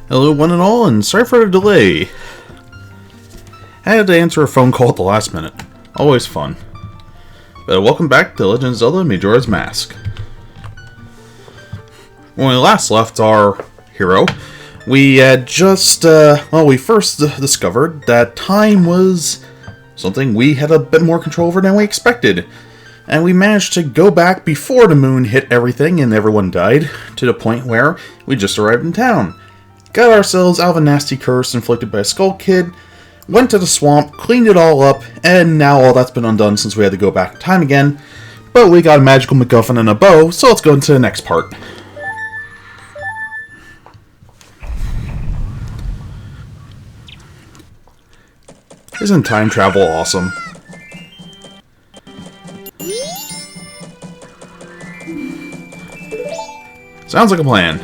Hello one and all, and sorry for the delay. I had to answer a phone call at the last minute. Always fun. But welcome back to Legend of Zelda Majora's Mask. When we last left our hero, we had just, we first discovered that time was something we had a bit more control over than we expected. And we managed to go back before the moon hit everything and everyone died, to the point where we just arrived in town. Got ourselves out of a nasty curse inflicted by a Skull Kid, went to the swamp, cleaned it all up, and now all that's been undone since we had to go back in time again. But we got a magical MacGuffin and a bow, so let's go into the next part. Isn't time travel awesome? Sounds like a plan.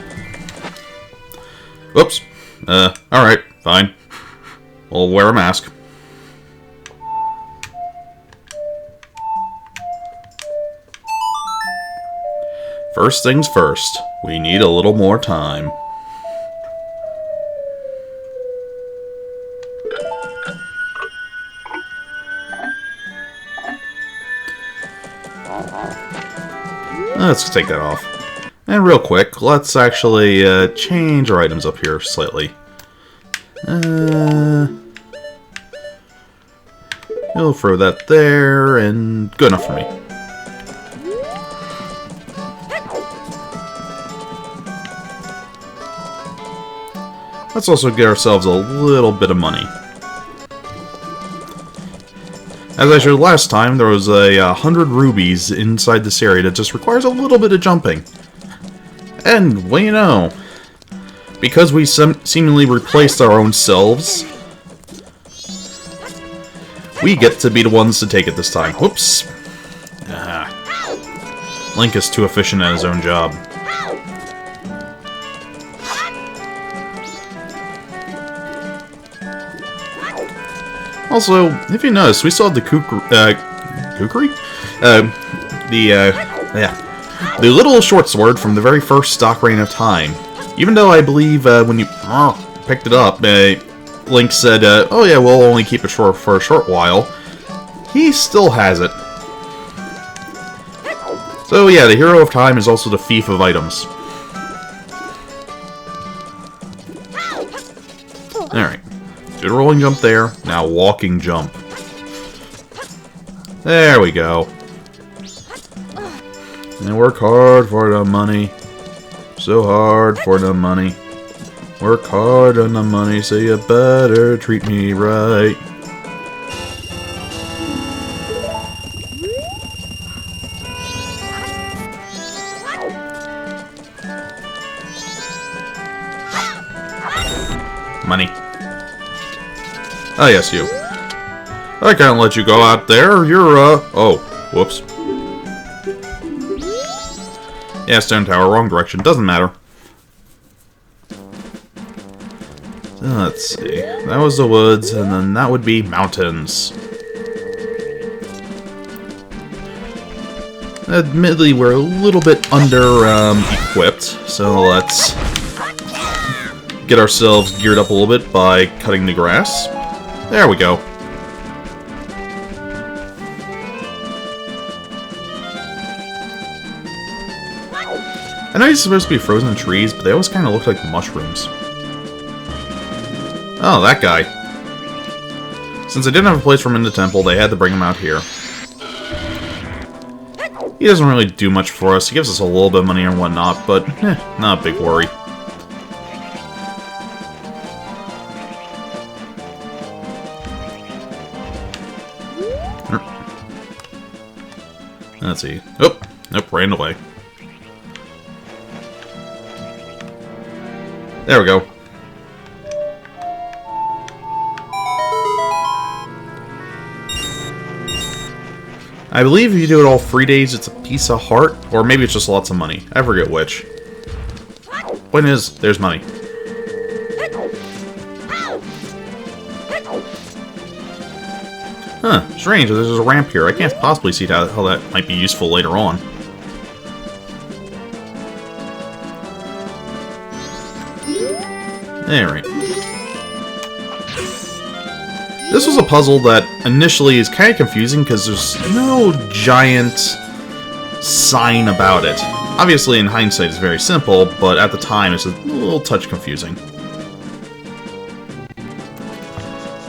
Whoops. Alright, fine. We'll wear a mask. First things first, we need a little more time. Let's take that off. And real quick, let's actually change our items up here slightly. We'll throw that there, and good enough for me. Let's also get ourselves a little bit of money. As I showed last time, there was 100 rubies inside this area that just requires a little bit of jumping. And, well, you know, because we seemingly replaced our own selves, we get to be the ones to take it this time. Whoops. Link is too efficient at his own job. Also, if you notice, we saw the kukri? The little short sword from the very first stock Reign of Time. Even though I believe when you picked it up, Link said, oh yeah, we'll only keep it short for a short while. He still has it. So yeah, the Hero of Time is also the thief of items. Alright. Did a rolling jump there, now walking jump. There we go. And work hard for the money. So hard for the money. Work hard on the money, so you better treat me right. Money. Oh, yes, you. I can't let you go out there. You're, oh, whoops. Yeah, stone tower, wrong direction. Doesn't matter. So, let's see. That was the woods, and then that would be mountains. Admittedly, we're a little bit equipped, so let's get ourselves geared up a little bit by cutting the grass. There we go. I know he's supposed to be frozen trees, but they always kind of look like mushrooms. Oh, that guy. Since they didn't have a place for him in the temple, they had to bring him out here. He doesn't really do much for us. He gives us a little bit of money and whatnot, but not a big worry. Let's see. Oh, nope, ran away. There we go. I believe if you do it all 3 days, it's a piece of heart, or maybe it's just lots of money. I forget which. Point is, there's money. Huh, strange, there's a ramp here. I can't possibly see how that might be useful later on. Alright. This was a puzzle that initially is kind of confusing because there's no giant sign about it. Obviously, in hindsight, it's very simple, but at the time, it's a little touch confusing.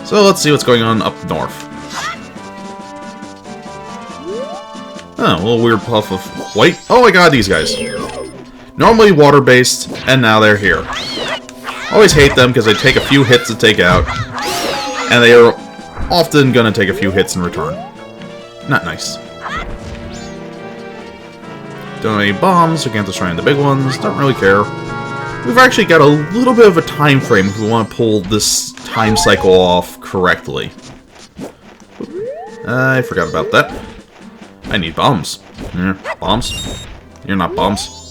So let's see what's going on up north. Oh, a little weird puff of white. Oh my god, these guys. Normally water-based, and now they're here. Always hate them because they take a few hits to take out, and they are often gonna take a few hits in return. Not nice. Don't have any bombs, so can't destroy the big ones. Don't really care. We've actually got a little bit of a time frame if we want to pull this time cycle off correctly. I forgot about that. I need bombs. Bombs? You're not bombs.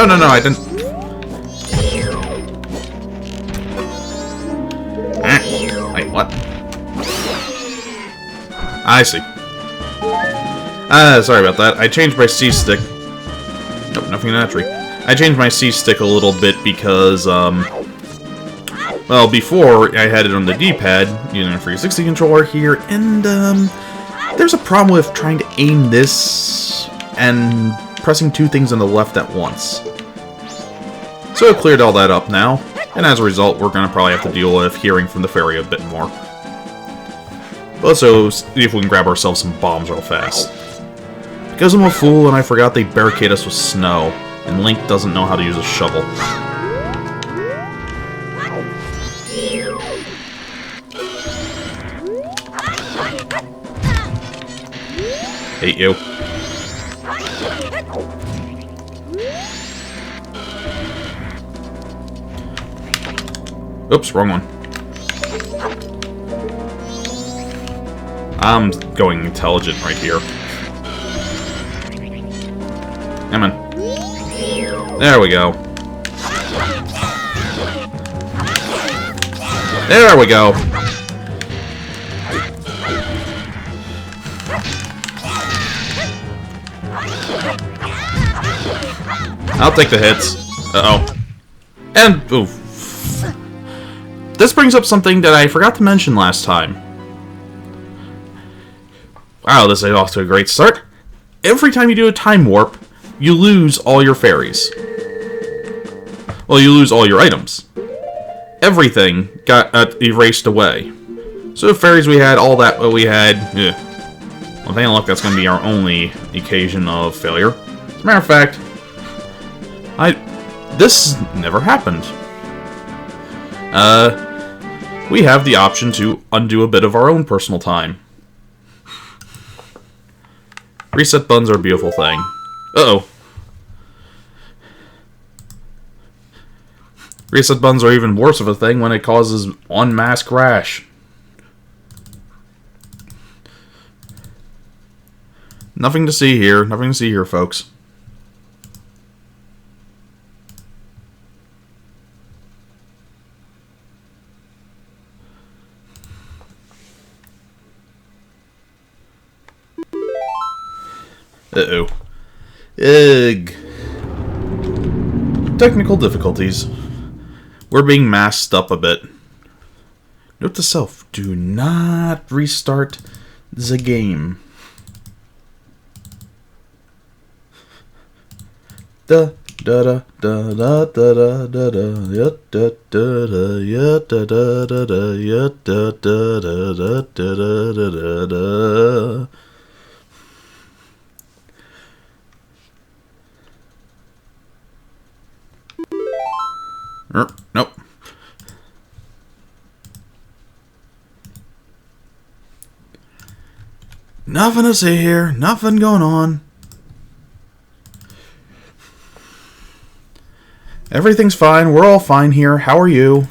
No, I didn't. Wait, what? I see. Sorry about that. I changed my C-stick. Nope, nothing in that tree. I changed my C-stick a little bit because, well, before I had it on the D-pad, using a 360 controller here, and, there's a problem with trying to aim this and pressing two things on the left at once. So I cleared all that up now, and as a result, we're gonna probably have to deal with hearing from the fairy a bit more. But let's also see if we can grab ourselves some bombs real fast. Because I'm a fool and I forgot they barricade us with snow, and Link doesn't know how to use a shovel. Hate you. Oops, wrong one. I'm going intelligent right here. Come on. There we go. There we go. I'll take the hits. Uh-oh. And, oof. This brings up something that I forgot to mention last time. Wow, this is off to a great start. Every time you do a time warp, you lose all your fairies. Well, you lose all your items. Everything got erased away. So the fairies we had, all that we had, well, if ain't luck, that's going to be our only occasion of failure. As a matter of fact, this never happened. We have the option to undo a bit of our own personal time. Reset buttons are a beautiful thing. Uh-oh. Reset buttons are even worse of a thing when it causes en masse crash. Nothing to see here. Nothing to see here, folks. Uh-oh. Ugh. Technical difficulties. We're being masked up a bit. Note to self, do not restart the game. Da da da da da da da da ya da da da ya da da da da ya da da da da da da da. Nope. Nothing to see here. Nothing going on. Everything's fine. We're all fine here. How are you?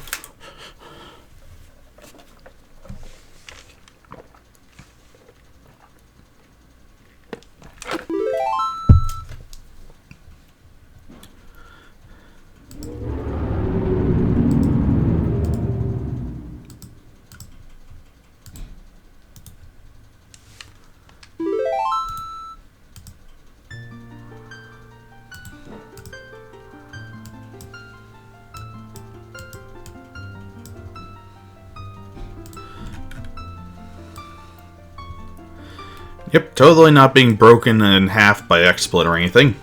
Yep, totally not being broken in half by XSplit or anything.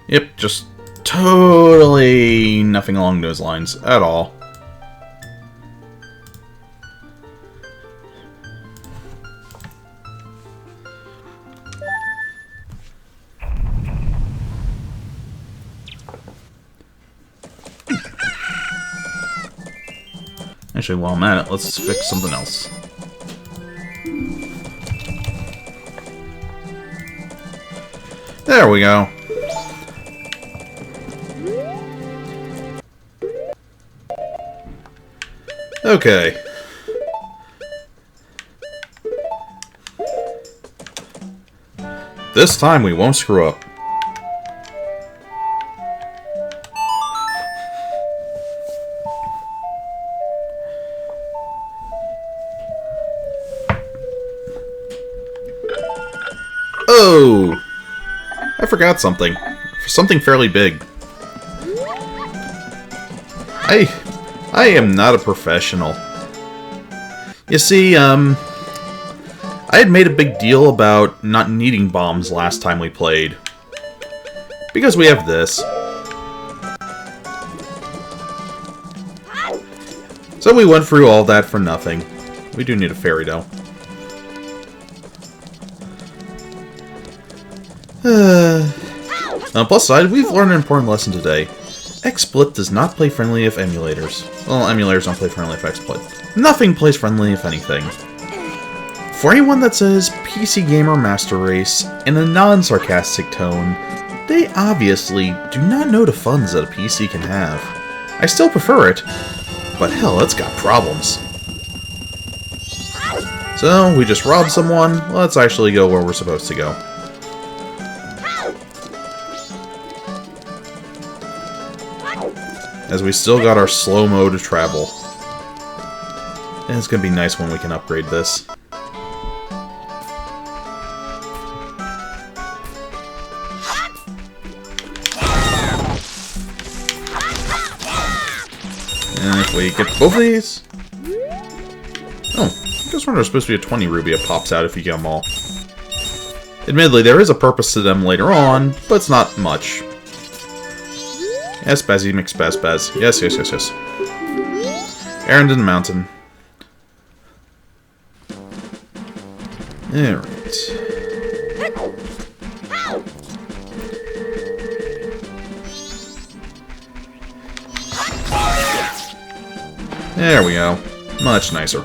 Yep, just totally nothing along those lines at all. Actually, while I'm at it, let's fix something else. There we go. Okay. This time we won't screw up. Oh! I forgot something. Something fairly big. I am not a professional. You see, I had made a big deal about not needing bombs last time we played. Because we have this. So we went through all that for nothing. We do need a fairy, though. On the plus side, we've learned an important lesson today. XSplit does not play friendly with emulators. Well, emulators don't play friendly with XSplit. Nothing plays friendly if anything. For anyone that says PC Gamer Master Race in a non-sarcastic tone, they obviously do not know the funds that a PC can have. I still prefer it, but hell, it's got problems. So, we just robbed someone, let's actually go where we're supposed to go. As we still got our slow-mo to travel. And it's gonna be nice when we can upgrade this. And if we get both of these... Oh, I guess when there's supposed to be a 20 ruby, it pops out if you get them all. Admittedly, there is a purpose to them later on, but it's not much. Yes, Bazzy McSpaz. Yes, yes, yes, yes. Errand in the mountain. Alright. There we go. Much nicer.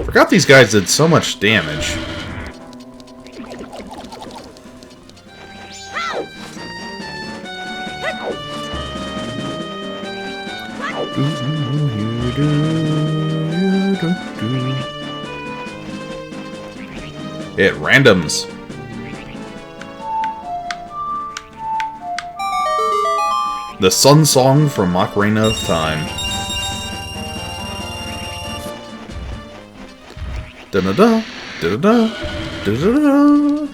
Forgot these guys did so much damage. It randoms. The Sun Song from Macarena of Time. Da-da-da, da-da-da, da-da-da.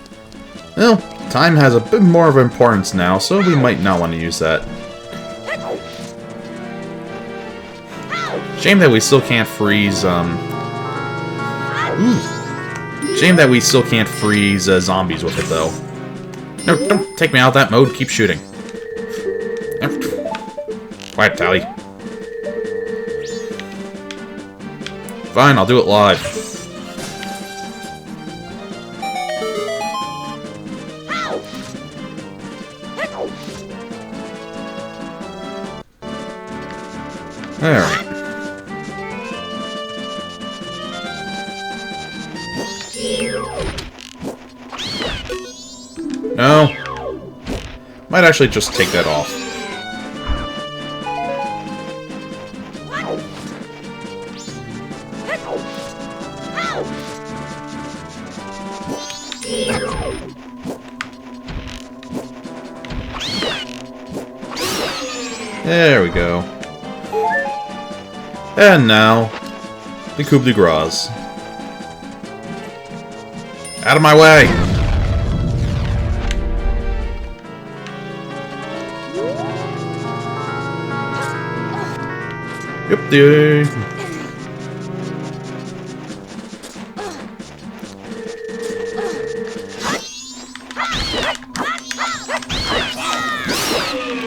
Well, time has a bit more of importance now, so we might not want to use that. Shame that we still can't freeze, Shame that we still can't freeze zombies with it, though. No, don't take me out of that mode. Keep shooting. Quiet, Tally. Fine, I'll do it live. Alright. No. Might actually just take that off. There we go. And now, the coup de grace. Out of my way! the...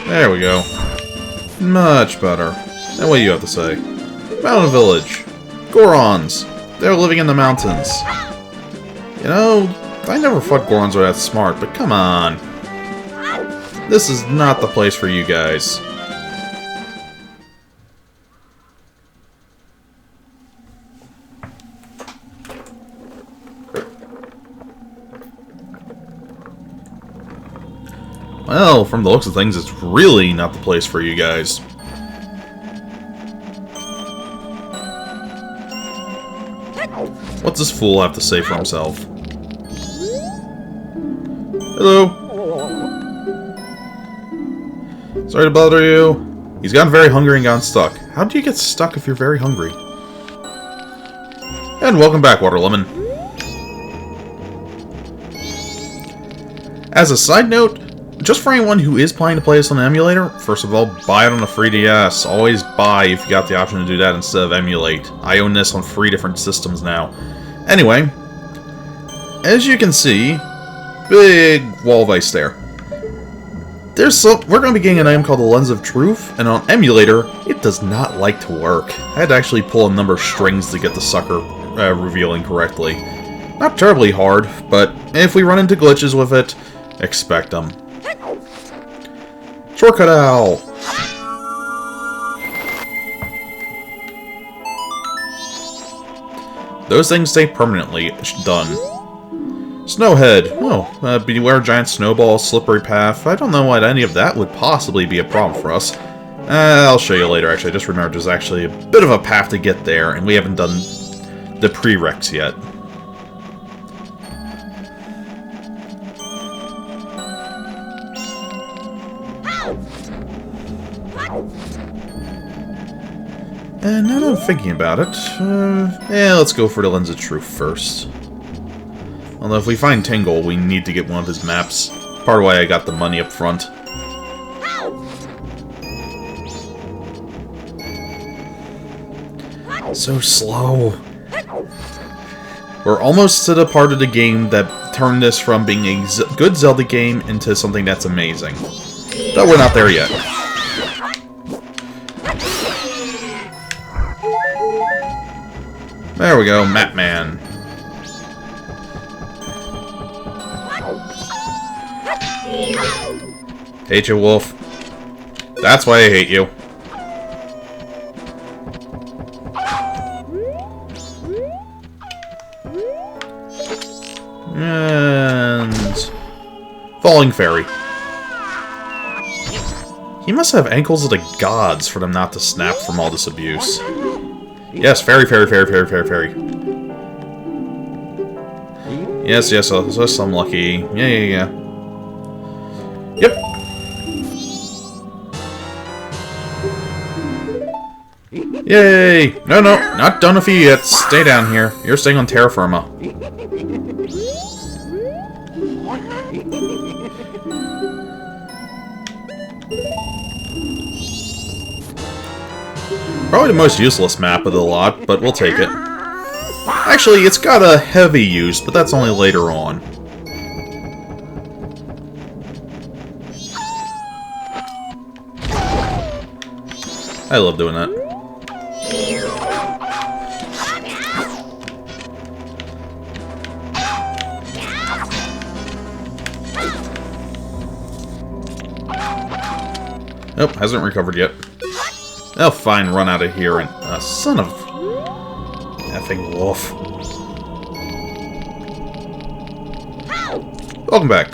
There we go. Much better. And what do you have to say? Mountain Village. Gorons. They're living in the mountains. You know, I never thought Gorons were that smart, but come on. This is not the place for you guys. Well, from the looks of things, it's really not the place for you guys. What's this fool have to say for himself? Hello. Sorry to bother you. He's gotten very hungry and gotten stuck. How do you get stuck if you're very hungry? And welcome back, Water Lemon. As a side note, just for anyone who is planning to play this on an emulator, first of all, buy it on a 3DS. Always buy if you got the option to do that instead of emulate. I own this on 3 different systems now. Anyway, as you can see, big wall of ice there. We're going to be getting an item called the Lens of Truth, and on emulator, it does not like to work. I had to actually pull a number of strings to get the sucker revealing correctly. Not terribly hard, but if we run into glitches with it, expect them. Shortcut out! Those things stay permanently done. Snowhead. Oh, beware giant snowball, slippery path. I don't know why any of that would possibly be a problem for us. I'll show you later, actually. I just remembered there's actually a bit of a path to get there, and we haven't done the prereqs yet. And now that I'm thinking about it, let's go for the Lens of Truth first. Although if we find Tingle, we need to get one of his maps. Part of why I got the money up front. So slow. We're almost to the part of the game that turned this from being a good Zelda game into something that's amazing. But we're not there yet. There we go, Map Man. Hate you, Wolf. That's why I hate you. And... Falling Fairy. He must have ankles of the gods for them not to snap from all this abuse. Yes, fairy, fairy, fairy, fairy, fairy, fairy. Yes, yes, so I'm lucky. Yeah. Yep. Yay! No, not done with you yet. Stay down here. You're staying on terra firma. Probably the most useless map of the lot, but we'll take it. Actually, it's got a heavy use, but that's only later on. I love doing that. Nope, hasn't recovered yet. Oh, fine, run out of here and... son of... effing wolf. Welcome back.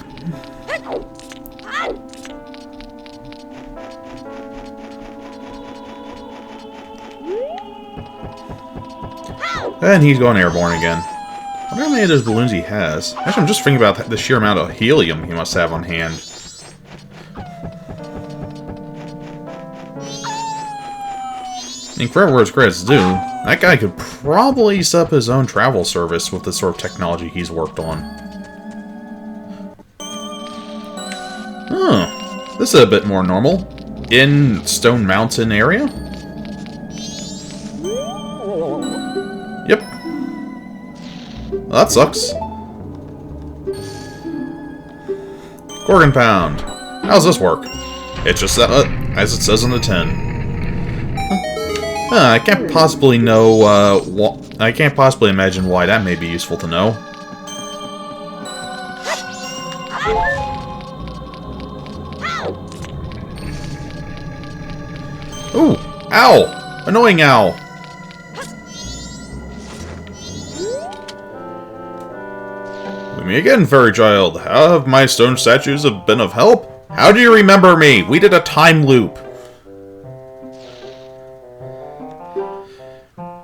And he's going airborne again. I wonder how many of those balloons he has. Actually, I'm just thinking about the sheer amount of helium he must have on hand. I mean, for where credit's due, that guy could probably set up his own travel service with the sort of technology he's worked on. Huh. This is a bit more normal. In Stone Mountain area? Well, that sucks. Gorgon Pound. How's this work? It's just that, as it says on the tin. I can't possibly know, I can't possibly imagine why that may be useful to know. Ooh! Ow! Annoying owl! With me again, fairy child. How have my stone statues been of help? How do you remember me? We did a time loop.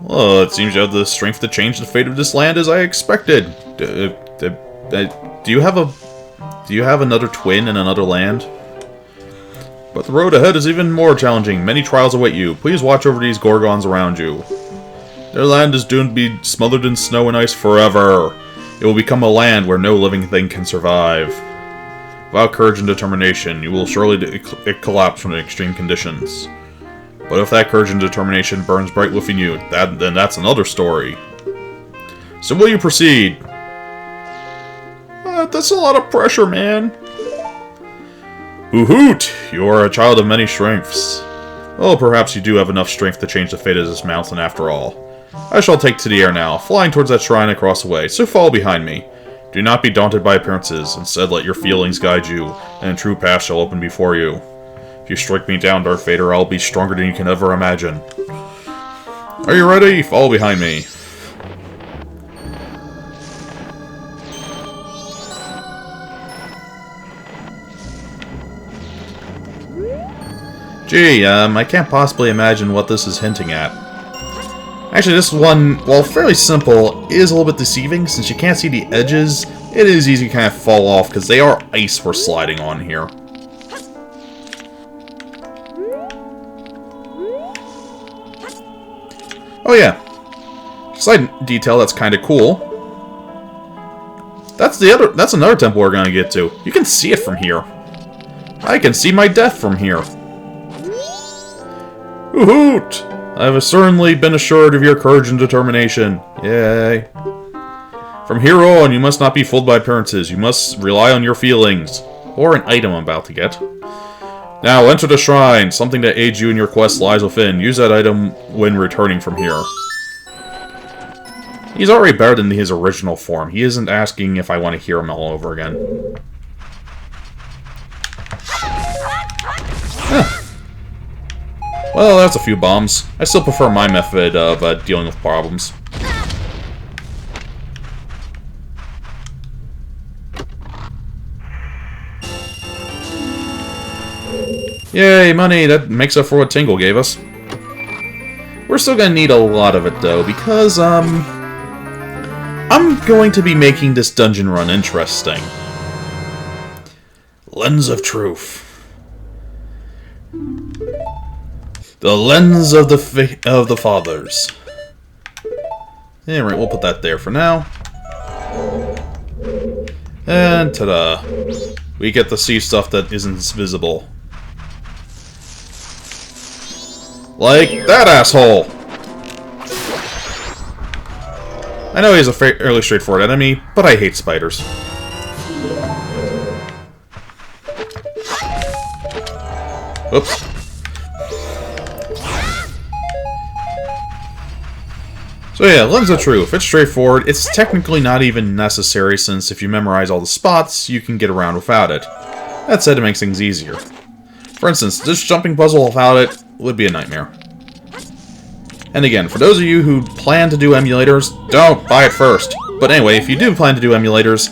Well, it seems you have the strength to change the fate of this land as I expected. Do you have another twin in another land? But the road ahead is even more challenging. Many trials await you. Please watch over these Gorgons around you. Their land is doomed to be smothered in snow and ice forever. It will become a land where no living thing can survive. Without courage and determination, you will surely collapse from the extreme conditions. But if that courage and determination burns bright within you, then that's another story. So will you proceed? That's a lot of pressure, man. Hoo-hoot! You are a child of many strengths. Well, perhaps you do have enough strength to change the fate of this mountain after all. I shall take to the air now, flying towards that shrine across the way, so follow behind me. Do not be daunted by appearances, instead let your feelings guide you, and a true path shall open before you. If you strike me down, Darth Vader, I'll be stronger than you can ever imagine. Are you ready? Follow behind me. Gee, I can't possibly imagine what this is hinting at. Actually, this one, while fairly simple, is a little bit deceiving. Since you can't see the edges, it is easy to kind of fall off, because they are ice we're sliding on here. Oh yeah. Side detail that's kind of cool. That's another temple we're going to get to. You can see it from here. I can see my death from here. Hoot! I have certainly been assured of your courage and determination. Yay. From here on, you must not be fooled by appearances. You must rely on your feelings. Or an item I'm about to get. Now, enter the shrine. Something that aids you in your quest lies within. Use that item when returning from here. He's already better than his original form. He isn't asking if I want to hear him all over again. Huh. Well, that's a few bombs. I still prefer my method of dealing with problems. Yay, money! That makes up for what Tingle gave us. We're still gonna need a lot of it, though, because, I'm going to be making this dungeon run interesting. Lens of Truth. The Lens of the Fathers. Alright, we'll put that there for now. And ta-da! We get to see stuff that isn't visible. Like that asshole! I know he's a fairly straightforward enemy, but I hate spiders. Oops. So yeah, Lens of Truth. It's straightforward. It's technically not even necessary, since if you memorize all the spots, you can get around without it. That said, it makes things easier. For instance, this jumping puzzle without it would be a nightmare. And again, for those of you who plan to do emulators, don't buy it first. But anyway, if you do plan to do emulators,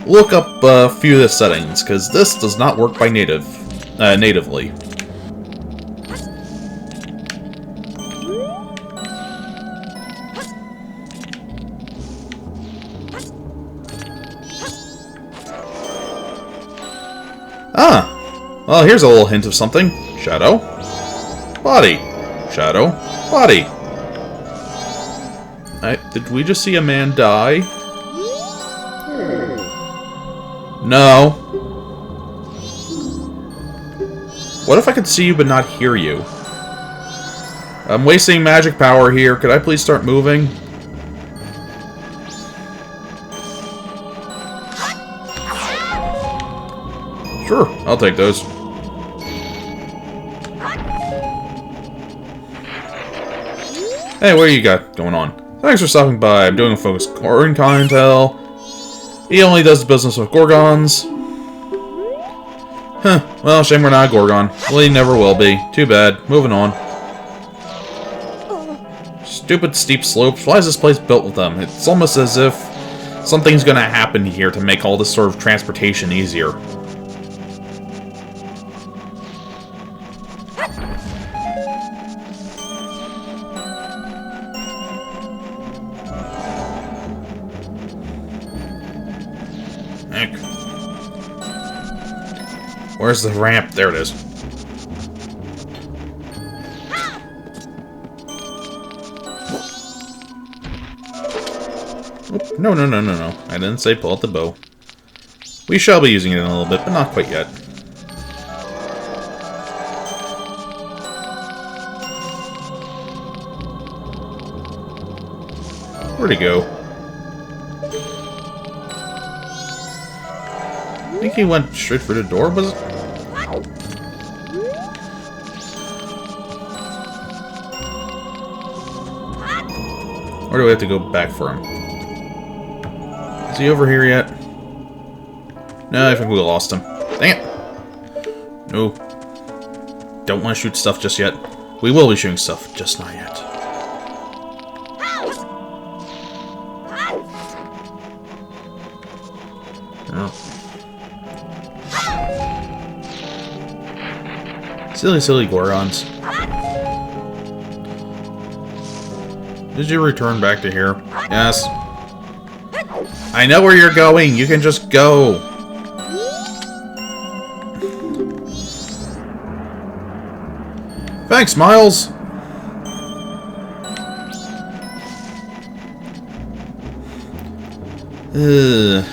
look up a few of the settings, because this does not work by natively. Ah! Well, here's a little hint of something. Shadow. Body. Shadow. Body. Did we just see a man die? No. What if I could see you but not hear you? I'm wasting magic power here. Could I please start moving? Sure, I'll take those. Hey, what do you got going on? Thanks for stopping by. I'm doing a focus Goron clientele. He only does business with Gorgons. Huh, well, shame we're not a Gorgon. Well, he never will be. Too bad. Moving on. Stupid steep slopes. Why is this place built with them? It's almost as if something's gonna happen here to make all this sort of transportation easier. Heck. Where's the ramp? There it is. No, no, no, no, no. I didn't say pull out the bow. We shall be using it in a little bit, but not quite yet. Where'd he go? I think he went straight for the door, was it? Or do we have to go back for him? Is he over here yet? No, I think we lost him. Dang it! No. Don't want to shoot stuff just yet. We will be shooting stuff, just not yet. Oh. Silly, silly Gorons. Did you return back to here? Yes. I know where you're going. You can just go. Thanks, Miles. Ugh.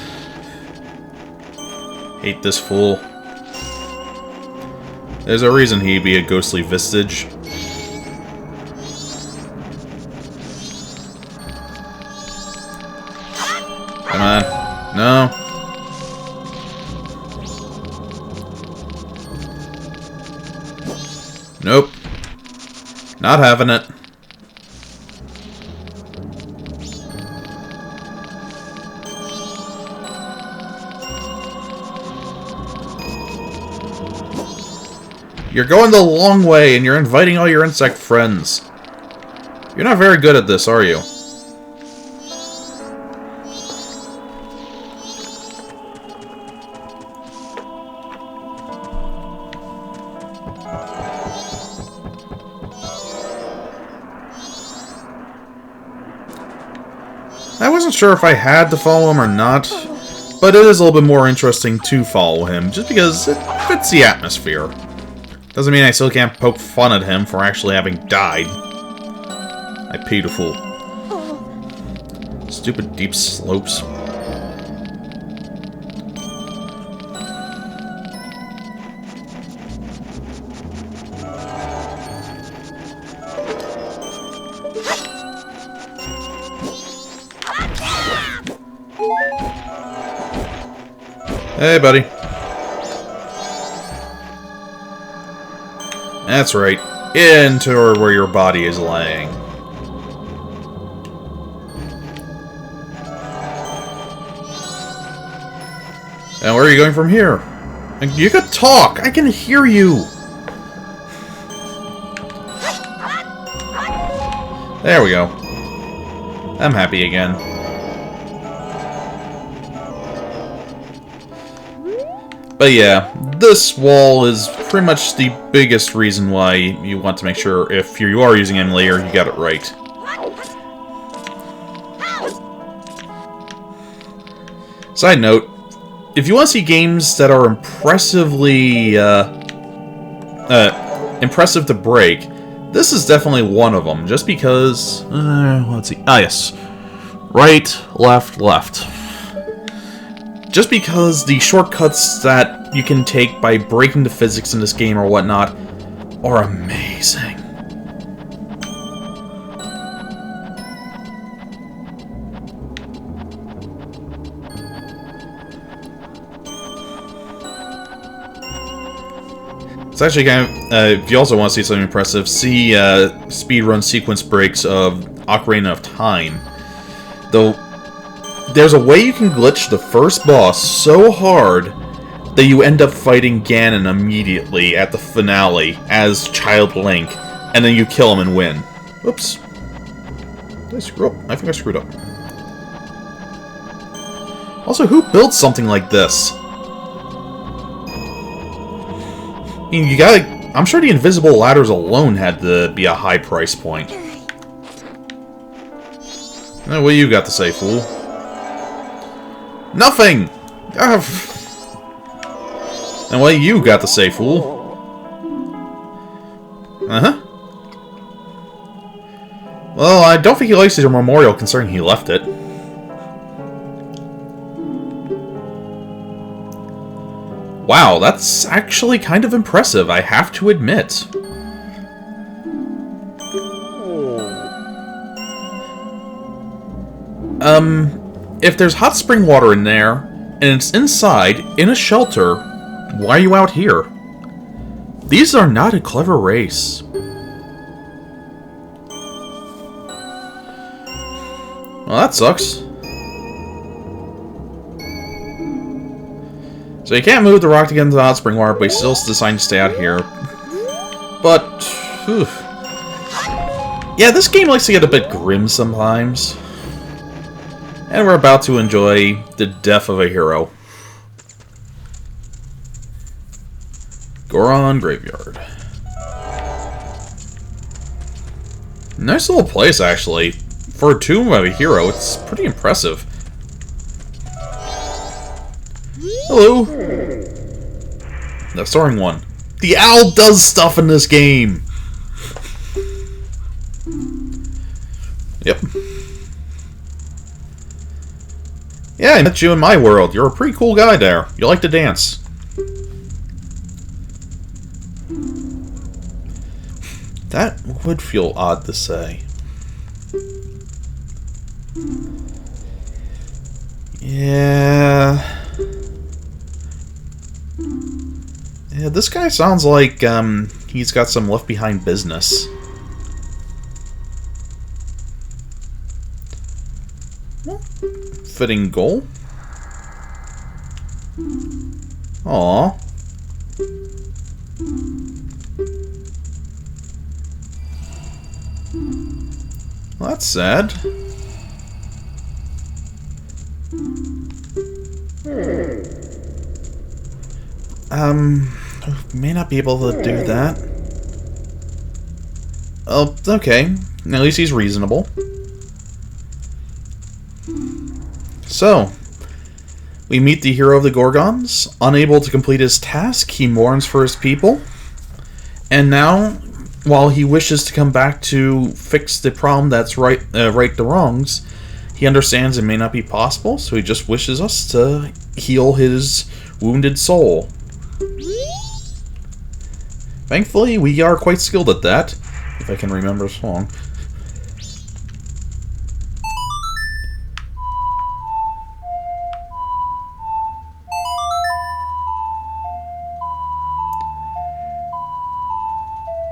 Hate this fool. There's a reason he'd be a ghostly vestige. Come on. No. Nope. Not having it. You're going the long way, and you're inviting all your insect friends. You're not very good at this, are you? I wasn't sure if I had to follow him or not, but it is a little bit more interesting to follow him, just because it fits the atmosphere. Doesn't mean I still can't poke fun at him for actually having died. I paid a fool. Stupid deep slopes. Hey, buddy. That's right. Into where your body is laying. And where are you going from here? You could talk! I can hear you! There we go. I'm happy again. But yeah, this wall is pretty much the biggest reason why you want to make sure if you are using emulator, you got it right. Side note, if you want to see games that are impressively impressive to break, this is definitely one of them. Just because, let's see. Ah, yes, right, left, left. Just because the shortcuts that you can take by breaking the physics in this game or whatnot are amazing. It's actually kind of, if you also want to see something impressive, see speedrun sequence breaks of Ocarina of Time. Though, there's a way you can glitch the first boss so hard that you end up fighting Ganon immediately at the finale as Child Link, and then you kill him and win. Oops. Did I screw up? I think I screwed up. Also, who built something like this? I mean, you gotta... I'm sure the invisible ladders alone had to be a high price point. What do you got to say, fool? Nothing! And what you got to say, fool? Uh-huh. Well, I don't think he likes his memorial, considering he left it. Wow, that's actually kind of impressive, I have to admit. If there's hot spring water in there, and it's inside, in a shelter, why are you out here? These are not a clever race. Well, that sucks. So you can't move the rock to get into the hot spring water, but you still decide to stay out here. But, whew. Yeah, this game likes to get a bit grim sometimes. And we're about to enjoy the death of a hero. Goron Graveyard. Nice little place, actually. For a tomb of a hero, it's pretty impressive. Hello. The soaring one. The owl does stuff in this game. Yep. Yeah, I met you in my world. You're a pretty cool guy there. You like to dance. That would feel odd to say. Yeah, this guy sounds like, he's got some left behind business. Well, fitting goal. Aww. Well, that's sad. May not be able to do that. Oh, okay. At least he's reasonable. So, we meet the hero of the Gorgons. Unable to complete his task, he mourns for his people. And now, while he wishes to come back to fix the problem that's right the wrongs, he understands it may not be possible, so he just wishes us to heal his wounded soul. Thankfully, we are quite skilled at that, if I can remember the song.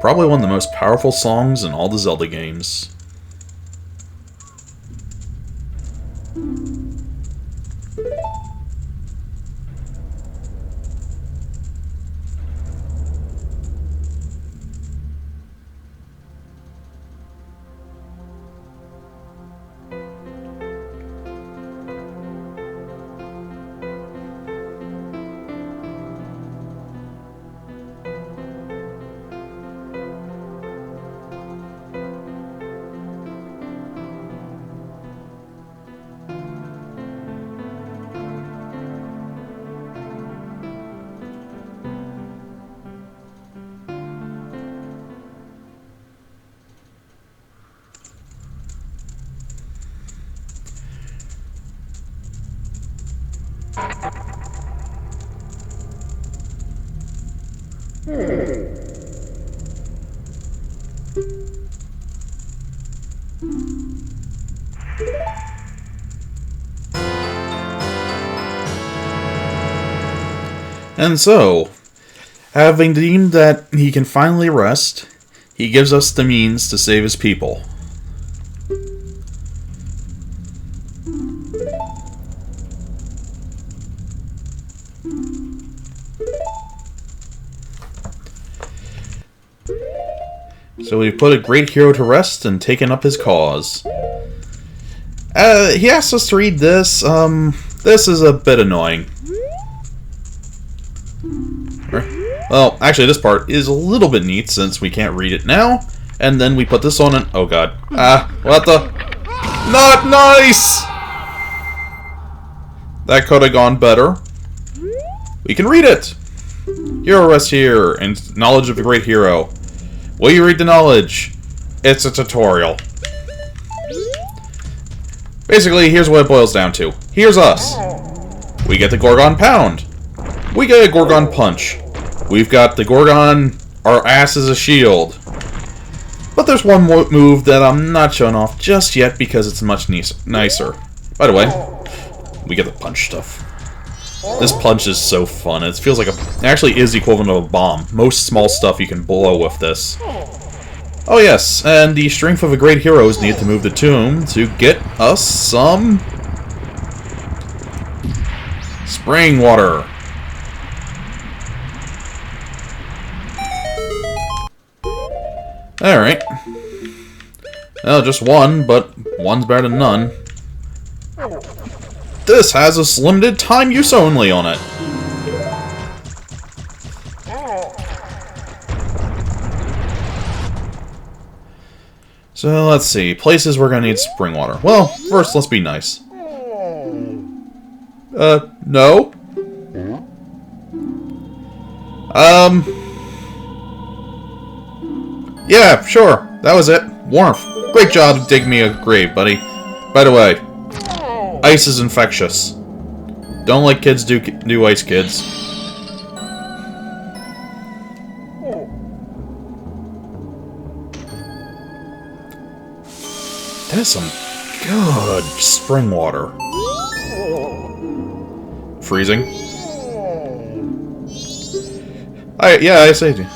Probably one of the most powerful songs in all the Zelda games. And so, Having deemed that he can finally rest, he gives us the means to save his people. So we've put a great hero to rest and taken up his cause. He asked us to read this. This is a bit annoying. Well, actually this part is a little bit neat since we can't read it now. And then we put this on and... oh god. What the... not nice! That could have gone better. We can read it! Hero rest here, and knowledge of the great hero. Will you read the knowledge? It's a tutorial. Basically, here's what it boils down to. Here's us. We get the Gorgon Pound. We get a Gorgon Punch. We've got the Gorgon, our ass is a shield. But there's one more move that I'm not showing off just yet because it's much nicer. By the way, we get the punch stuff. This punch is so fun. It feels like it actually is the equivalent of a bomb. Most small stuff you can blow with this. Oh yes, and the strength of a great hero is needed to move the tomb to get us some... spring water. Alright. Well, just one, but one's better than none. This has a limited time use only on it. So let's see, places we're gonna need spring water. Well, first let's be nice. No? Yeah, sure, that was it. Warmth. Great job digging me a grave, buddy. By the way, ice is infectious. Don't let kids do ice, kids. That is some good spring water. Freezing. Yeah, I saved you.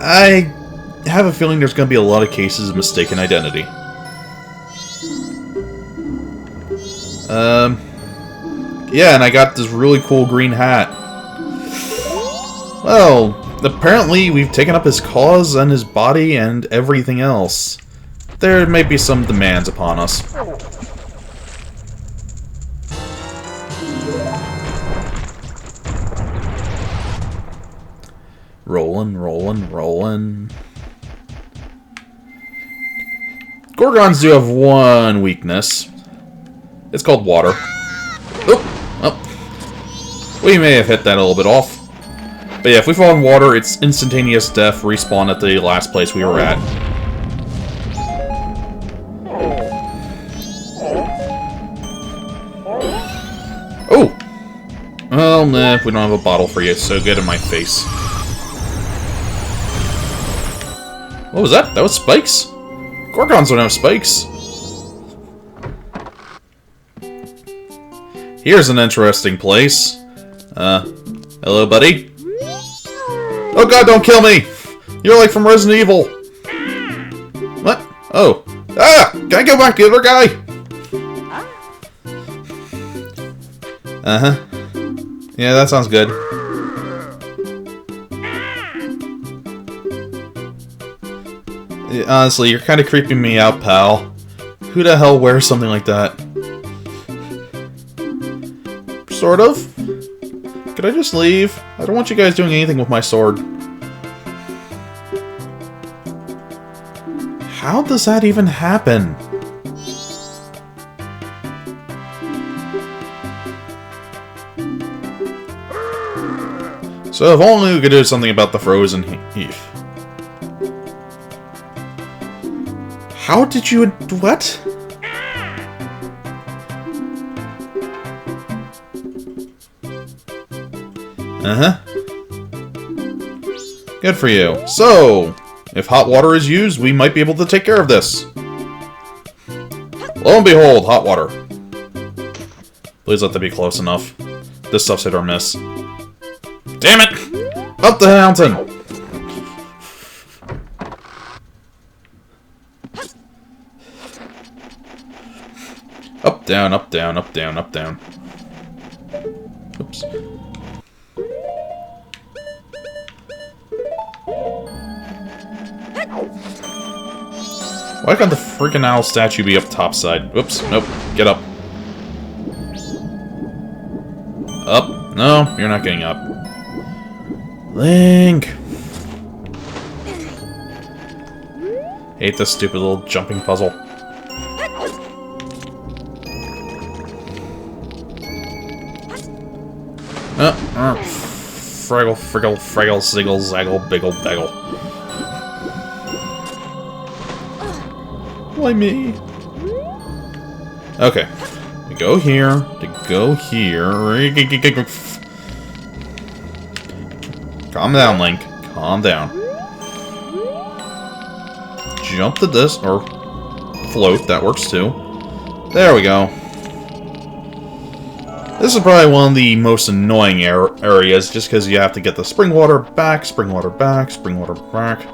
I have a feeling there's going to be a lot of cases of mistaken identity. Yeah, and I got this really cool green hat. Well, apparently we've taken up his cause and his body and everything else. There may be some demands upon us. Rollin', rollin', rollin'. Gorgons do have one weakness. It's called water. Oh. We may have hit that a little bit off. But yeah, if we fall in water, it's instantaneous death, respawn at the last place we were at. Oh! Oh, nah, we don't have a bottle for you. It's so good in my face. What was that? That was spikes? Gorgons don't have spikes. Here's an interesting place. Hello, buddy? Oh god, don't kill me! You're like from Resident Evil! What? Oh. Ah! Can I go back to the other guy? Uh-huh. Yeah, that sounds good. Honestly, you're kind of creeping me out, pal. Who the hell wears something like that? Sort of. Could I just leave? I don't want you guys doing anything with my sword. How does that even happen? So if only we could do something about the frozen heath. How did you... what? Uh-huh. Good for you. So, if hot water is used, we might be able to take care of this. Lo and behold, hot water. Please let that be close enough. This stuff's hit or miss. Damn it! Up the mountain! Up, down, up, down, up, down, up, down. Oops. Why can't the freaking owl statue be up topside? Oops, nope. Get up. Up? No, you're not getting up. Link! Hate this stupid little jumping puzzle. Fraggle, friggle, fraggle, ziggle, zaggle, biggle, baggle. Why me? Okay. We go here, to go here. Calm down, Link. Calm down. Jump to this, or float, that works too. There we go. This is probably one of the most annoying areas, just because you have to get the spring water back, spring water back, spring water back.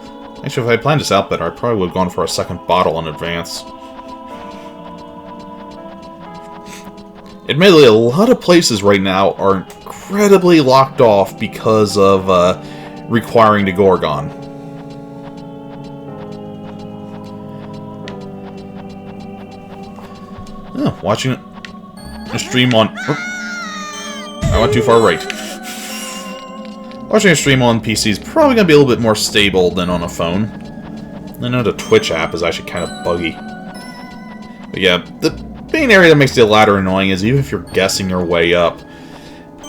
Actually, if I planned this out better, I probably would have gone for a second bottle in advance. Admittedly, a lot of places right now are incredibly locked off because of requiring the Gorgon. Oh, watching a stream on... I went too far right. Watching a stream on PC is probably going to be a little bit more stable than on a phone. I know the Twitch app is actually kind of buggy. But yeah, the main area that makes the ladder annoying is even if you're guessing your way up,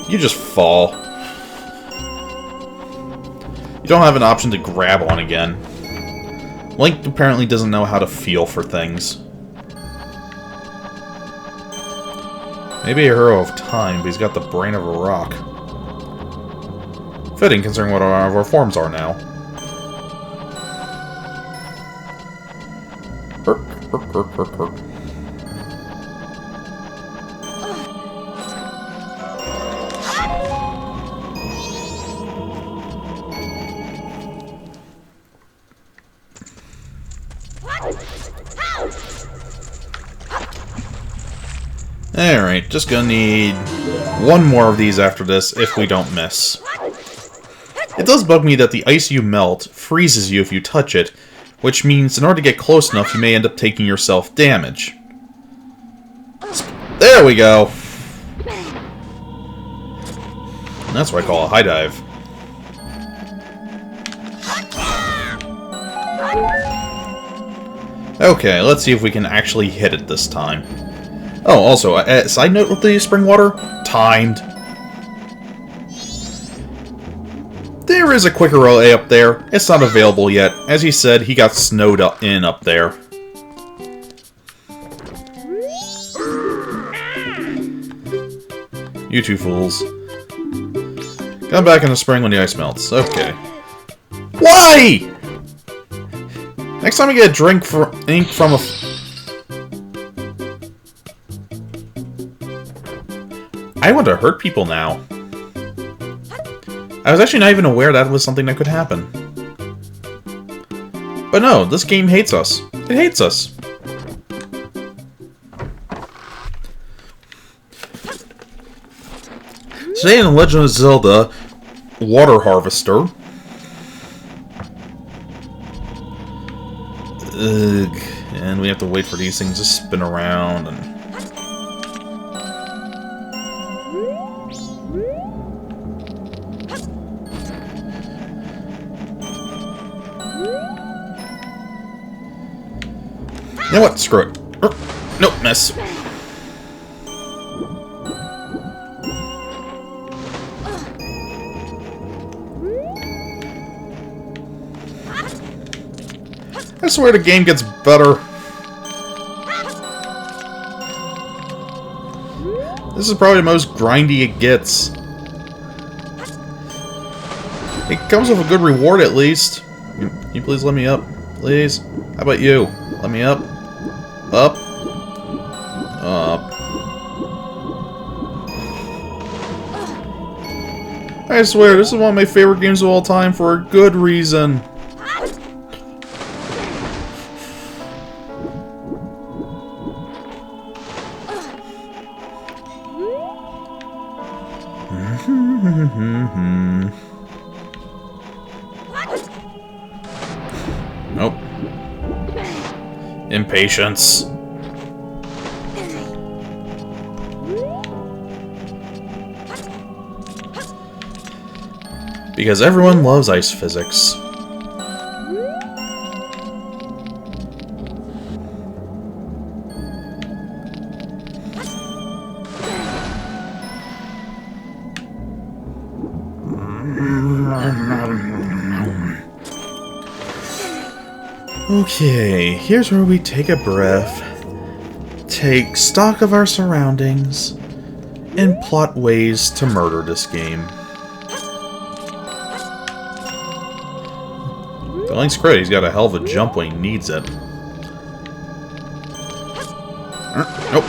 you just fall. You don't have an option to grab on again. Link apparently doesn't know how to feel for things. Maybe a hero of time, but he's got the brain of a rock. Fitting, considering what our forms are now. Herk, herk, herk, herk, herk. Alright, just gonna need one more of these after this if we don't miss. It does bug me that the ice you melt freezes you if you touch it, which means in order to get close enough you may end up taking yourself damage. There we go! That's what I call a high dive. Okay, let's see if we can actually hit it this time. Oh, also, side note with the spring water, timed. There is a quicker relay up there. It's not available yet. As he said, he got snowed in up there. You two fools. Come back in the spring when the ice melts. Okay. Why? Next time I get a drink for ink from a... I want to hurt people now. I was actually not even aware that was something that could happen. But no, this game hates us. It hates us. Today in The Legend of Zelda, Water Harvester. Ugh, and we have to wait for these things to spin around and... You know what? Screw it. Nope, miss. I swear the game gets better. This is probably the most grindy it gets. It comes with a good reward at least. Can you please let me up? Please? How about you? Let me up. Up. Up. I swear, this is one of my favorite games of all time for a good reason. Nope. Impatience. Because everyone loves ice physics. Okay, here's where we take a breath, take stock of our surroundings, and plot ways to murder this game. Link's great, he's got a hell of a jump when he needs it. Nope.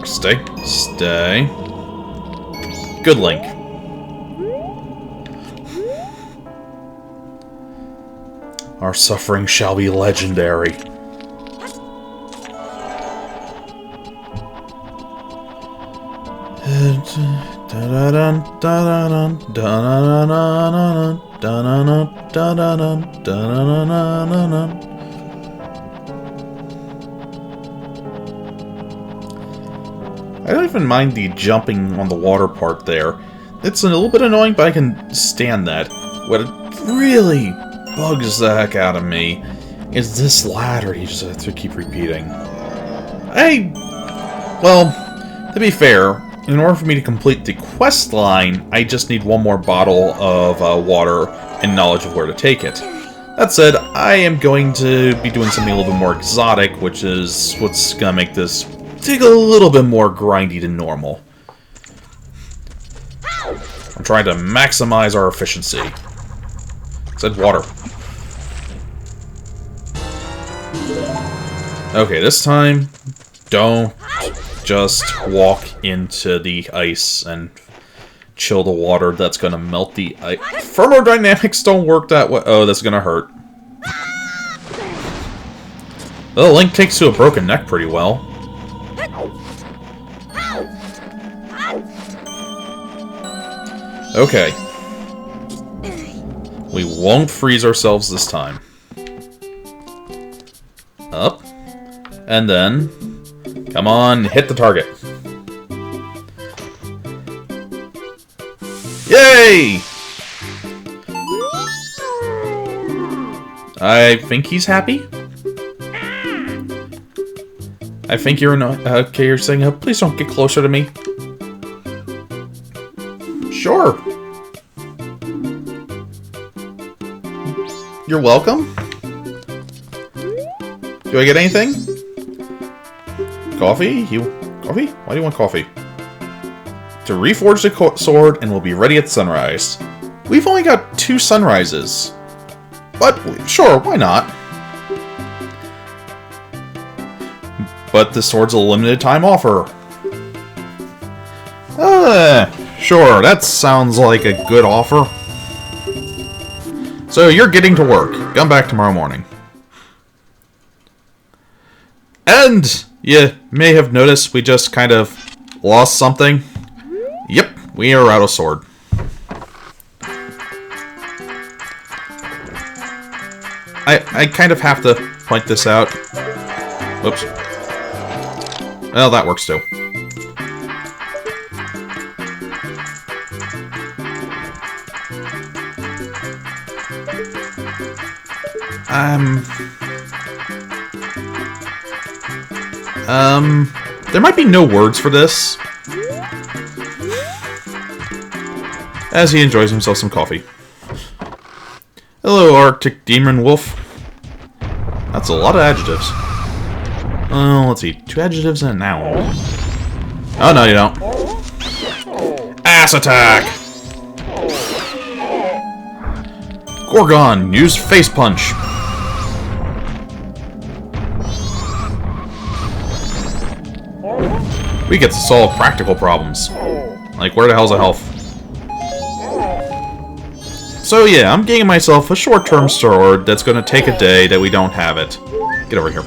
Stay. Stay. Good Link. Our suffering shall be legendary. I don't even mind the jumping on the water part there. It's a little bit annoying, but I can stand that. What really bugs the heck out of me is this ladder you just have to keep repeating. Well, to be fair, in order for me to complete the quest line, I just need one more bottle of water and knowledge of where to take it. That said, I am going to be doing something a little bit more exotic, which is what's going to make this take a little bit more grindy than normal. I'm trying to maximize our efficiency. Said water. Okay, this time, don't just walk into the ice and chill the water. That's gonna melt the ice. Thermodynamics don't work that way. Oh, that's gonna hurt. Well, Link takes to a broken neck pretty well. Okay. We won't freeze ourselves this time. Up. And then... Come on, hit the target. Yay! I think he's happy. I think you're okay, you're saying, please don't get closer to me. Sure. You're welcome. Do I get anything? Coffee? Coffee? Why do you want coffee? To reforge the sword, and we'll be ready at sunrise. We've only got 2 sunrises. But, sure, why not? But the sword's a limited time offer. Sure, that sounds like a good offer. So you're getting to work. Come back tomorrow morning. And you may have noticed we just kind of lost something. Yep, we are out of sword. I kind of have to point this out. Whoops. Well, that works too. There might be no words for this. As he enjoys himself some coffee. Hello, Arctic Demon Wolf. That's a lot of adjectives. Let's see. 2 adjectives and a noun. Oh, no, you don't. Ass attack! Gorgon, use face punch. We get to solve practical problems. Like, where the hell's the health? So yeah, I'm getting myself a short-term sword that's gonna take a day that we don't have it. Get over here.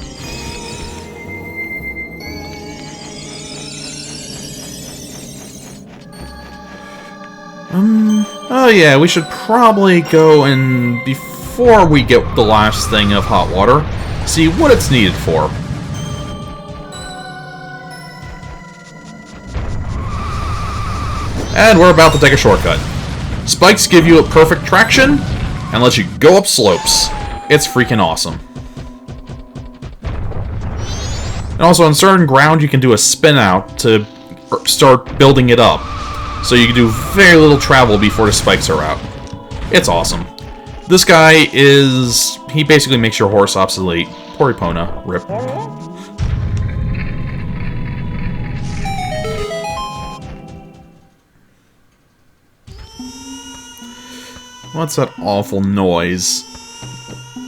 Oh yeah, we should probably go and, before we get the last thing of hot water, see what it's needed for. And we're about to take a shortcut. Spikes give you a perfect traction and let you go up slopes. It's freaking awesome. And also on certain ground you can do a spin out to start building it up. So you can do very little travel before the spikes are out. It's awesome. This guy is... he basically makes your horse obsolete. Poor Epona. Rip. What's that awful noise?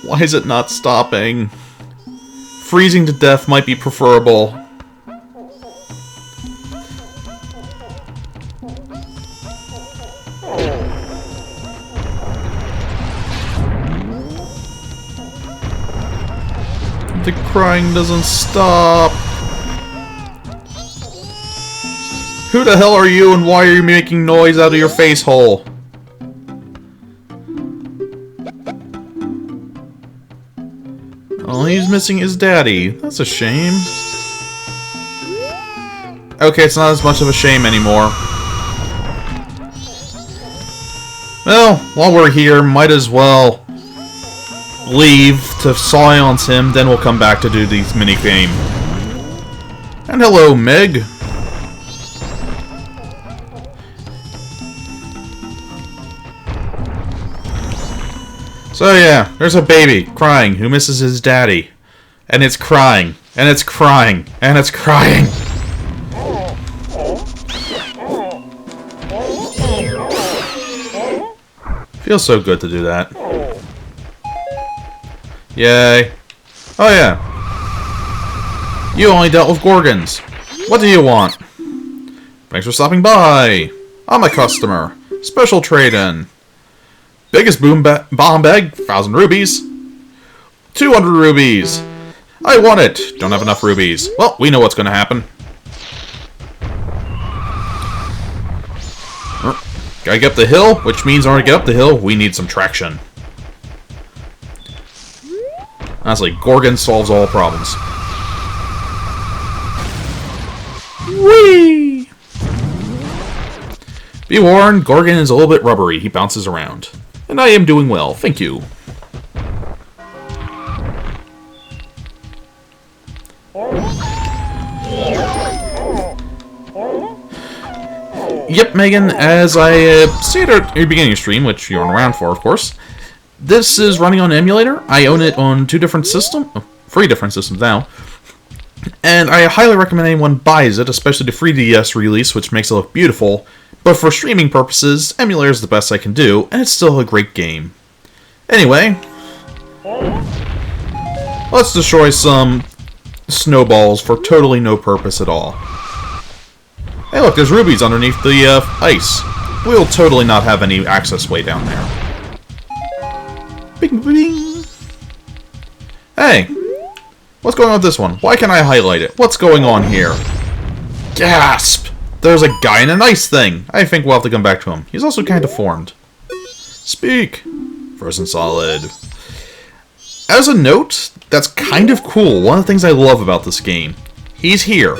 Why is it not stopping? Freezing to death might be preferable. The crying doesn't stop. Who the hell are you and why are you making noise out of your face hole? Oh, he's missing his daddy. That's a shame. Okay, it's not as much of a shame anymore. Well, while we're here, might as well leave to silence him, then we'll come back to do these minigame. And hello, Meg. So yeah, there's a baby crying who misses his daddy. And it's crying, and it's crying, and it's crying. Feels so good to do that. Yay. Oh yeah. You only dealt with Gorgons. What do you want? Thanks for stopping by. I'm a customer. Special trade-in. Biggest bomb bag, 1,000 rubies. 200 rubies. I want it. Don't have enough rubies. Well, we know what's going to happen. Gotta get up the hill, which means in order to get up the hill, we need some traction. Honestly, Gorgon solves all problems. Whee! Be warned, Gorgon is a little bit rubbery. He bounces around. And I am doing well, thank you. Yep, Megan, as I stated at the beginning of the stream, which you're around for, of course, this is running on an emulator. I own it on 3 different systems now. And I highly recommend anyone buys it, especially the 3DS release, which makes it look beautiful. But for streaming purposes, emulator is the best I can do, and it's still a great game. Anyway, let's destroy some snowballs for totally no purpose at all. Hey look, there's rubies underneath the ice. We'll totally not have any access way down there. Bing, bing. Hey, what's going on with this one? Why can't I highlight it? What's going on here? Gasp! There's a guy in an ice thing. I think we'll have to come back to him. He's also kind of deformed. Speak. Frozen solid. As a note, that's kind of cool. One of the things I love about this game. He's here.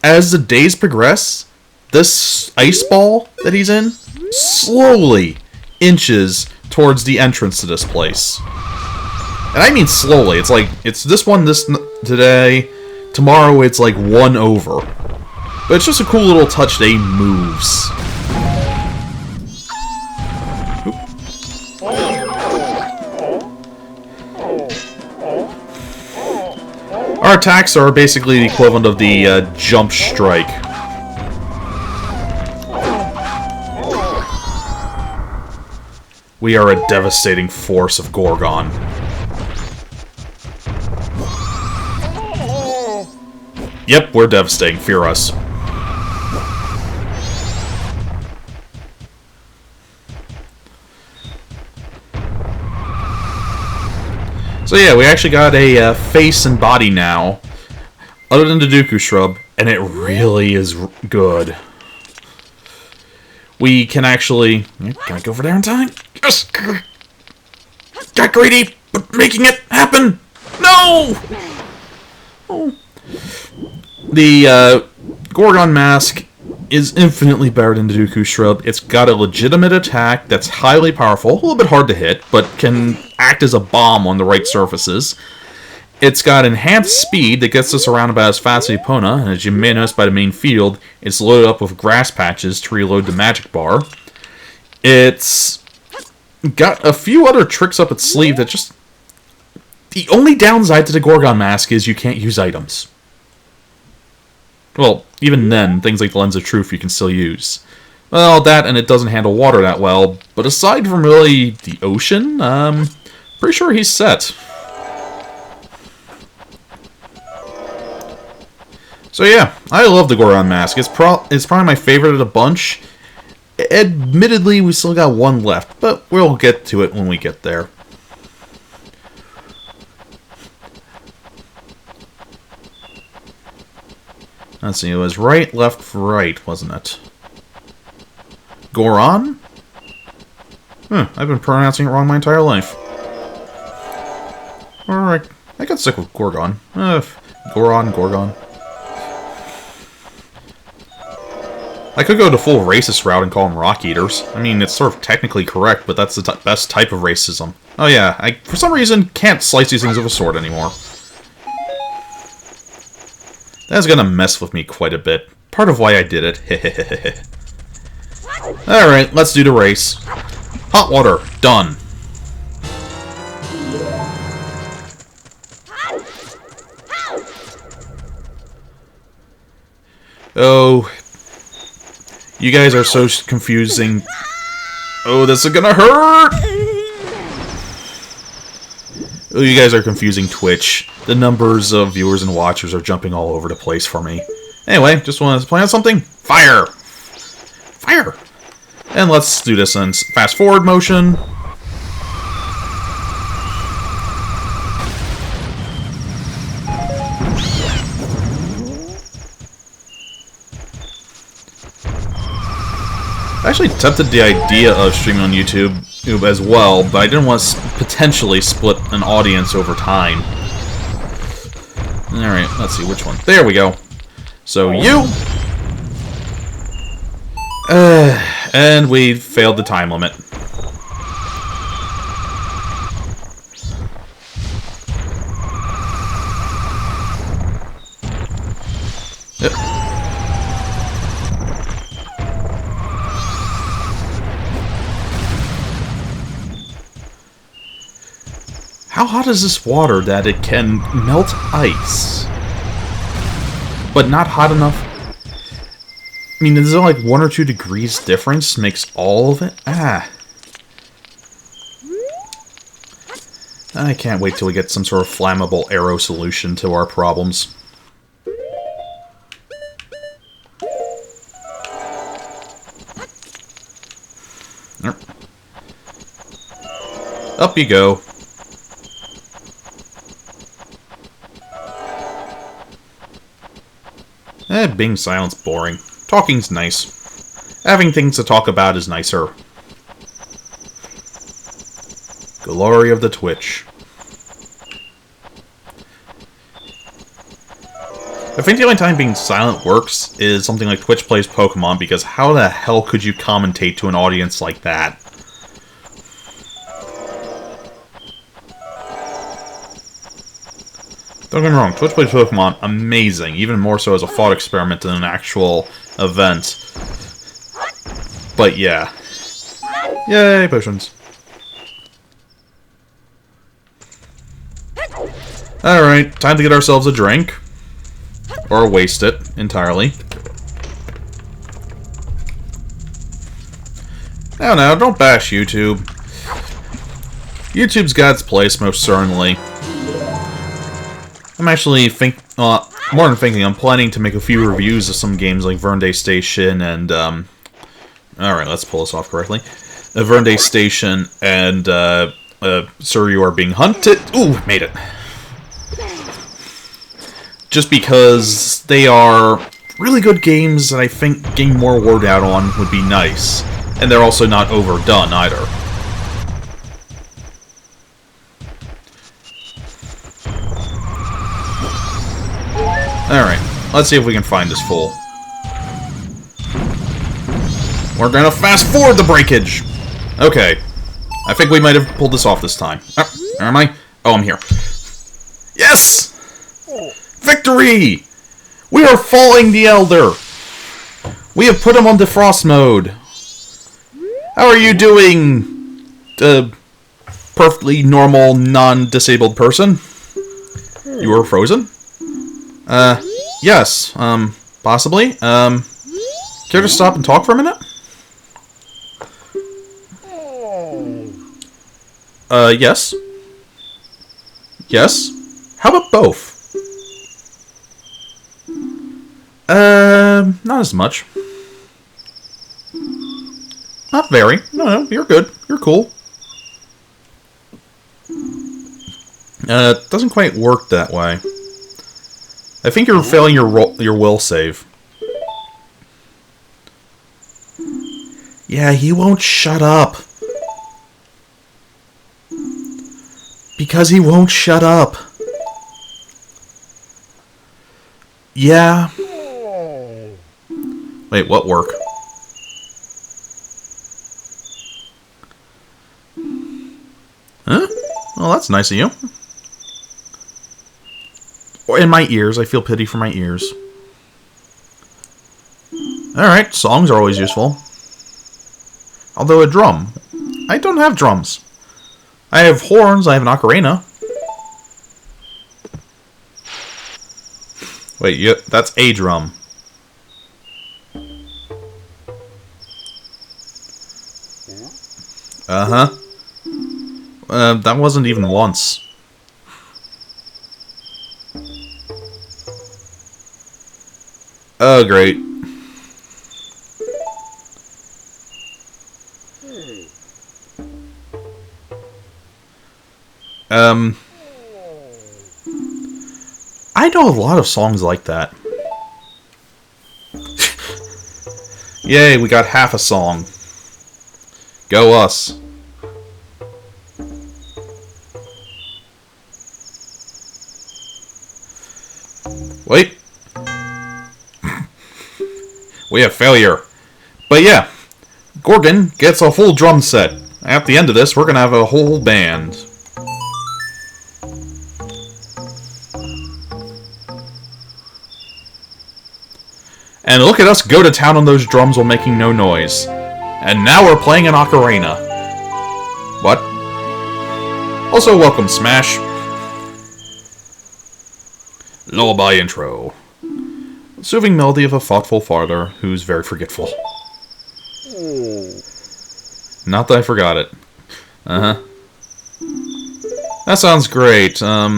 As the days progress, this ice ball that he's in slowly inches towards the entrance to this place. And I mean slowly. It's like, it's this one today. Tomorrow it's like one over. But it's just a cool little touch that he moves. Our attacks are basically the equivalent of the jump strike. We are a devastating force of Gorgon. Yep, we're devastating. Fear us. So yeah, we actually got a face and body now, other than the Dooku Shrub, and it really is good. We can actually... Can I go over there in time? Yes! Got greedy, but making it happen! No! Oh. The Gorgon mask is infinitely better than the Dooku Shrub. It's got a legitimate attack that's highly powerful, a little bit hard to hit, but can act as a bomb on the right surfaces. It's got enhanced speed that gets us around about as fast as Epona, and as you may notice by the main field, it's loaded up with grass patches to reload the magic bar. It's got a few other tricks up its sleeve that just... The only downside to the Gorgon mask is you can't use items. Well, even then, things like the Lens of Truth you can still use. Well, that, and it doesn't handle water that well, but aside from really the ocean, pretty sure he's set. So yeah, I love the Goron mask. It's probably my favorite of the bunch. Admittedly, we still got one left, but we'll get to it when we get there. Let's see, it was right, left, right, wasn't it? Goron? I've been pronouncing it wrong my entire life. Alright, I got sick with Gorgon. Gorgon. I could go the full racist route and call them rock eaters. I mean, it's sort of technically correct, but that's the best type of racism. Oh yeah, I, for some reason, can't slice these things with a sword anymore. That's gonna mess with me quite a bit. Part of why I did it. Alright, let's do the race. Hot water, done. Oh, you guys are so confusing. Oh, this is gonna hurt! Oh, you guys are confusing Twitch. The numbers of viewers and watchers are jumping all over the place for me. Anyway, just want to point out something. Fire! Fire! And let's do this in fast forward motion. I actually tempted the idea of streaming on YouTube as well, but I didn't want to potentially split an audience over time. Alright, let's see which one. There we go. So you... and we failed the time limit. Yep. How hot is this water that it can melt ice? But not hot enough? I mean, is there like 1 or 2 degrees difference makes all of it? Ah. I can't wait till we get some sort of flammable arrow solution to our problems. Up you go. Being silent's boring. Talking's nice. Having things to talk about is nicer. Glory of the Twitch. I think the only time being silent works is something like Twitch plays Pokemon, because how the hell could you commentate to an audience like that? Don't get me wrong, Twitch plays Pokemon, amazing, even more so as a thought experiment than an actual event. But yeah. Yay, potions. Alright, time to get ourselves a drink. Or waste it entirely. Now, don't bash YouTube. YouTube's got its place, most certainly. I'm actually more than thinking, I'm planning to make a few reviews of some games like Vernday Station and, alright, let's pull this off correctly. Vernday Station and, Sir, you are being hunted. Ooh, made it. Just because they are really good games that I think getting more word out on would be nice. And they're also not overdone, either. Alright, let's see if we can find this fool. We're gonna fast forward the breakage! Okay. I think we might have pulled this off this time. Oh, where am I? Oh, I'm here. Yes! Victory! We are falling the Elder! We have put him on defrost mode. How are you doing, perfectly normal, non-disabled person? You were frozen? Yes, possibly. Care to stop and talk for a minute? Yes. Yes? How about both? Not as much. Not very. No, you're good. You're cool. It doesn't quite work that way. I think you're failing your will save. Yeah, he won't shut up. Because he won't shut up. Yeah. Wait, what work? Huh? Well, that's nice of you. Or in my ears. I feel pity for my ears. Alright, songs are always useful. Although a drum. I don't have drums. I have horns, I have an ocarina. Wait, yeah, that's a drum. Uh-huh. That wasn't even once. Oh, great. I know a lot of songs like that. Yay, we got half a song. Go us. Wait. We have failure. But yeah, Gorgon gets a full drum set. At the end of this, we're gonna have a whole band. And look at us go to town on those drums while making no noise. And now we're playing an ocarina. What? Also, welcome, Smash. Lullaby intro. Soothing melody of a thoughtful father who's very forgetful. Not that I forgot it. Uh-huh. That sounds great. No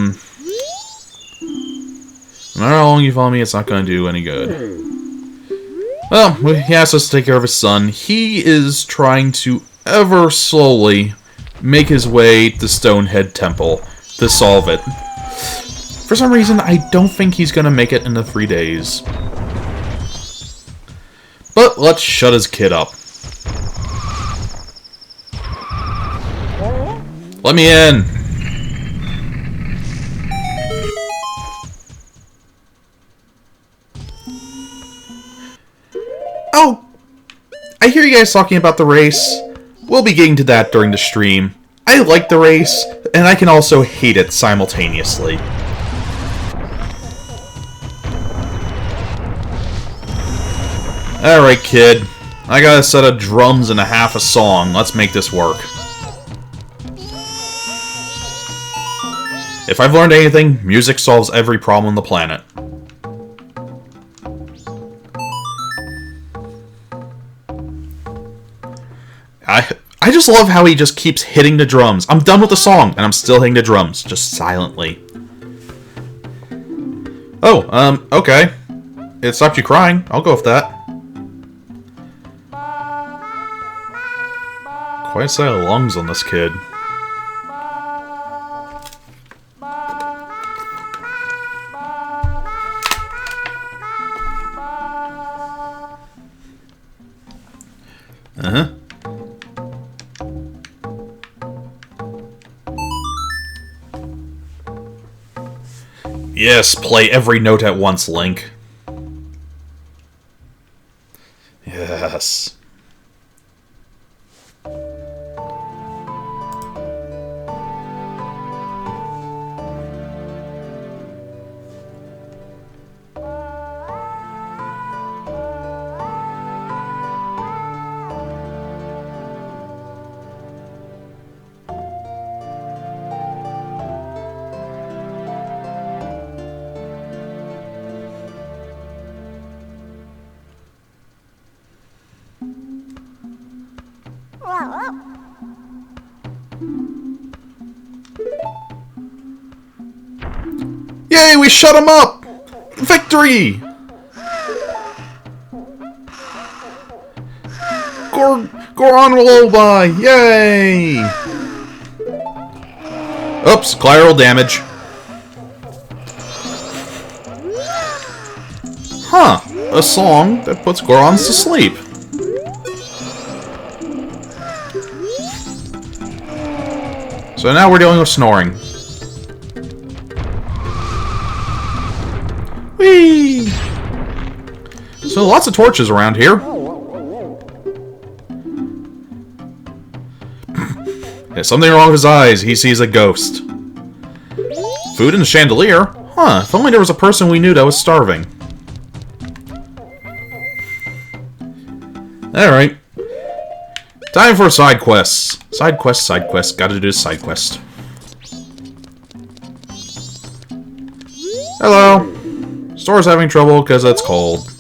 matter how long you follow me, it's not going to do any good. Well, he asked us to take care of his son. He is trying to ever slowly make his way to Stonehead Temple to solve it. For some reason, I don't think he's going to make it in the 3 days. But let's shut his kid up. Let me in! Oh! I hear you guys talking about the race. We'll be getting to that during the stream. I like the race, and I can also hate it simultaneously. Alright, kid. I got a set of drums and a half a song. Let's make this work. If I've learned anything, music solves every problem on the planet. I just love how he just keeps hitting the drums. I'm done with the song, and I'm still hitting the drums, just silently. Oh, okay. It stopped you crying. I'll go with that. Quite a set of lungs on this kid. Uh-huh. Yes, play every note at once, Link. Yes. Yay, we shut him up! Victory! Goron lullaby! Yay! Oops, collateral damage. Huh, a song that puts Gorons to sleep. So now we're dealing with snoring. Whee! So lots of torches around here. There's something wrong with his eyes. He sees a ghost. Food in the chandelier? Huh, if only there was a person we knew that was starving. Alright. Time for side quests. Side quest, side quest. Gotta do side quest. Hello. Store's having trouble because it's cold.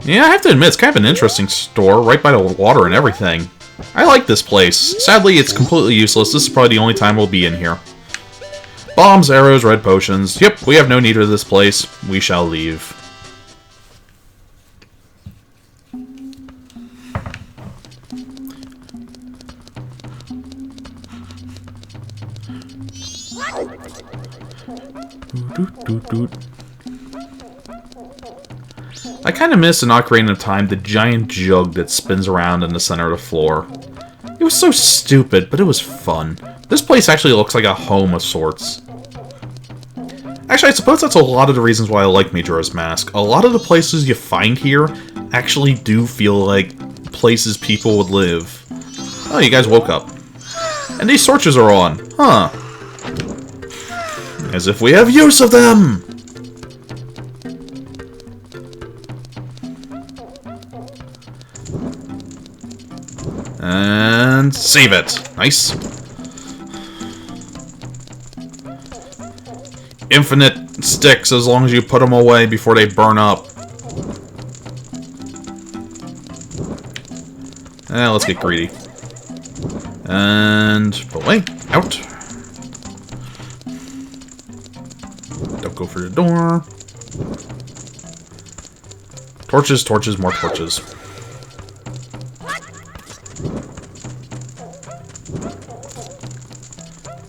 Yeah, I have to admit, it's kind of an interesting store, right by the water and everything. I like this place. Sadly, it's completely useless. This is probably the only time we'll be in here. Bombs, arrows, red potions. Yep, we have no need of this place. We shall leave. I kind of miss in Ocarina of Time the giant jug that spins around in the center of the floor. It was so stupid, but it was fun. This place actually looks like a home of sorts. Actually, I suppose that's a lot of the reasons why I like Majora's Mask. A lot of the places you find here actually do feel like places people would live. Oh, you guys woke up. And these torches are on. Huh. As if we have use of them! And save it. Nice. Infinite sticks as long as you put them away before they burn up. Let's get greedy. And put away. Out. Don't go for the door. Torches, torches, more torches.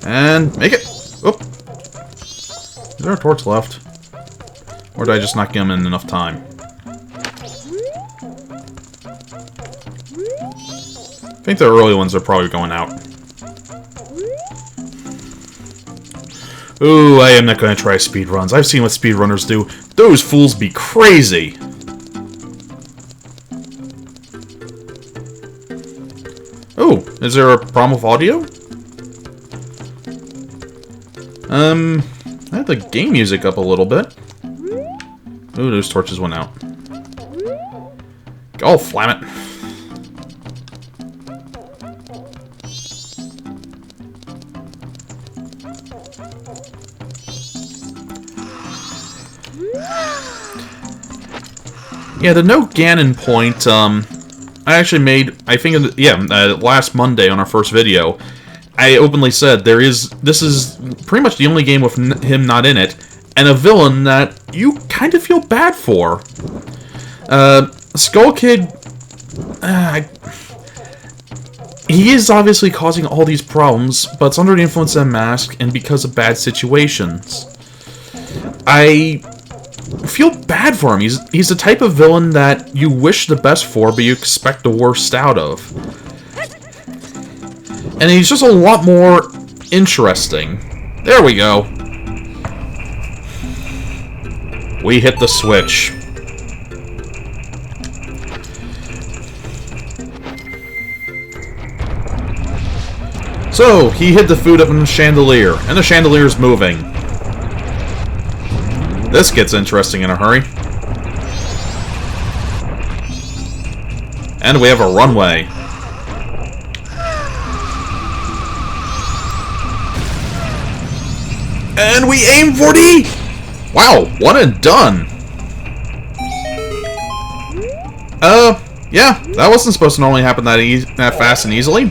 And make it! Oop! Is there a torch left? Or did I just not give him in enough time? I think the early ones are probably going out. Ooh, I am not going to try speedruns. I've seen what speedrunners do. Those fools be crazy! Ooh, is there a problem with audio? I have the game music up a little bit. Ooh, those torches went out. Oh, flam it. Yeah, the no Ganon point, I actually made, I think, last Monday on our first video, I openly said this is pretty much the only game with him not in it, and a villain that you kind of feel bad for. Skull Kid, he is obviously causing all these problems, but it's under the influence of a mask and because of bad situations. I feel bad for him. He's the type of villain that you wish the best for, but you expect the worst out of. And he's just a lot more interesting. There we go. We hit the switch. So, he hid the food up in the chandelier, and the chandelier's moving. This gets interesting in a hurry. And we have a runway. And we aim for the... Wow, one and done. Yeah, that wasn't supposed to normally happen that fast and easily.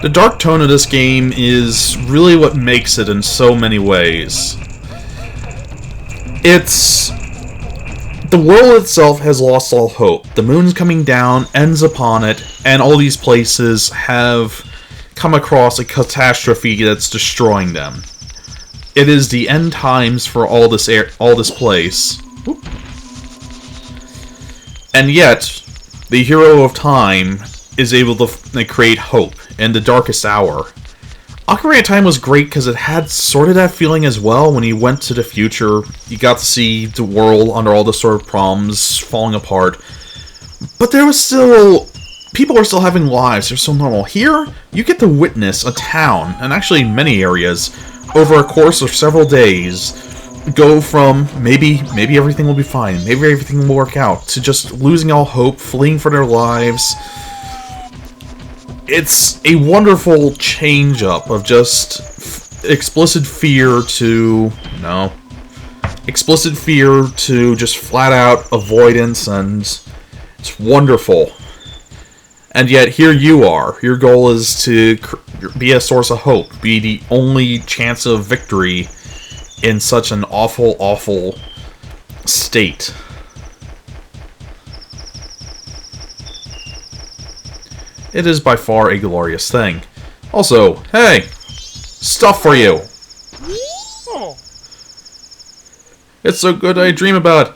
The dark tone of this game is really what makes it in so many ways. The world itself has lost all hope. The moon's coming down, ends upon it, and all these places have come across a catastrophe that's destroying them. It is the end times for all this place. Whoop. And yet, the hero of time is able to create hope in the darkest hour. Ocarina of Time was great because it had sort of that feeling as well. When you went to the future, you got to see the world under all the sort of problems falling apart. But there was still... people are still having lives. They're so normal. Here, you get to witness a town, and actually many areas, over a course of several days, go from maybe everything will be fine, maybe everything will work out, to just losing all hope, fleeing for their lives. It's a wonderful change-up of just explicit fear to... no. Explicit fear to just flat-out avoidance, and it's wonderful. And yet, here you are. Your goal is to be a source of hope, be the only chance of victory in such an awful, awful state. It is by far a glorious thing. Also, hey! Stuff for you! It's so good I dream about it.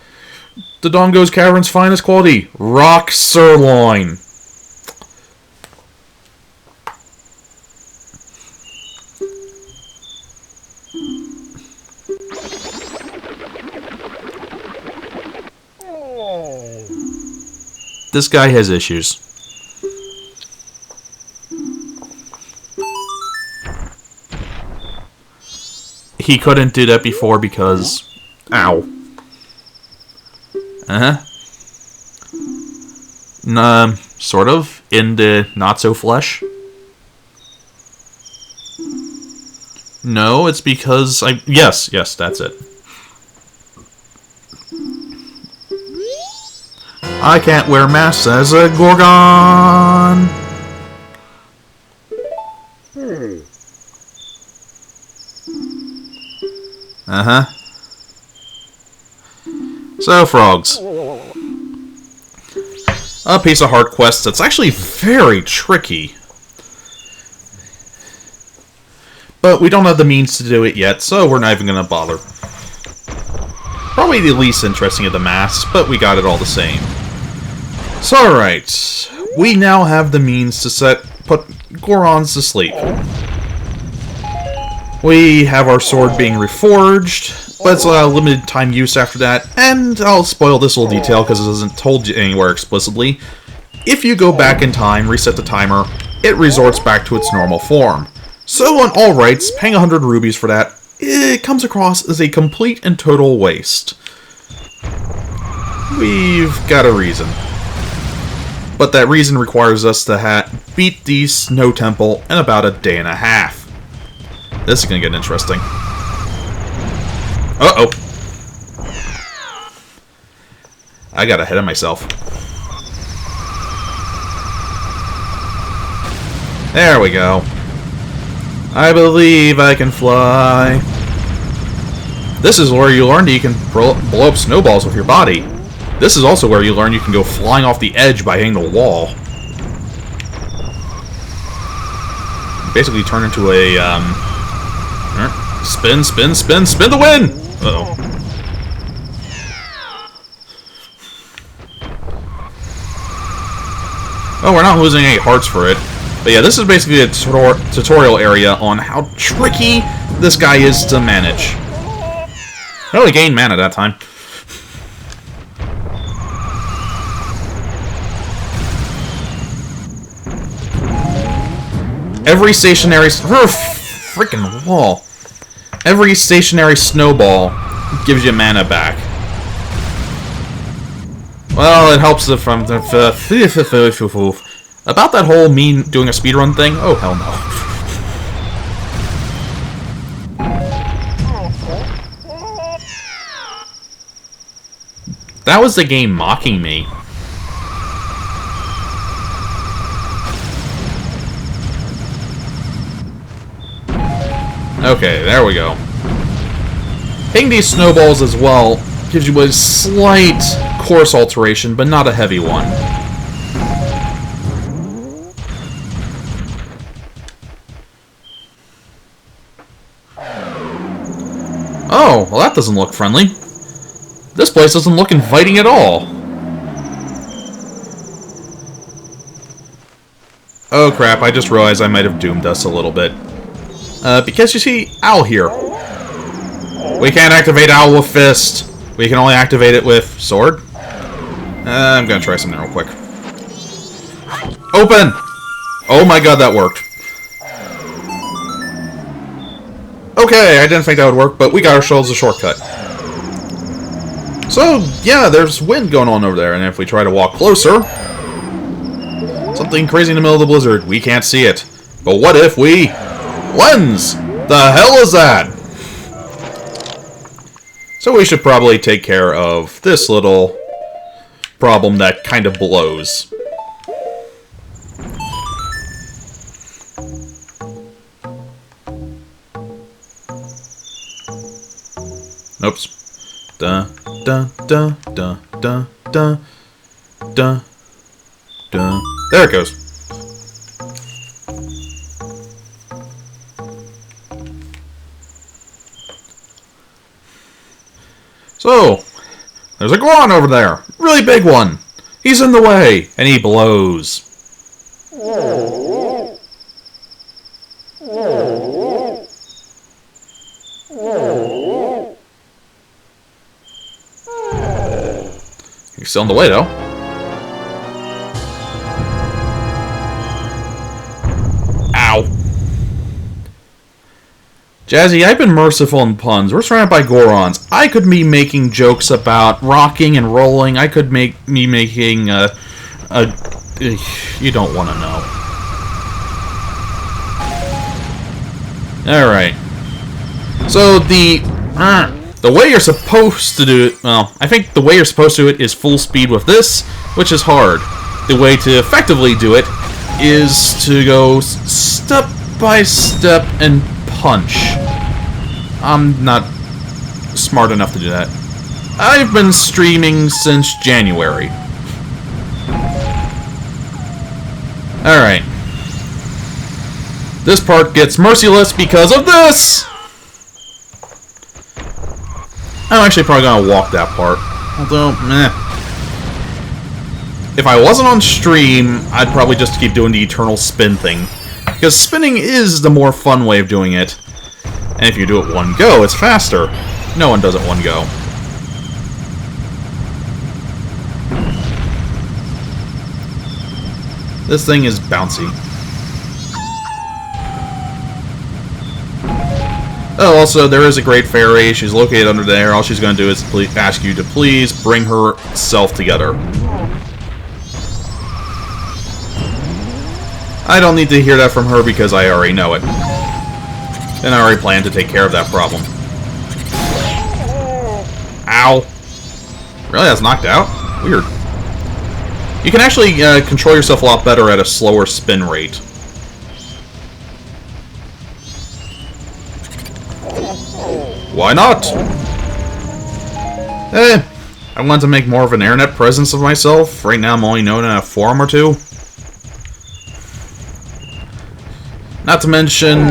The Dongo's Cavern's finest quality. Rock sirloin. This guy has issues. He couldn't do that before because... ow. Sort of. In the not-so-flesh. No, it's because I... Yes, that's it. I can't wear masks as a Gorgon! So, frogs. A piece of hard quest that's actually very tricky. But we don't have the means to do it yet, so we're not even going to bother. Probably the least interesting of the masks, but we got it all the same. So, alright. We now have the means to put Gorons to sleep. We have our sword being reforged, but it's a limited time use after that, and I'll spoil this little detail because it isn't told you anywhere explicitly. If you go back in time, reset the timer, it resorts back to its normal form. So on all rights, paying 100 rubies for that, it comes across as a complete and total waste. We've got a reason. But that reason requires us to beat the Snow Temple in about a day and a half. This is going to get interesting. Uh-oh. I got ahead of myself. There we go. I believe I can fly. This is where you learn that you can blow up snowballs with your body. This is also where you learn you can go flying off the edge by hitting the wall. Basically turn into a, spin, spin, spin, spin to win! Uh-oh. Oh, we're not losing any hearts for it. But yeah, this is basically a tutorial area on how tricky this guy is to manage. I only gained mana that time. Every stationary... freaking wall. Every stationary snowball gives you mana back. Well, it helps from... About that whole me doing a speedrun thing? Oh, hell no. That was the game mocking me. Okay, there we go. Hitting these snowballs as well gives you a slight course alteration, but not a heavy one. Oh, well that doesn't look friendly. This place doesn't look inviting at all. Oh crap, I just realized I might have doomed us a little bit. Because you see, Owl here. We can't activate Owl with Fist. We can only activate it with Sword. I'm gonna try something real quick. Open! Oh my god, that worked. Okay, I didn't think that would work, but we got ourselves a shortcut. So, yeah, there's wind going on over there, and if we try to walk closer... something crazy in the middle of the blizzard, we can't see it. But what if we... Lens! The hell is that? So we should probably take care of this little problem that kind of blows. Oops. Da da da da da da da da. There it goes. So, there's a Goron over there. Really big one. He's in the way, and he blows. He's still in the way, though. Ow. Jazzy, I've been merciful in puns. We're surrounded by Gorons. I could be making jokes about rocking and rolling. I could be making you don't want to know. Alright. So, the way you're supposed to do it... Well, I think the way you're supposed to do it is full speed with this, which is hard. The way to effectively do it is to go step by step and punch. I'm not smart enough to do that. I've been streaming since January. Alright. This part gets merciless because of this! I'm actually probably gonna walk that part. Although, meh. If I wasn't on stream, I'd probably just keep doing the eternal spin thing. Because spinning is the more fun way of doing it. And if you do it one go, it's faster. No one does it one go. This thing is bouncy. Oh, also, there is a great fairy. She's located under there. All she's going to do is ask you to please bring herself together. I don't need to hear that from her because I already know it. And I already plan to take care of that problem. Ow. Really? That's knocked out? Weird. You can actually control yourself a lot better at a slower spin rate. Why not? I want to make more of an internet presence of myself. Right now I'm only known in a forum or two. Not to mention,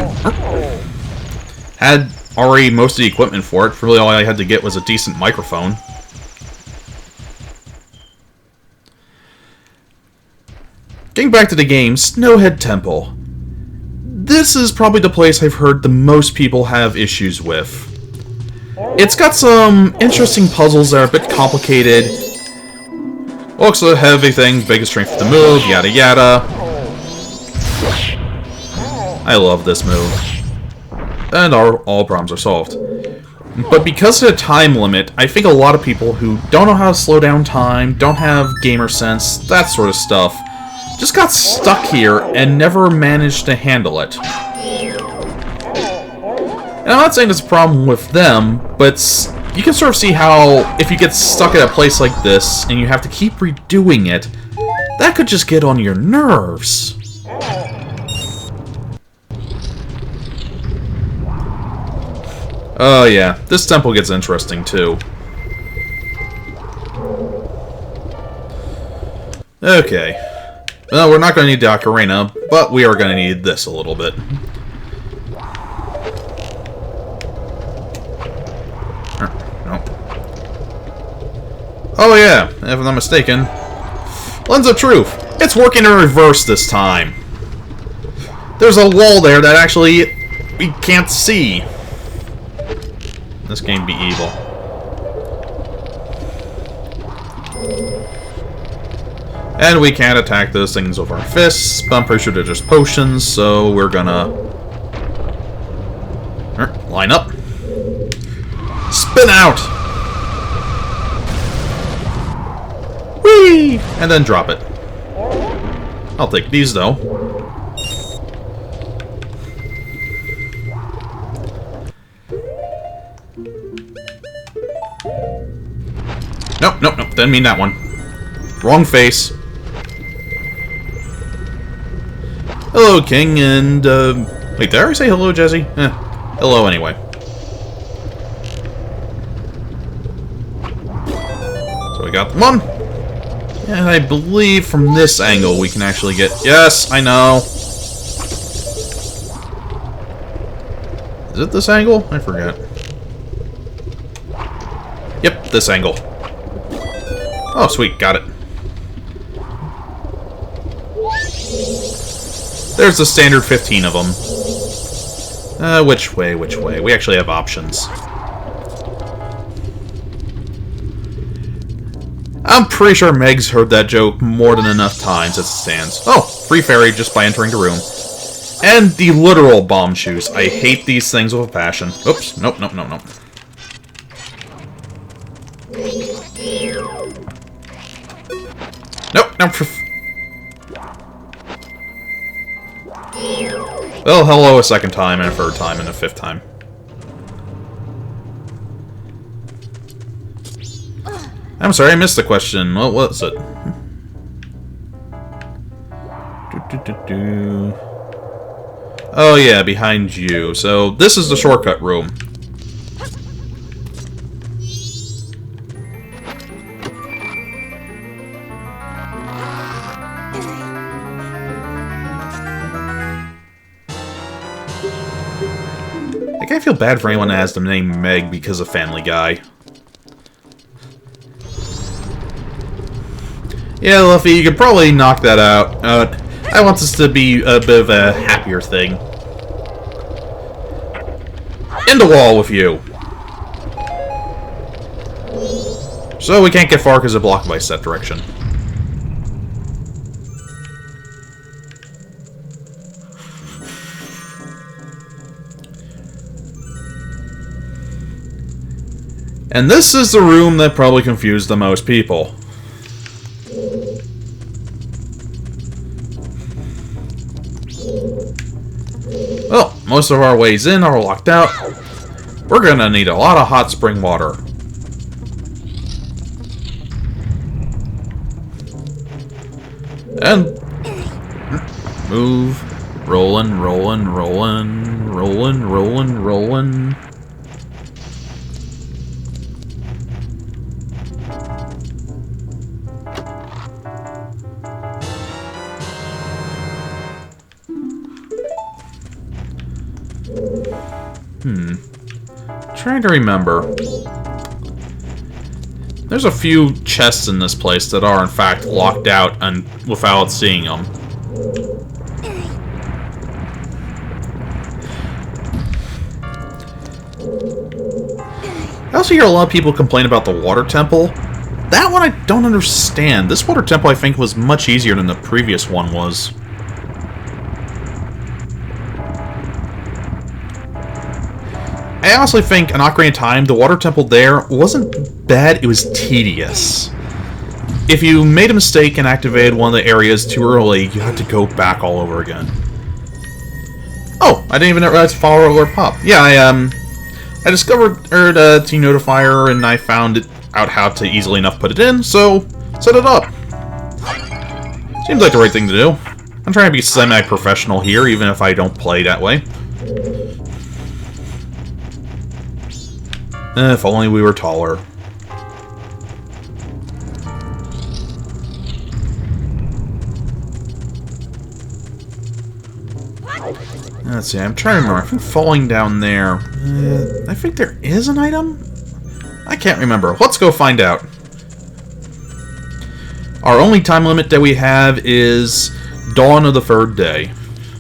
had already most of the equipment for it. Really all I had to get was a decent microphone. Getting back to the game, Snowhead Temple. This is probably the place I've heard the most people have issues with. It's got some interesting puzzles that are a bit complicated. Looks a heavy thing, biggest strength to move, yada yada. I love this move. And all problems are solved. But because of the time limit, I think a lot of people who don't know how to slow down time, don't have gamer sense, that sort of stuff, just got stuck here and never managed to handle it. And I'm not saying it's a problem with them, but you can sort of see how if you get stuck at a place like this and you have to keep redoing it, that could just get on your nerves. Oh yeah, this temple gets interesting too. Okay. Well, we're not going to need the ocarina, but we are going to need this a little bit. No. Oh yeah, if I'm not mistaken. Lens of Truth. It's working in reverse this time. There's a wall there that actually we can't see. This game be evil. And we can't attack those things with our fists, but I'm pretty sure they're just potions, so we're gonna... line up. Spin out! Whee! And then drop it. I'll take these, though. Nope, nope, nope. Didn't mean that one. Wrong face. Hello, King, and, wait, did I already say hello, Jesse? Hello, anyway. So we got one. And I believe from this angle we can actually get... Yes, I know. Is it this angle? I forget. Yep, this angle. Oh, sweet, got it. There's the standard 15 of them. Which way, which way? We actually have options. I'm pretty sure Meg's heard that joke more than enough times as it stands. Oh, free fairy just by entering the room. And the literal bomb shoes. I hate these things with a passion. Oops, nope, nope, nope, nope. Nope, nope. Well, hello a second time, and a third time, and a fifth time. I'm sorry, I missed the question. What was it? Oh yeah, behind you. So, this is the shortcut room. I feel bad for anyone that has the name Meg because of Family Guy. Yeah, Luffy, you could probably knock that out. I want this to be a bit of a happier thing. In the wall with you! So we can't get far because it's blocked by set direction. And this is the room that probably confused the most people. Well, most of our ways in are locked out. We're gonna need a lot of hot spring water. And... move. Rollin', rollin', rollin', rollin', rollin', rollin'. Trying to remember. There's a few chests in this place that are, in fact, locked out and without seeing them. I also hear a lot of people complain about the water temple. That one I don't understand. This water temple, I think, was much easier than the previous one was. I honestly think, in Ocarina of Time, the water temple there wasn't bad, it was tedious. If you made a mistake and activated one of the areas too early, you had to go back all over again. Oh, I didn't even realize to follow alert pop. Yeah, I discovered the T notifier and I found out how to easily enough put it in, so set it up. Seems like the right thing to do. I'm trying to be semi-professional here, even if I don't play that way. If only we were taller. Let's see, I'm trying to remember. I think falling down there... I think there is an item? I can't remember. Let's go find out. Our only time limit that we have is dawn of the third day.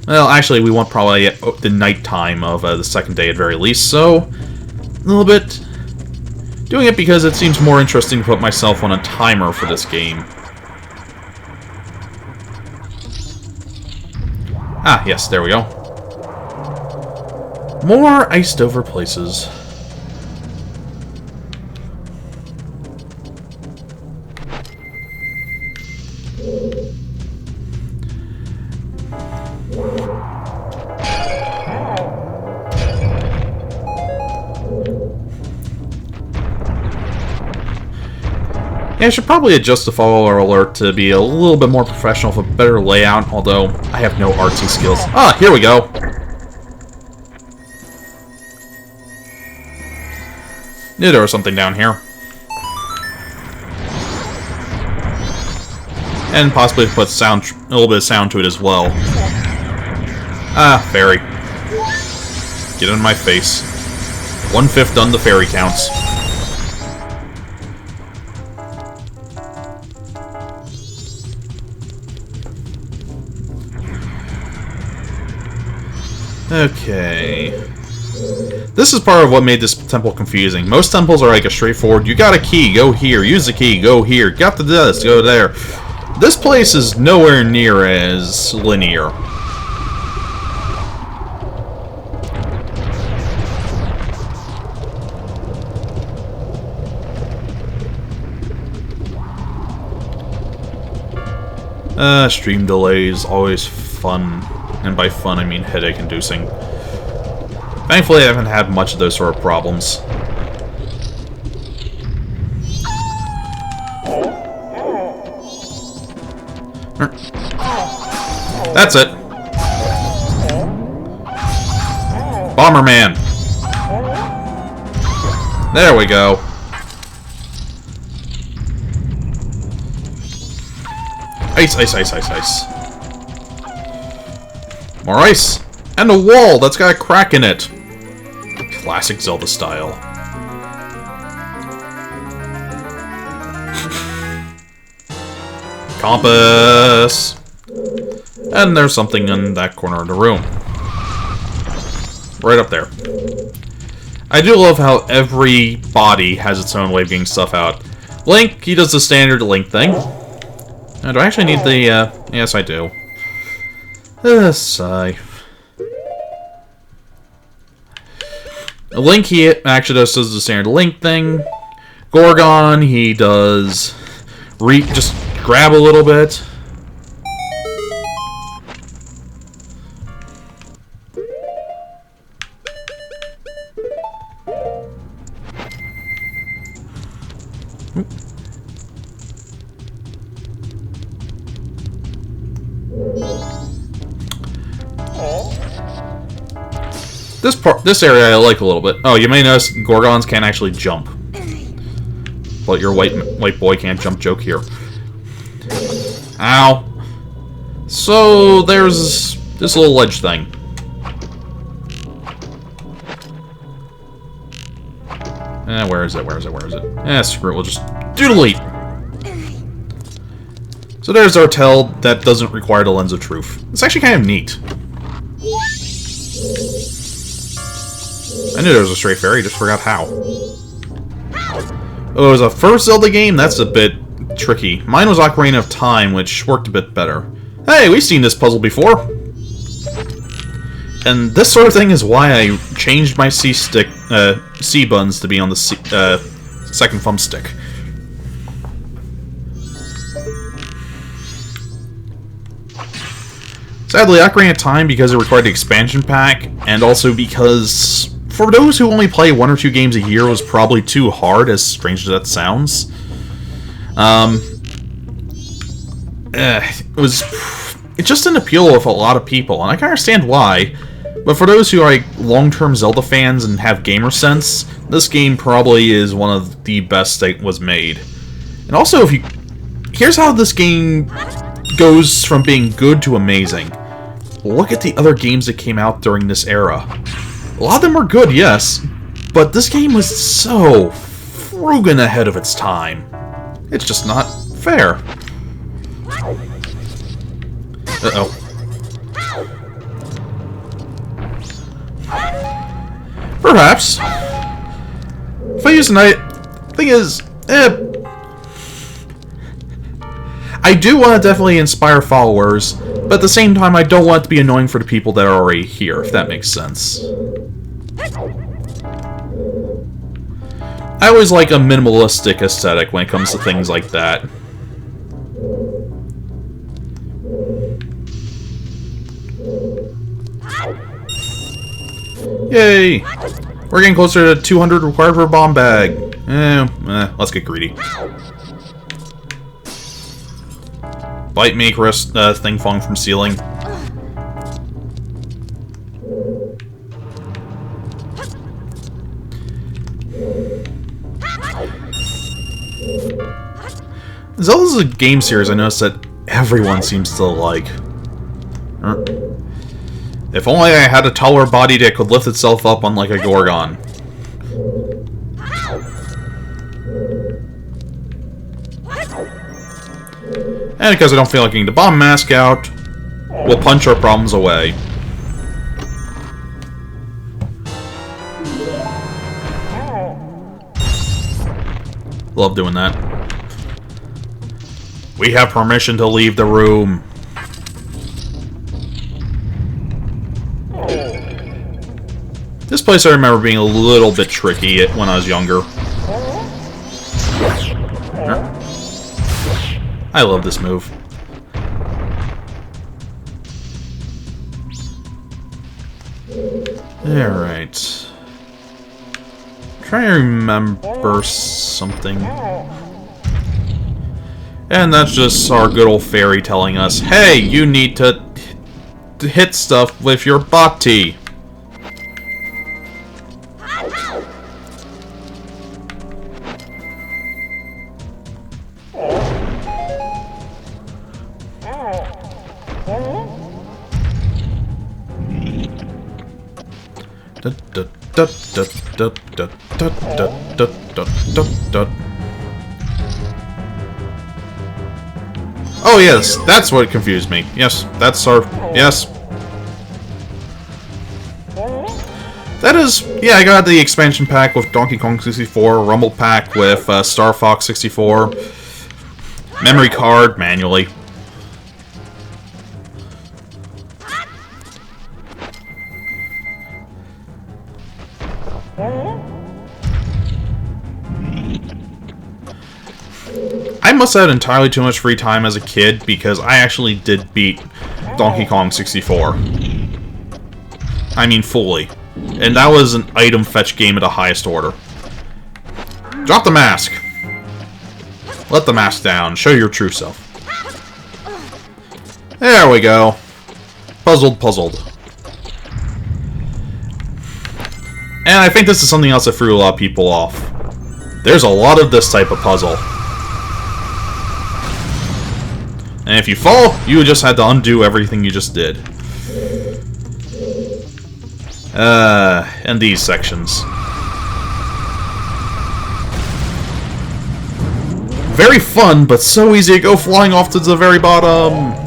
Well, actually, we want probably the night time of the second day at very least, so... a little bit... doing it because it seems more interesting to put myself on a timer for this game. Ah, yes, there we go. More iced over places. Yeah, I should probably adjust the follower alert to be a little bit more professional with a better layout, although I have no artsy skills. Ah, here we go! Knew there was something down here. And possibly put sound, a little bit of sound to it as well. Ah, fairy. Get in my face. 1/5 done the fairy counts. Okay. This is part of what made this temple confusing. Most temples are like a straightforward, you got a key, go here, use the key, go here, got the this, go there. This place is nowhere near as linear. Stream delays, always fun. And by fun, I mean headache-inducing. Thankfully, I haven't had much of those sort of problems. That's it. Bomberman. There we go. Ice, ice, ice, ice, ice. More ice! And a wall that's got a crack in it! Classic Zelda style. Compass! And there's something in that corner of the room. Right up there. I do love how every body has its own way of getting stuff out. Link, he does the standard Link thing. Now, do I actually need the, yes I do. Sigh. Link, he actually does the standard Link thing. Gorgon, he does... just grab a little bit. This area I like a little bit. Oh, you may notice Gorgons can't actually jump. But your white boy can't jump joke here. Ow. So, there's this little ledge thing. Where is it? Where is it? Where is it? Screw it. We'll just do delete. So there's our tell that doesn't require the lens of truth. It's actually kind of neat. I knew there was a stray fairy, just forgot how. Oh, it was a first Zelda game? That's a bit tricky. Mine was Ocarina of Time, which worked a bit better. Hey, we've seen this puzzle before! And this sort of thing is why I changed my C buttons to be on the second thumbstick. Sadly, Ocarina of Time, because it required the expansion pack, and also because, for those who only play 1 or 2 games a year, was probably too hard, as strange as that sounds. It just didn't appeal with a lot of people, and I can understand why. But for those who are like long-term Zelda fans and have gamer sense, this game probably is one of the best that was made. And also, here's how this game goes from being good to amazing. Look at the other games that came out during this era. A lot of them were good, yes, but this game was so friggin' ahead of its time. It's just not fair. Uh-oh. Perhaps. If I use a knight... Thing is... I do want to definitely inspire followers, but at the same time I don't want it to be annoying for the people that are already here, if that makes sense. I always like a minimalistic aesthetic when it comes to things like that. Yay! We're getting closer to 200 required for a bomb bag. Let's get greedy. Bite me, Chris. Thing falling from ceiling. Zelda's a game series I noticed that everyone seems to like. If only I had a taller body that could lift itself up unlike a Gorgon. And because I don't feel like getting the bomb mask out, we'll punch our problems away. Love doing that. We have permission to leave the room. This place I remember being a little bit tricky when I was younger. I love this move. Alright. Trying to remember something. And that's just our good old fairy telling us, hey, you need to hit stuff with your body. Oh yes, that's what confused me. Yes, that's our... Yes. That is... Yeah, I got the expansion pack with Donkey Kong 64, Rumble pack with Star Fox 64, memory card manually. I must have had entirely too much free time as a kid, because I actually did beat Donkey Kong 64. I mean, fully. And that was an item fetch game at the highest order. Drop the mask! Let the mask down. Show your true self. There we go. Puzzled, puzzled. And I think this is something else that threw a lot of people off. There's a lot of this type of puzzle. And if you fall, you just had to undo everything you just did. And these sections. Very fun, but so easy to go flying off to the very bottom.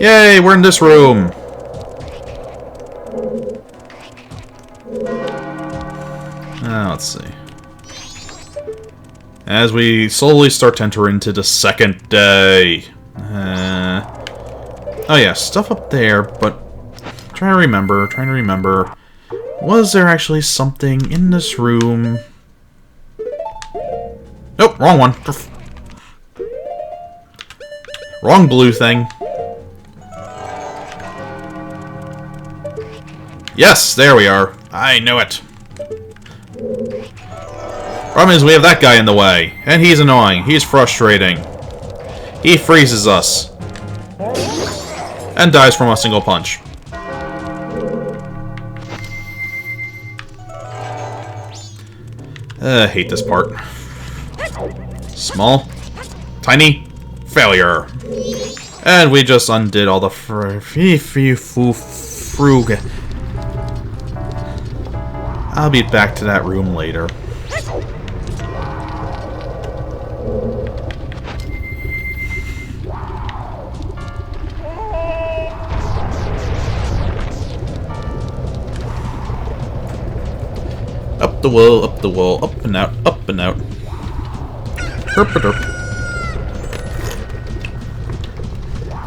Yay, we're in this room. Let's see. As we slowly start to enter into the second day. Oh yeah, stuff up there, but trying to remember. Was there actually something in this room? Nope, wrong one. Wrong blue thing. Yes, there we are. I knew it. Problem is we have that guy in the way, and he's annoying. He's frustrating. He freezes us. And dies from a single punch. I hate this part. Small. Tiny. Failure. And we just undid all the frug. I'll be back to that room later. Up the wall, up and out, up and out. Herp-a-derp.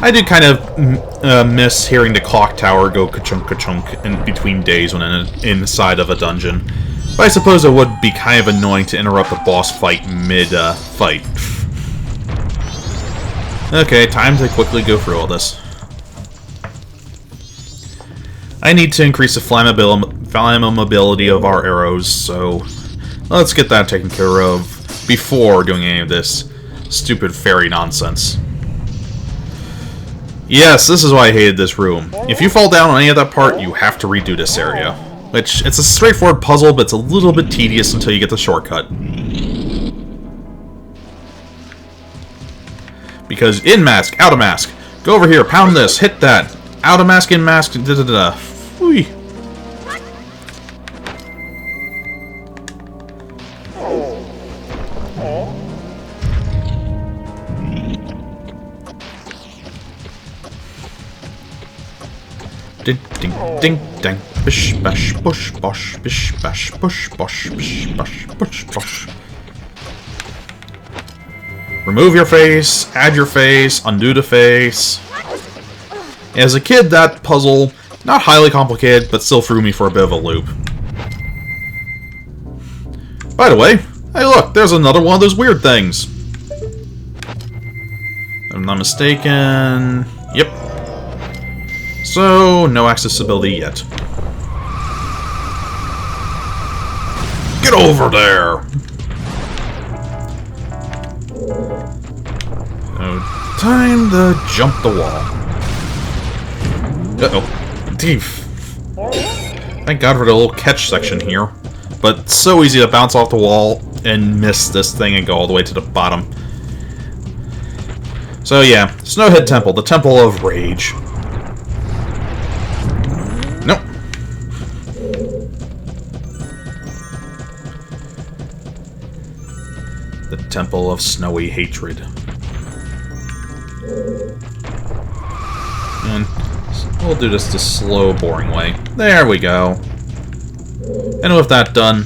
I did kind of miss hearing the clock tower go ka-chunk ka-chunk in between days when inside of a dungeon. But I suppose it would be kind of annoying to interrupt a boss fight mid-fight. Okay, time to quickly go through all this. I need to increase the flammability of our arrows, so let's get that taken care of before doing any of this stupid fairy nonsense. Yes, this is why I hated this room. If you fall down on any of that part, you have to redo this area. Which, it's a straightforward puzzle, but it's a little bit tedious until you get the shortcut. Because in mask, out of mask. Go over here, pound this, hit that. Out of mask, in mask, da-da-da-da. Whee. Ding, ding, ding, dang. Bish, bash, bush, bosh, bish, bash, bush, bosh, bish, bash, bush, bosh. Remove your face, add your face, undo the face. As a kid, that puzzle, not highly complicated, but still threw me for a bit of a loop. By the way, hey look, there's another one of those weird things. If I'm not mistaken... Yep. So, no accessibility yet. Get over there! So, time to jump the wall. Uh-oh. Thief. Thank God for the little catch section here. But so easy to bounce off the wall and miss this thing and go all the way to the bottom. So yeah, Snowhead Temple, the Temple of Rage. Nope. The Temple of Snowy Hatred. And we'll do this the slow, boring way. There we go. And with that done,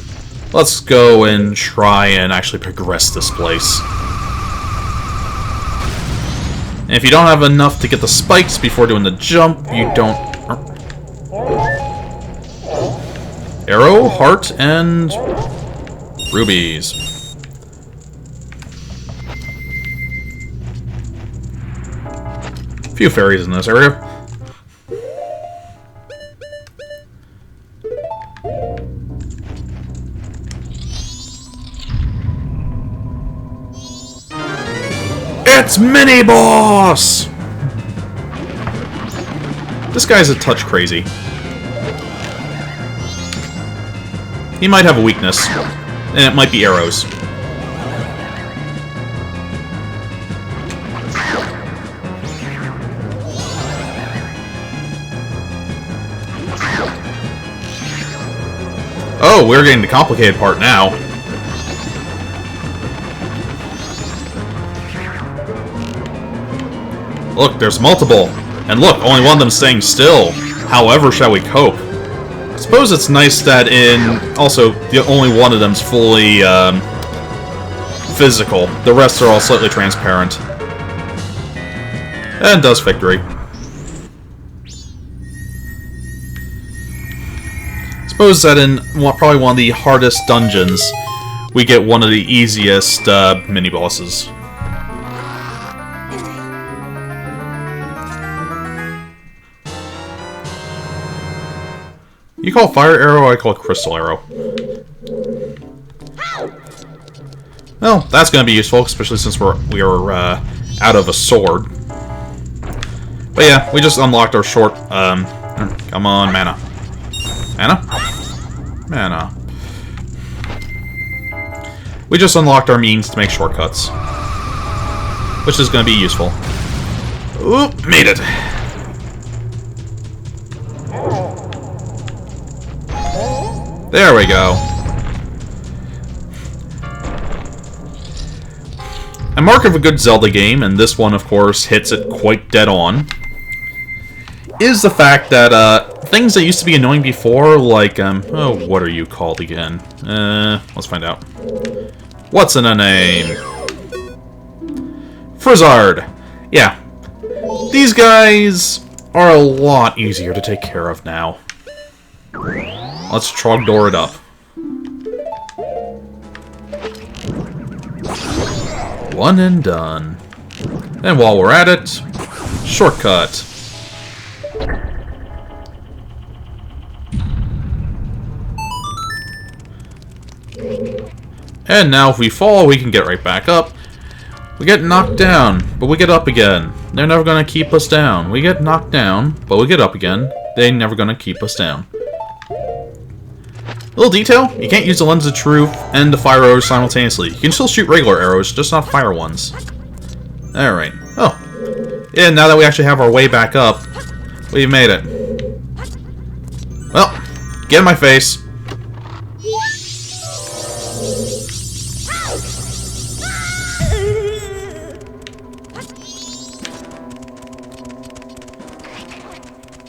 let's go and try and actually progress this place. And if you don't have enough to get the spikes before doing the jump, you don't... Arrow, heart, and... rubies. A few fairies in this area. It's Mini-Boss! This guy's a touch crazy. He might have a weakness, and it might be arrows. Oh, we're getting the complicated part now. Look, there's multiple. And look, only one of them staying still. However shall we cope? I suppose it's nice that also, the only one of them's fully, physical. The rest are all slightly transparent. And thus victory. Suppose that in probably one of the hardest dungeons, we get one of the easiest mini-bosses. You call it fire arrow, I call it crystal arrow. Well, that's going to be useful, especially since we are out of a sword. But yeah, we just unlocked our short. Come on, mana. Mana? Mana. We just unlocked our means to make shortcuts, which is going to be useful. Oop, made it. There we go. A mark of a good Zelda game, and this one, of course, hits it quite dead on, is the fact that things that used to be annoying before, like, oh, what are you called again? Let's find out. What's in a name? Frizzard! Yeah. These guys are a lot easier to take care of now. Let's Trogdor it up. One and done. And while we're at it, shortcut. And now if we fall, we can get right back up. We get knocked down, but we get up again. They're never gonna keep us down. We get knocked down, but we get up again. They're never gonna keep us down. Little detail, you can't use the lens of truth and the fire arrows simultaneously. You can still shoot regular arrows, just not fire ones. Alright. Oh. And now that we actually have our way back up, we made it. Well, get in my face.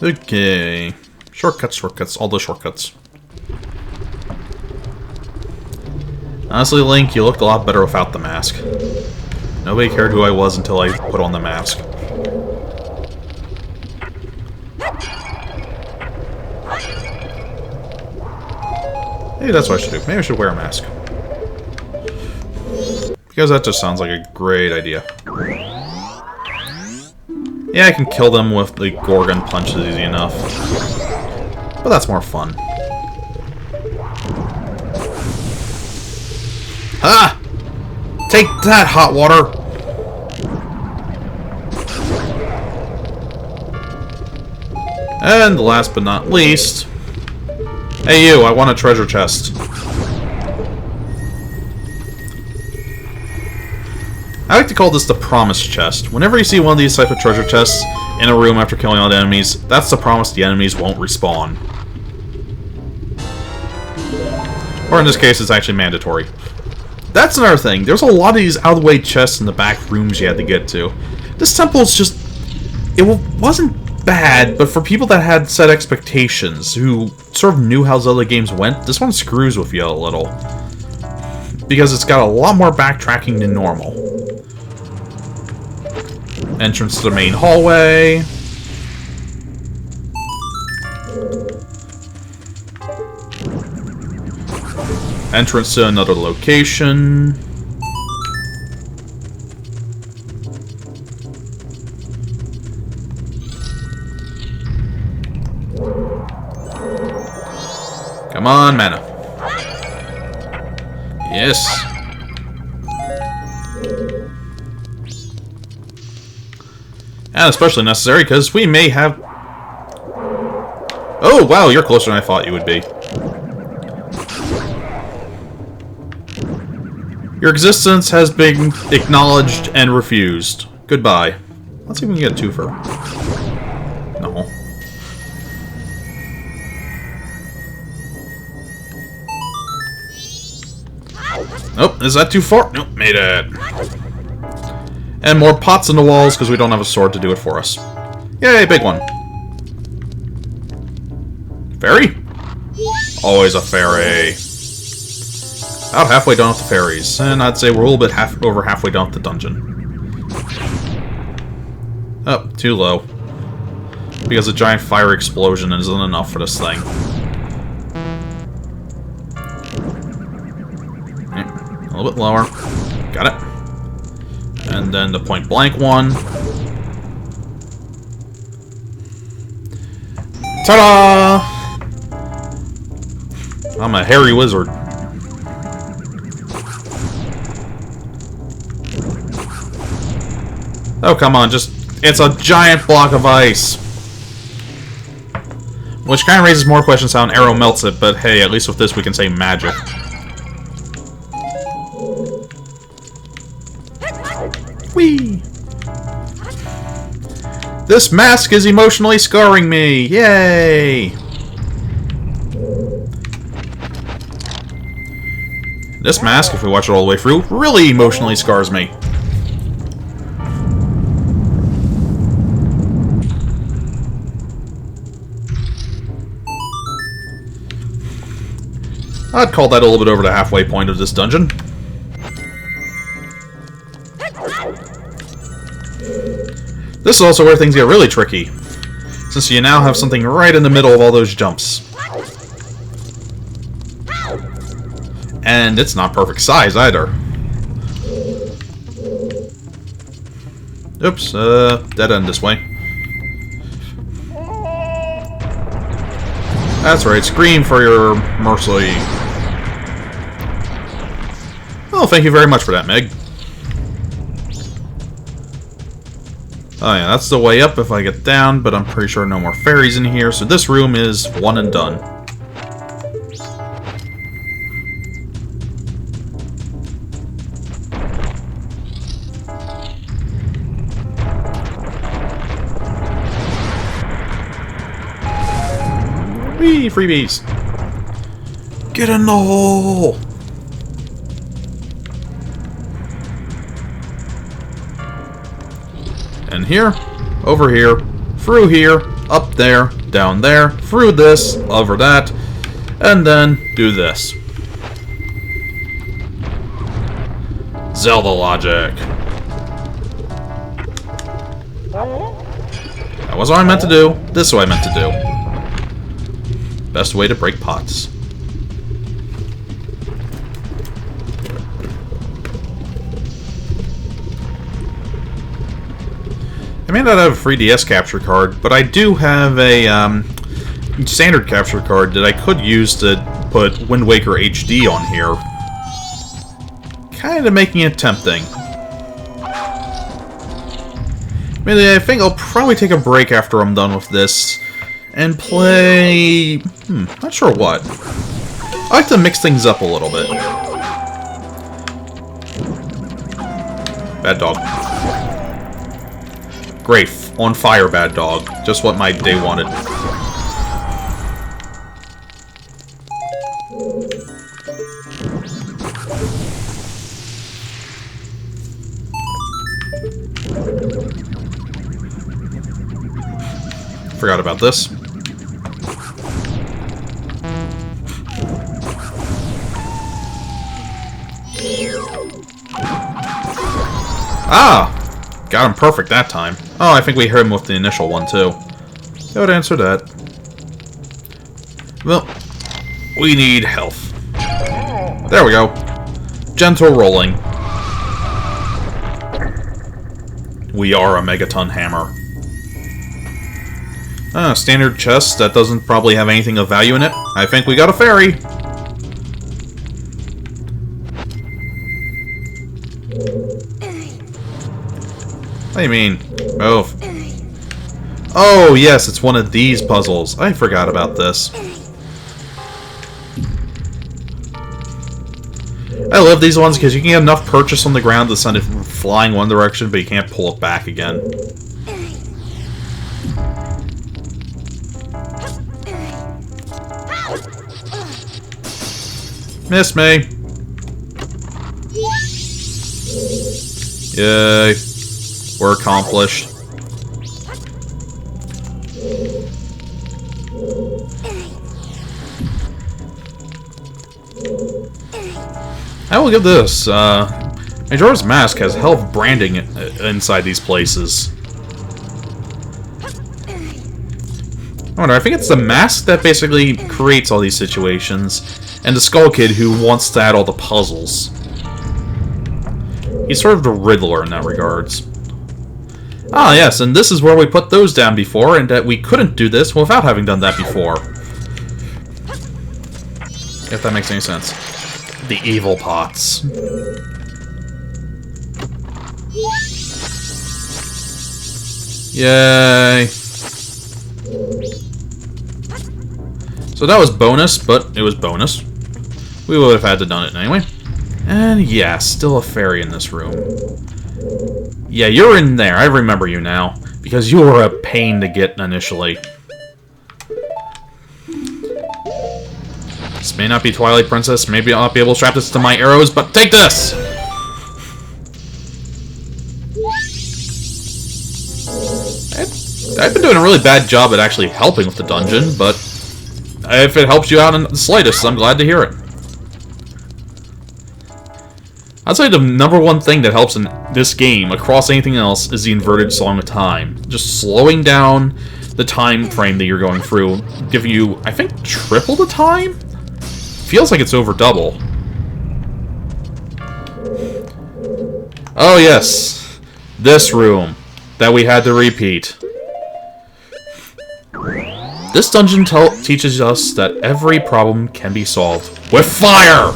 Okay. Shortcuts, shortcuts, all the shortcuts. Honestly, Link, you looked a lot better without the mask. Nobody cared who I was until I put on the mask. Maybe that's what I should do. Maybe I should wear a mask. Because that just sounds like a great idea. Yeah, I can kill them with the Gorgon punches easy enough. But that's more fun. Ah! Take that, hot water! And last but not least... Hey you, I want a treasure chest. I like to call this the promise chest. Whenever you see one of these type of treasure chests in a room after killing all the enemies, that's the promise the enemies won't respawn. Or in this case, it's actually mandatory. That's another thing. There's a lot of these out-of-the-way chests in the back rooms you had to get to. This temple is just... It wasn't bad, but for people that had set expectations, who sort of knew how Zelda games went, this one screws with you a little. Because it's got a lot more backtracking than normal. Entrance to the main hallway. Entrance to another location. Come on, mana. Yes. And especially necessary because we may have... Oh, wow, you're closer than I thought you would be. Your existence has been acknowledged and refused. Goodbye. Let's see if we can get a twofer. No. Oh, is that too far? Nope, made it. And more pots in the walls because we don't have a sword to do it for us. Yay, big one. Fairy? Always a fairy. About halfway done with the fairies. And I'd say we're a little bit over halfway done with the dungeon. Oh, too low. Because a giant fire explosion isn't enough for this thing. A little bit lower. Got it. And then the point blank one. Ta-da! I'm a hairy wizard. Oh, come on, just... It's a giant block of ice! Which kind of raises more questions how an arrow melts it, but hey, at least with this we can say magic. Whee! This mask is emotionally scarring me! Yay! This mask, if we watch it all the way through, really emotionally scars me. I'd call that a little bit over the halfway point of this dungeon. This is also where things get really tricky, since you now have something right in the middle of all those jumps. And it's not perfect size either. Oops, dead end this way. That's right, scream for your mercy. Oh, thank you very much for that, Meg. Oh yeah, that's the way up if I get down, but I'm pretty sure no more fairies in here, so this room is one and done. Whee! Freebies! Get in the hole! And here, over here, through here, up there, down there, through this, over that, and then do this. Zelda logic. That was what I meant to do. This is what I meant to do. Best way to break pots. I may not have a 3DS capture card, but I do have a standard capture card that I could use to put Wind Waker HD on here. Kind of making it tempting. I think I'll probably take a break after I'm done with this and play... not sure what. I like to mix things up a little bit. Bad dog. Great. On fire, bad dog. Just what my day wanted. Forgot about this. Ah! Got him perfect that time. Oh, I think we hit him with the initial one, too. That would answer that. Well, we need health. There we go. Gentle rolling. We are a megaton hammer. Standard chest that doesn't probably have anything of value in it. I think we got a fairy. What do you mean? Oh. Oh, yes, it's one of these puzzles. I forgot about this. I love these ones because you can get enough purchase on the ground to send it flying one direction, but you can't pull it back again. Miss me. Yay. We're accomplished. I will give this. Majora's Mask has health branding inside these places. I wonder, I think it's the mask that basically creates all these situations, and the Skull Kid who wants to add all the puzzles. He's sort of the Riddler in that regards. Ah, yes, and this is where we put those down before, and that we couldn't do this without having done that before. If that makes any sense. The evil pots. Yay! So that was bonus, but it was bonus. We would have had to done it anyway. And yeah, still a fairy in this room. Yeah, you're in there. I remember you now. Because you were a pain to get initially. This may not be Twilight Princess. Maybe I'll not be able to strap this to my arrows, but take this! I've been doing a really bad job at actually helping with the dungeon, but if it helps you out in the slightest, I'm glad to hear it. I'd say the number one thing that helps in this game, across anything else, is the inverted song of time. Just slowing down the time frame that you're going through, giving you, I think, triple the time? Feels like it's over double. Oh yes, this room that we had to repeat. This dungeon teaches us that every problem can be solved with fire!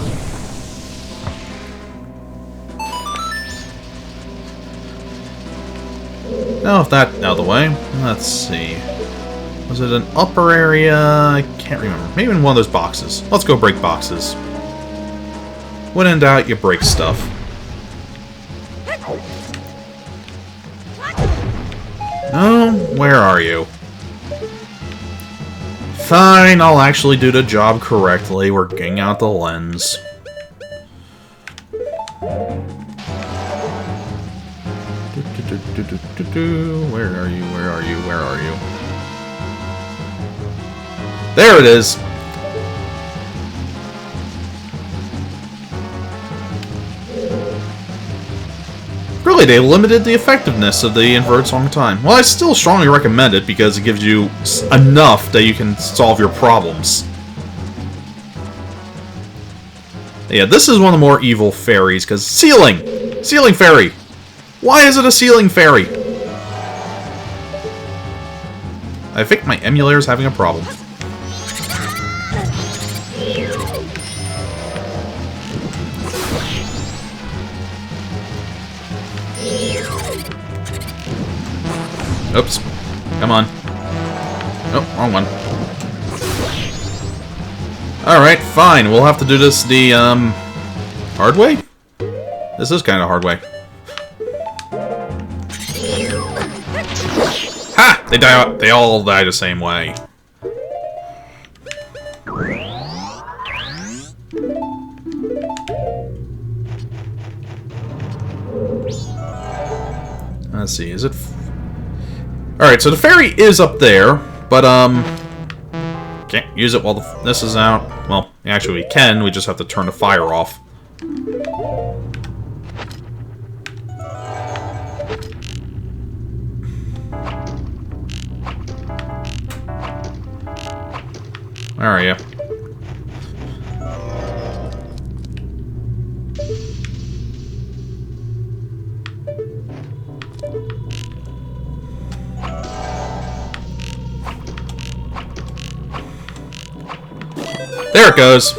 Now with that out of the way, let's see. Was it an upper area? I can't remember. Maybe in one of those boxes. Let's go break boxes. When in doubt, you break stuff. Oh, where are you? Fine, I'll actually do the job correctly, working out the lens. Where are you? Where are you? Where are you? There it is! Really, they limited the effectiveness of the inverted song of time. Well, I still strongly recommend it because it gives you enough that you can solve your problems. Yeah, this is one of the more evil fairies, because ceiling! Ceiling fairy! Why is it a ceiling fairy? I think my emulator is having a problem. Oops. Come on. Oh, wrong one. Alright, fine. We'll have to do this the, hard way? This is kind of hard way. Ha! They all die the same way. Let's see, is it... Alright, so the fairy is up there, but, can't use it while this is out. Well, actually we can, we just have to turn the fire off. Where are you? There it goes.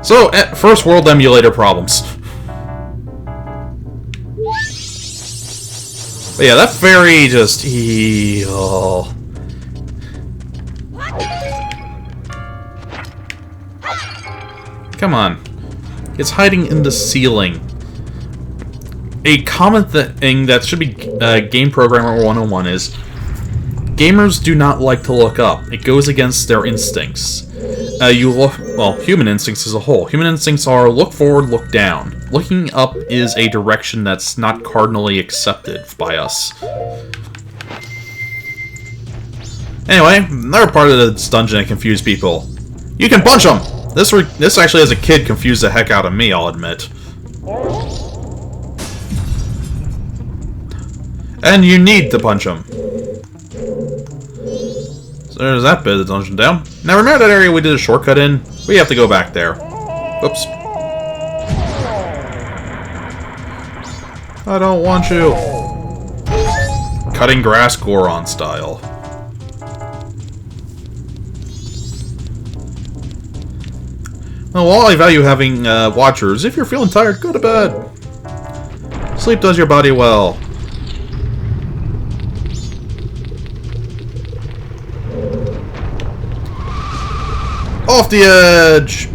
So, first world emulator problems. But yeah, that fairy just... oh. Come on. It's hiding in the ceiling. A common thing that should be Game Programmer 101 is... gamers do not like to look up. It goes against their instincts. Well, human instincts as a whole. Human instincts are look forward, look down. looking up is a direction that's not cardinally accepted by us. Anyway, another part of this dungeon that confused people. You can punch them! This actually, as a kid, confused the heck out of me, I'll admit. And you need to punch them. So there's that bit of the dungeon down. Now remember that area we did a shortcut in? We have to go back there. Oops. I don't want you. Cutting grass Goron style. Well, while I value having watchers, if you're feeling tired, go to bed. Sleep does your body well. Off the edge!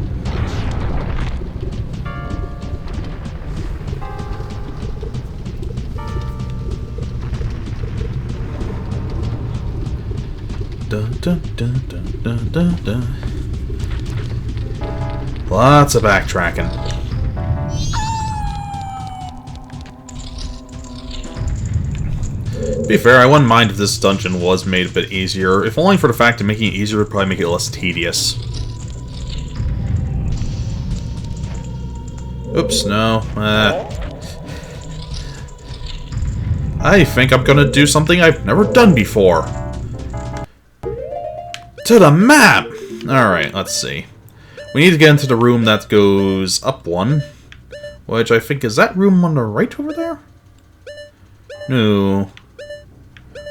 Dun, dun, dun, dun, dun, dun, dun. Lots of backtracking. To be fair, I wouldn't mind if this dungeon was made a bit easier, if only for the fact that making it easier would probably make it less tedious. Oops, no. I think I'm gonna do something I've never done before. To the map! Alright, let's see. We need to get into the room that goes up one. Which I think is that room on the right over there? No.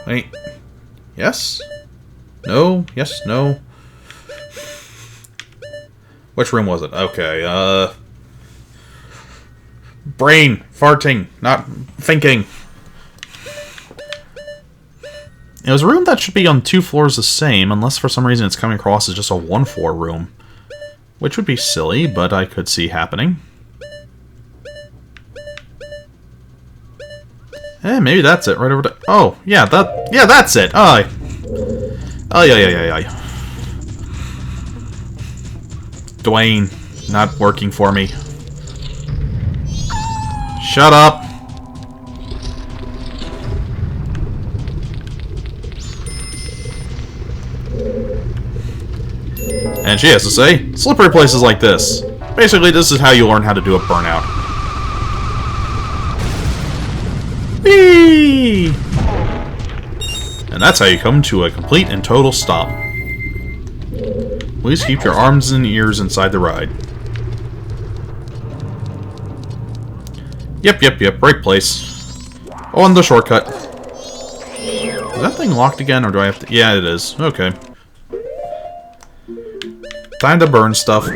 Wait. Yes? No? Yes? No? Which room was it? Okay, brain farting, not thinking. It was a room that should be on 2 floors the same, unless for some reason it's coming across as just a 1-floor room. Which would be silly, but I could see happening. Eh, maybe that's it, right over there. Oh, yeah, that's it. Oh, yeah. Dwayne, not working for me. Shut up! And she has to say, slippery places like this. Basically, this is how you learn how to do a burnout. Whee! And that's how you come to a complete and total stop. Please keep your arms and ears inside the ride. Yep, right place. On the shortcut. Is that thing locked again, or do I have to... Yeah, it is. Okay. Time to burn stuff.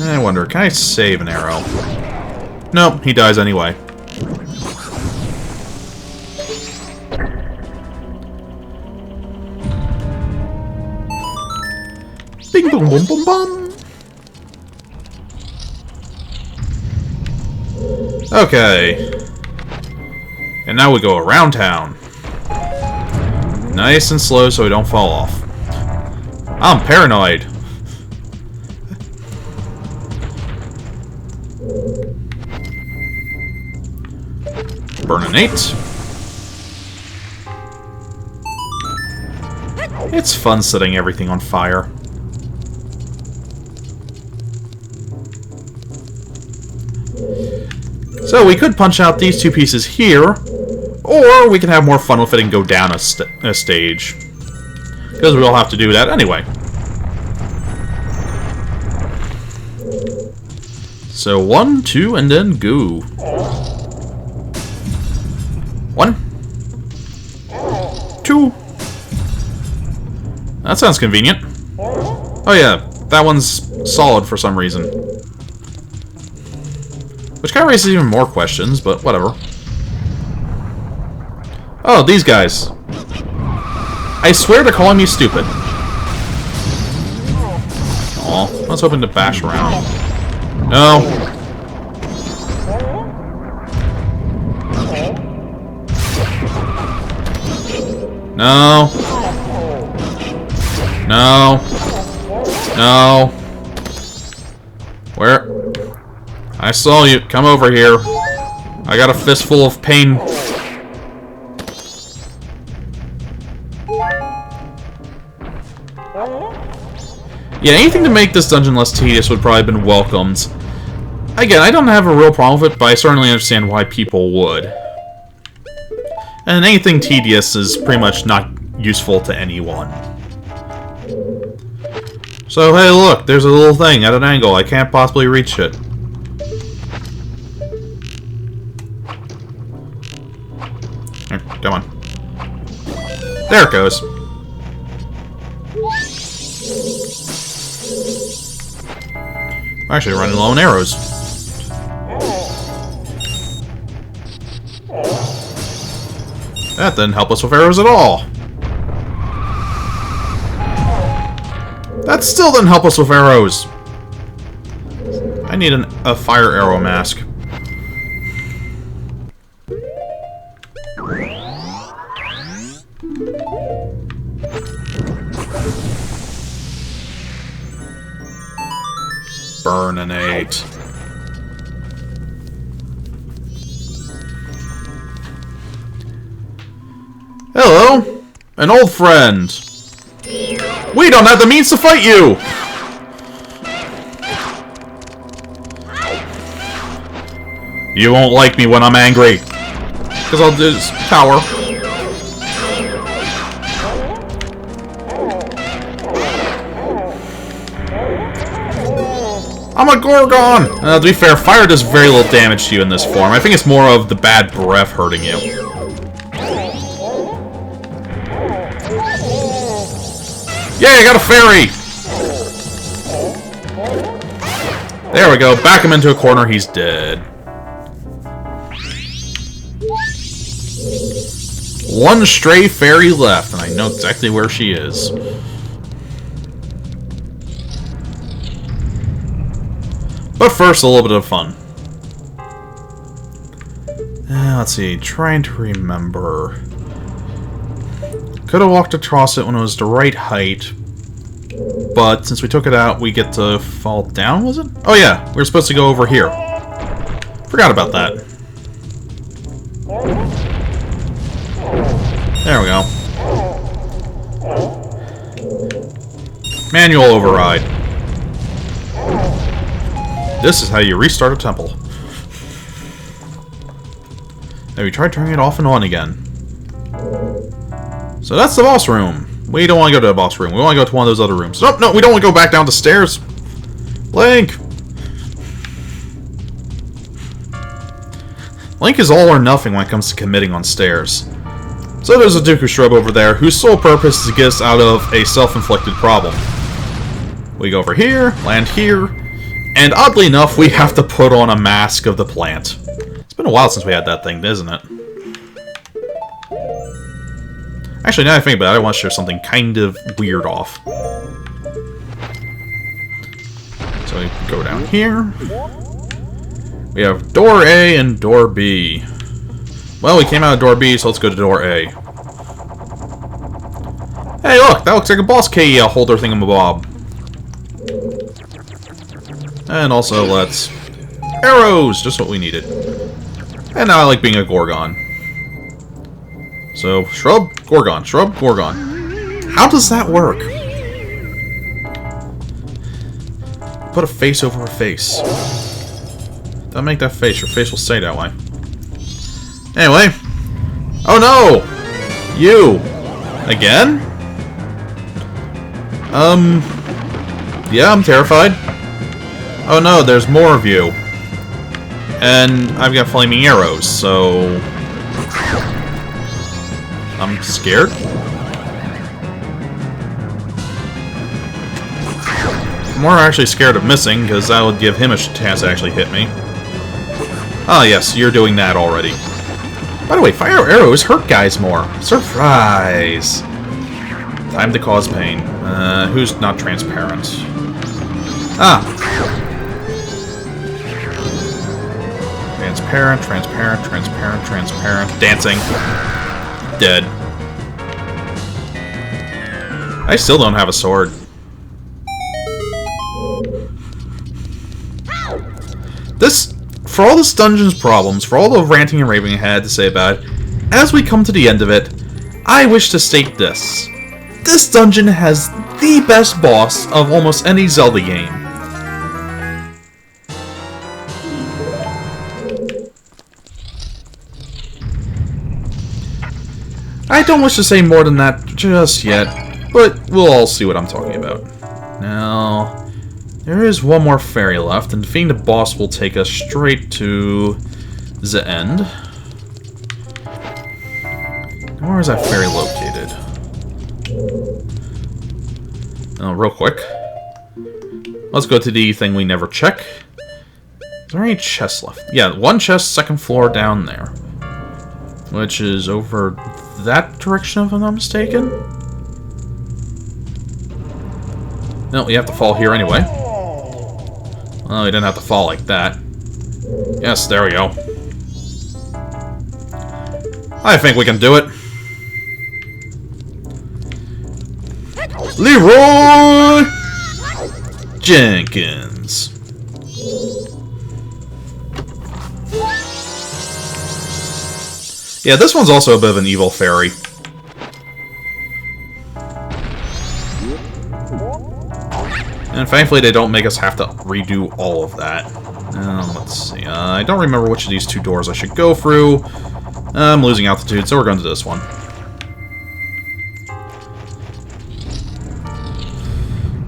I wonder, can I save an arrow? Nope, he dies anyway. Bing boom boom boom boom! Okay. And now we go around town. Nice and slow so we don't fall off. I'm paranoid. Burninate. It's fun setting everything on fire. So we could punch out these 2 pieces here, or we can have more fun with it and go down a stage. Because we'll have to do that anyway. So 1, 2, and then go. 1, 2. That sounds convenient. Oh yeah, that one's solid for some reason. Which kind of raises even more questions, but whatever. Oh, these guys. I swear they're calling me stupid. Aw, I was hoping to bash around. No. No. No. No. Where? I saw you. Come over here. I got a fistful of pain. Yeah, anything to make this dungeon less tedious would probably have been welcomed. Again, I don't have a real problem with it, but I certainly understand why people would. And anything tedious is pretty much not useful to anyone. So, hey look, there's a little thing at an angle. I can't possibly reach it. Here, come on. There it goes. I'm actually running low on arrows. That didn't help us with arrows at all. That still didn't help us with arrows. I need a fire arrow mask. Burninate. Hello, an old friend. We don't have the means to fight you! You won't like me when I'm angry. Because I'll do this power. I'm a Gorgon! To be fair, fire does very little damage to you in this form. I think it's more of the bad breath hurting you. Yeah, I got a fairy! There we go. Back him into a corner. He's dead. One stray fairy left, and I know exactly where she is. But first, a little bit of fun. Let's see. Trying to remember. Could have walked across it when it was the right height. But since we took it out, we get to fall down, was it? Oh yeah, we were supposed to go over here. Forgot about that. There we go. Manual override. This is how you restart a temple. Have you tried turning it off and on again? So that's the boss room. We don't want to go to the boss room. We want to go to one of those other rooms. Nope, no, we don't want to go back down the stairs. Link! Link is all or nothing when it comes to committing on stairs. So there's a Dooku shrub over there whose sole purpose is to get us out of a self-inflicted problem. We go over here, land here, and oddly enough, we have to put on a mask of the plant. It's been a while since we had that thing, isn't it? Actually, now that I think about it, I want to show something kind of weird off. So we go down here. We have door A and door B. Well, we came out of door B, so let's go to door A. Hey, look! That looks like a boss key holder thingamabob. And also, let's... arrows! Just what we needed. And now I like being a Gorgon. So, shrub, Gorgon, shrub, Gorgon. How does that work? Put a face over a face. Don't make that face, your face will stay that way. Anyway. Oh no! You! Again? Yeah, I'm terrified. Oh no, there's more of you. And I've got flaming arrows, so... I'm scared. I'm more actually scared of missing, because that would give him a chance to actually hit me. Ah, yes, you're doing that already. By the way, fire arrows hurt guys more. Surprise! Time to cause pain. Who's not transparent? Ah! Transparent, transparent, transparent, transparent. Dancing. Dead. I still don't have a sword. for all this dungeon's problems, for all the ranting and raving I had to say about it, as we come to the end of it, I wish to state this. This dungeon has the best boss of almost any Zelda game. I don't wish to say more than that just yet, but we'll all see what I'm talking about. Now, there is one more fairy left, and defeating the boss will take us straight to the end. Where is that fairy located? Real quick. Let's go to the thing we never check. Is there any chests left? Yeah, one chest, second floor down there. Which is over that direction, if I'm not mistaken. No, we have to fall here anyway. Well, we didn't have to fall like that. Yes, there we go. I think we can do it. Leroy Jenkins. Yeah, this one's also a bit of an evil fairy. And thankfully they don't make us have to redo all of that. Let's see. I don't remember which of these two doors I should go through. I'm losing altitude, so we're going to this one.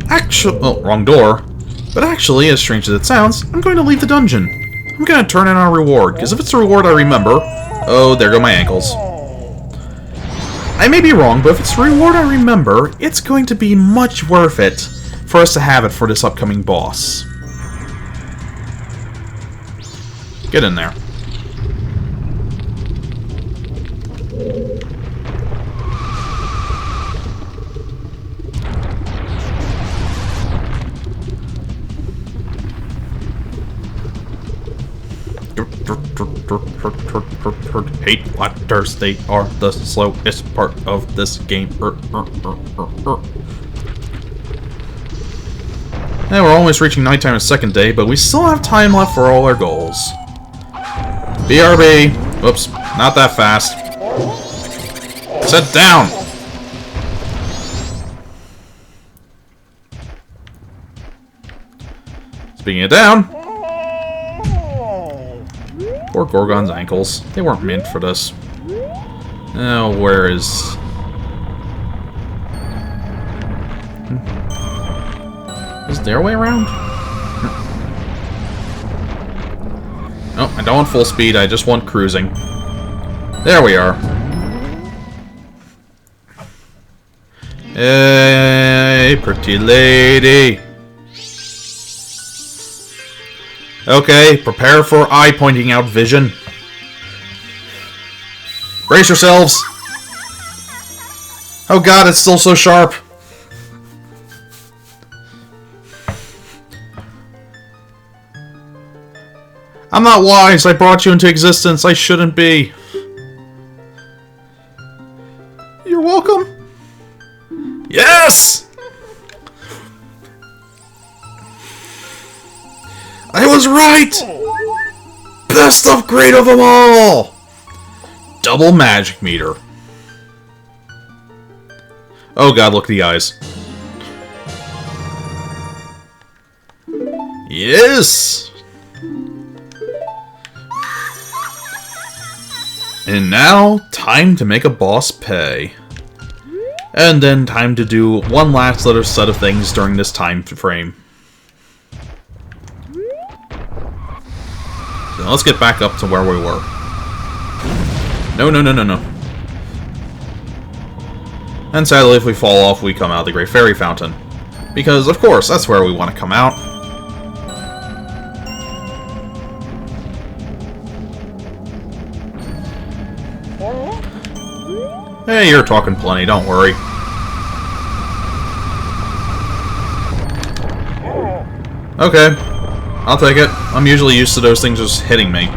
Actually, oh, wrong door. But actually, as strange as it sounds, I'm going to leave the dungeon. I'm going to turn in our reward, because if it's a reward I remember... Oh, there go my ankles. I may be wrong, but if it's a reward I remember, it's going to be much worth it for us to have it for this upcoming boss. Get in there. Hate waters, they are the slowest part of this game. Now we're almost reaching nighttime the second day, but we still have time left for all our goals. BRB. Whoops, not that fast. Sit down! Speaking of down... Poor Gorgon's ankles. They weren't meant for this. Now, where is... Is there a way around? No, I don't want full speed, I just want cruising. There we are. Hey, pretty lady. Okay, prepare for eye-pointing out vision. Brace yourselves! Oh god, it's still so sharp! I'm not wise, I brought you into existence, I shouldn't be. You're welcome. Yes! I was right! Best upgrade of them all! Double magic meter. Oh god, look at the eyes. Yes! And now, time to make a boss pay. And then time to do one last little set of things during this time frame. So let's get back up to where we were. No, no, no, no, no. And sadly, if we fall off, we come out of the Great Fairy Fountain. Because, of course, that's where we want to come out. Hey, you're talking plenty, don't worry. Okay, I'll take it. I'm usually used to those things just hitting me.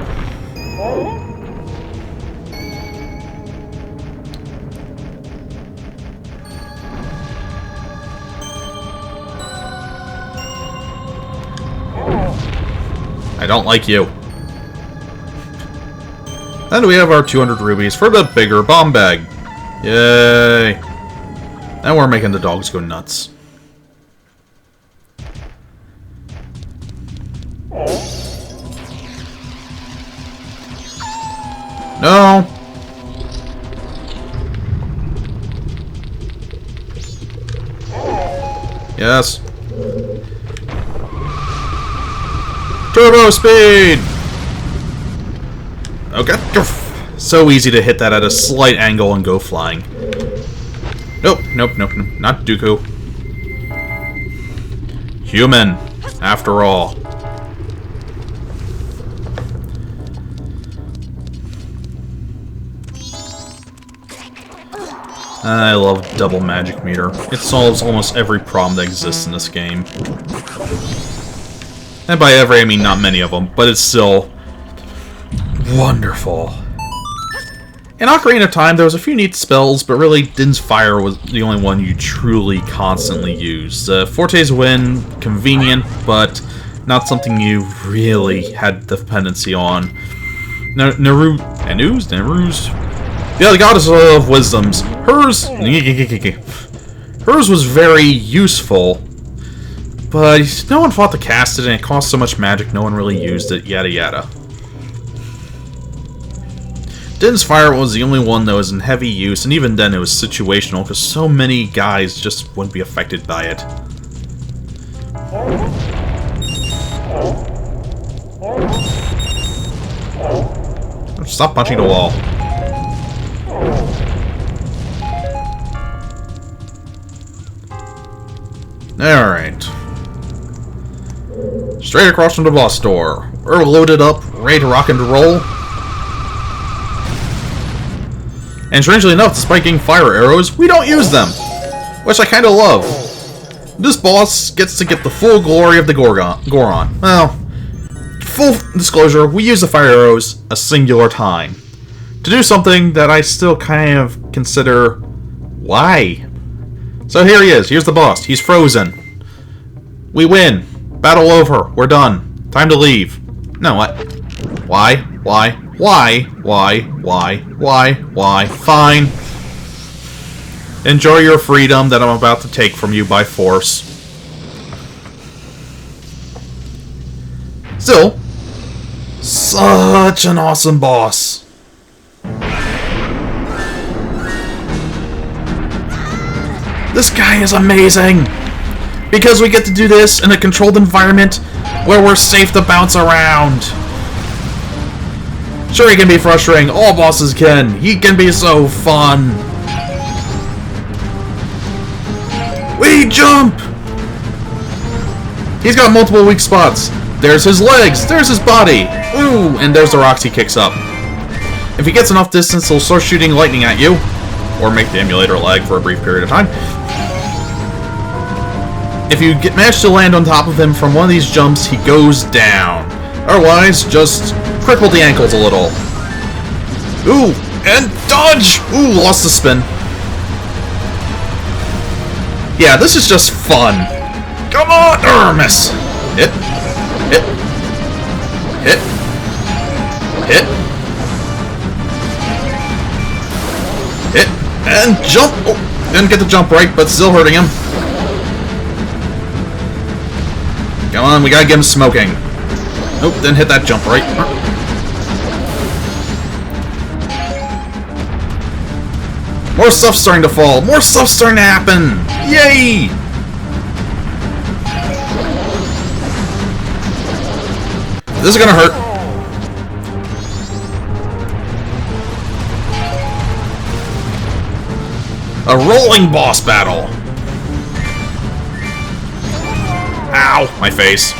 I don't like you. And we have our 200 rubies for the bigger bomb bag. Yay! And we're making the dogs go nuts. No! Yes. Turbo speed! Okay. So easy to hit that at a slight angle and go flying. Nope, nope, nope, nope. Not Dooku. Human, after all. I love double magic meter. It solves almost every problem that exists in this game. And by every, I mean not many of them, but it's still wonderful. In Ocarina of Time, there was a few neat spells, but really, Din's Fire was the only one you truly constantly used. Forte's Wind, convenient, but not something you really had dependency on. Neru's? Yeah, the Goddess of Wisdoms. Hers was very useful, but no one thought to cast it, and it cost so much magic, no one really used it, yada yada. Din's Fire was the only one that was in heavy use, and even then it was situational, because so many guys just wouldn't be affected by it. Stop punching the wall. Alright. Straight across from the boss door. We're loaded up, ready to rock and roll. And strangely enough, despite getting fire arrows, we don't use them! Which I kinda love. This boss gets to get the full glory of the Goron. Well, full disclosure, we use the fire arrows a singular time. To do something that I still kind of consider... why? So here he is, here's the boss, he's frozen. We win. Battle over, we're done. Time to leave. No, what? Why? Why? Fine. Enjoy your freedom that I'm about to take from you by force. Still, such an awesome boss. This guy is amazing! Because we get to do this in a controlled environment where we're safe to bounce around. Sure, he can be frustrating. All bosses can. He can be so fun. We jump! He's got multiple weak spots. There's his legs. There's his body. Ooh, and there's the rocks he kicks up. If he gets enough distance, he'll start shooting lightning at you. Or make the emulator lag for a brief period of time. If you manage to land on top of him from one of these jumps, he goes down. Otherwise, just cripple the ankles a little. Ooh, and dodge! Ooh, lost the spin. Yeah, this is just fun. Come on! Miss. Hit. Hit. Hit. Hit. Hit. And jump! Oh, didn't get the jump right, but still hurting him. Come on, we gotta get him smoking. Nope, didn't hit that jump right. More stuff's starting to fall. More stuff's starting to happen. Yay! This is gonna hurt. A rolling boss battle. Ow! My face.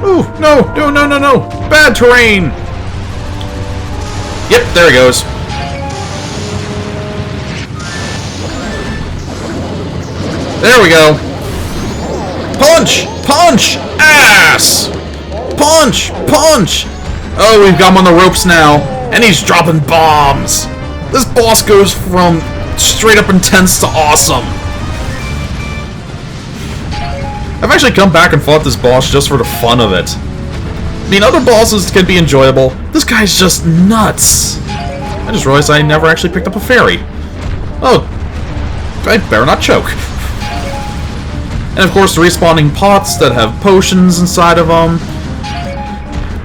Ooh, no! No! Bad terrain! Yep, there he goes. There we go. Punch! Punch! Ass! Punch! Punch! Oh, we've got him on the ropes now. And he's dropping bombs. This boss goes from straight up intense to awesome. I've actually come back and fought this boss just for the fun of it. mean, other bosses can be enjoyable. This guy's just nuts. I just realized I never actually picked up a fairy. Oh, I better not choke. And of course, the respawning pots that have potions inside of them.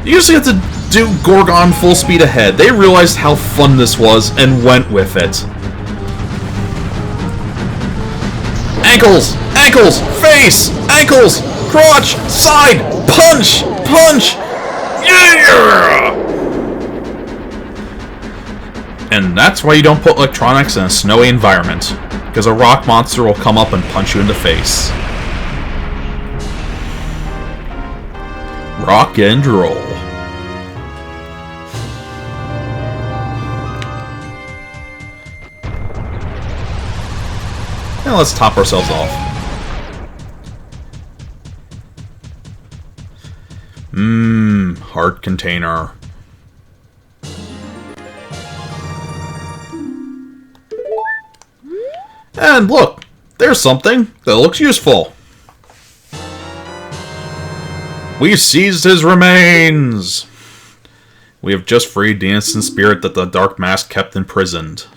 You usually have to do Gorgon full speed ahead. They realized how fun this was and went with it. Ankles! Ankles! Face! Ankles! Crotch! Side! Punch! Punch! Yeah! And that's why you don't put electronics in a snowy environment. Because a rock monster will come up and punch you in the face. Rock and roll. Now let's top ourselves off. Heart container. And look, there's something that looks useful. We seized his remains! We have just freed the innocent spirit that the Dark Mask kept imprisoned.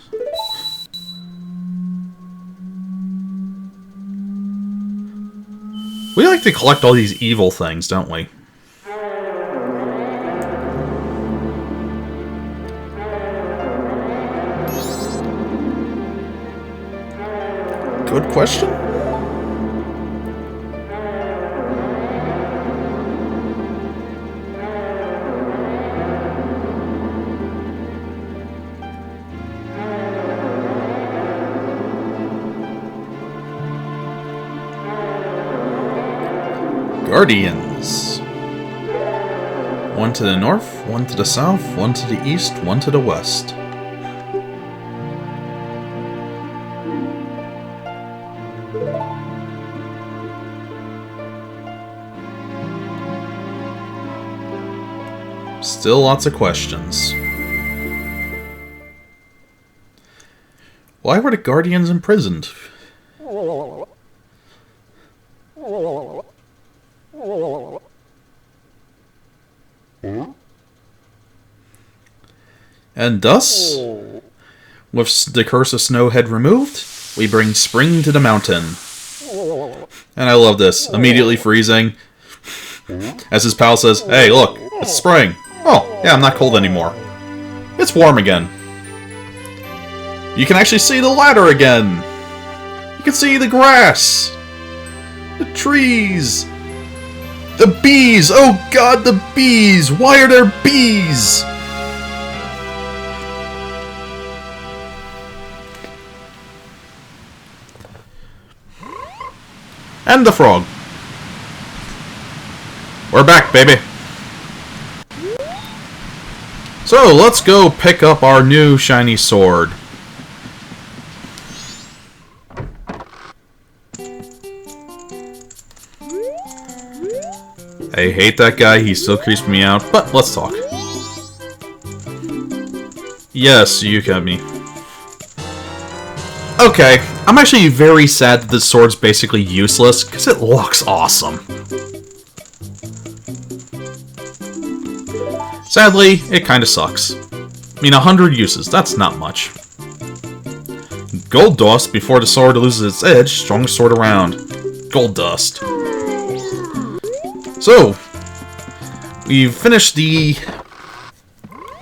We like to collect all these evil things, don't we? Good question. Guardians. One to the north, one to the south, one to the east, one to the west. Still lots of questions. Why were the Guardians imprisoned? And thus, with the curse of snow head removed, we bring spring to the mountain. And I love this. Immediately freezing. As his pal says, "Hey, look, it's spring." Oh, yeah, I'm not cold anymore. It's warm again. You can actually see the ladder again. You can see the grass. The trees. The bees! Oh god, the bees! Why are there bees? And the frog. We're back, baby. So, let's go pick up our new shiny sword. I hate that guy, he still creeps me out, but let's talk. Yes, you got me. Okay, I'm actually very sad that this sword's basically useless, because it looks awesome. Sadly, it kinda sucks. I mean, 100 uses, that's not much. Gold dust before the sword loses its edge, strongest sword around. Gold dust. So, we've finished the...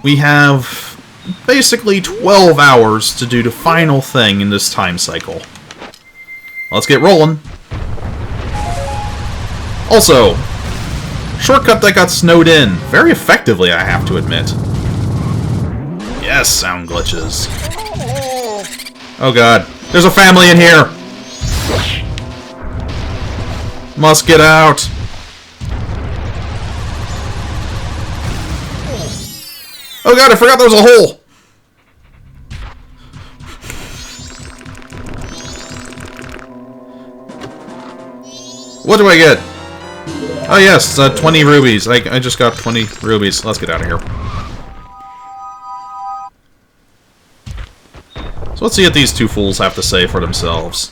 We have basically 12 hours to do the final thing in this time cycle. Let's get rolling. Also, shortcut that got snowed in. Very effectively, I have to admit. Yes, sound glitches. Oh god, there's a family in here! Must get out! Oh god, I forgot there was a hole! What do I get? Oh yes, 20 rubies. I just got 20 rubies. Let's get out of here. So let's see what these two fools have to say for themselves.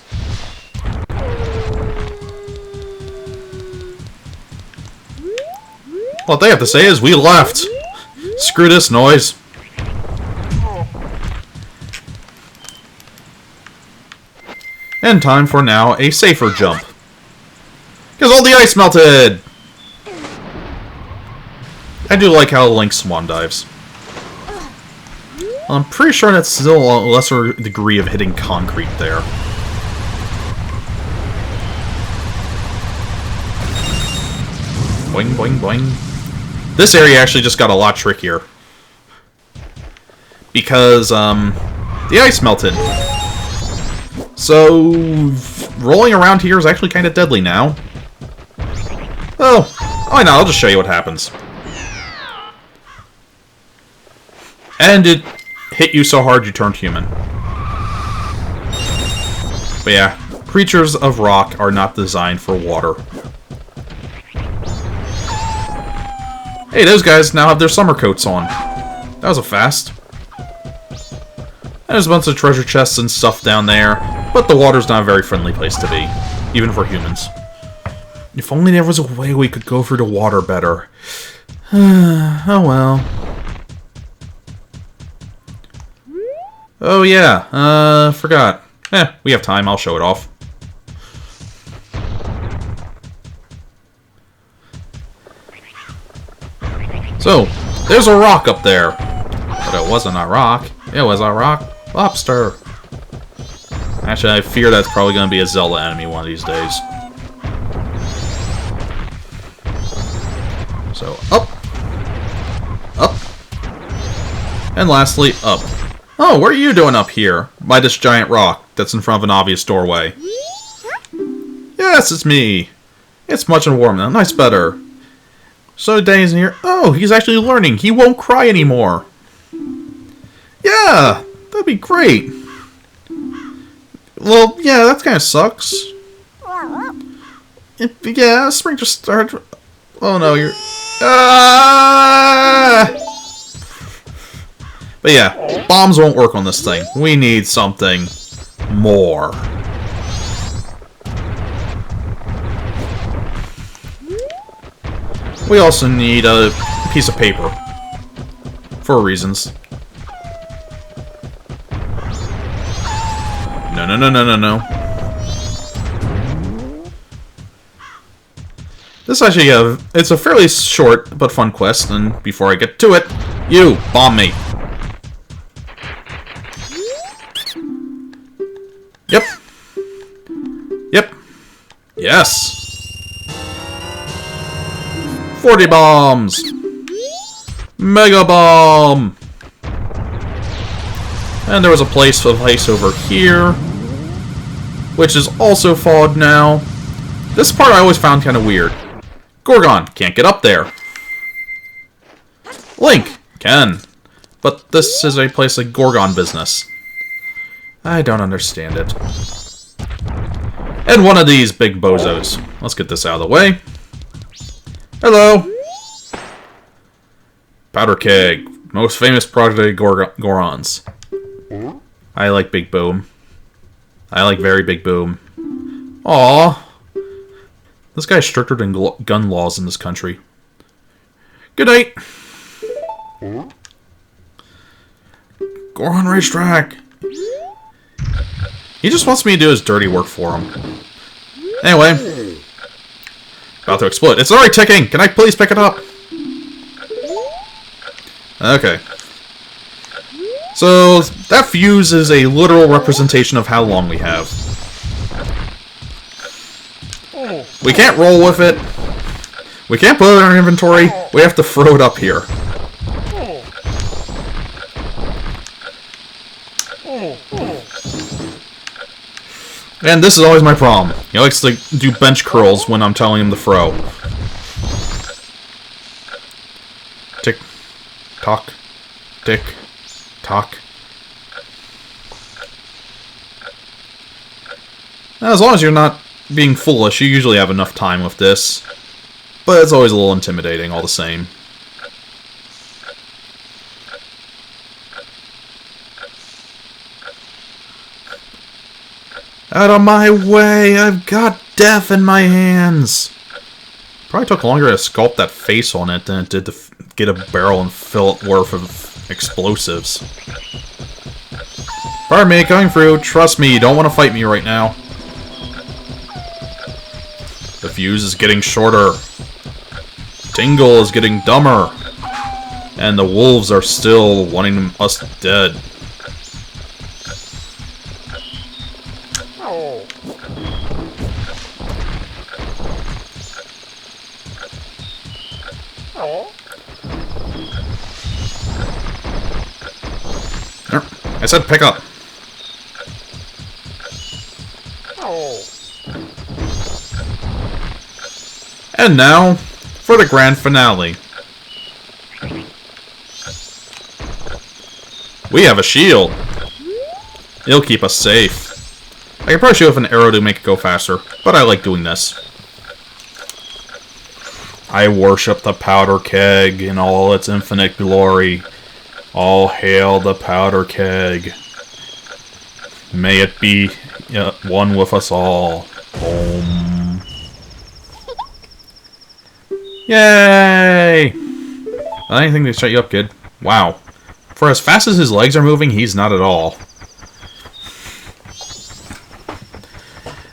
What they have to say is, we left. Screw this noise. And time for now a safer jump. Because all the ice melted! I do like how Link swan dives. I'm pretty sure that's still a lesser degree of hitting concrete there. Boing, boing, boing. This area actually just got a lot trickier. Because, the ice melted. So, rolling around here is actually kind of deadly now. Oh, why not? I'll just show you what happens. And it hit you so hard you turned human. But yeah, creatures of rock are not designed for water. Hey, those guys now have their summer coats on. That was a fast. There's a bunch of treasure chests and stuff down there, but the water's not a very friendly place to be, even for humans. If only there was a way we could go through the water better. Oh well. Oh yeah, forgot. We have time, I'll show it off. So, there's a rock up there. But it wasn't a rock, it was a rock lobster. Actually, I fear that's probably going to be a Zelda enemy one of these days. So, up. Up. And lastly, up. Oh, what are you doing up here? By this giant rock that's in front of an obvious doorway. Yes, it's me. It's much warmer now. Nice better. So Danny's in here. Oh, he's actually learning. He won't cry anymore. Yeah, that'd be great. Well, yeah, that kind of sucks. Yeah, spring just started. Oh no, you're... But yeah, bombs won't work on this thing. We need something more. We also need a piece of paper. For reasons. No, no, no, no, no, no. This actually, it's a fairly short but fun quest, and before I get to it, you bomb me. Yep. Yep. Yes. 40 bombs. Mega bomb. And there was a place of ice over here, which is also fogged now. This part I always found kind of weird. Gorgon can't get up there. Link can, but this is a place of Gorgon business. I don't understand it. And one of these big bozos. Let's get this out of the way. Hello. Powder keg, most famous project of Gorons. I like Big Boom. I like very Big Boom. Aww. This guy's stricter than gun laws in this country. Good night. Goron racetrack. He just wants me to do his dirty work for him. Anyway. About to explode. It's already ticking! Can I please pick it up? Okay. So, that fuse is a literal representation of how long we have. We can't roll with it. We can't put it in our inventory. We have to throw it up here. And this is always my problem. He likes to do bench curls when I'm telling him to throw. Tick, tock, tick, tock. Now, as long as you're not being foolish, you usually have enough time with this. But it's always a little intimidating all the same. Out of my way! I've got death in my hands! Probably took longer to sculpt that face on it than it did to get a barrel and fill it worth of explosives. Pardon me, coming through. Trust me, you don't want to fight me right now. The fuse is getting shorter. Tingle is getting dumber. And the wolves are still wanting us dead. I said pick up. And now, for the grand finale. We have a shield. It'll keep us safe. I could probably shoot with an arrow to make it go faster, but I like doing this. I worship the powder keg in all its infinite glory. All hail the powder keg. May it be one with us all. Om. Yay! Anything to shut you up, kid. Wow. For as fast as his legs are moving, he's not at all.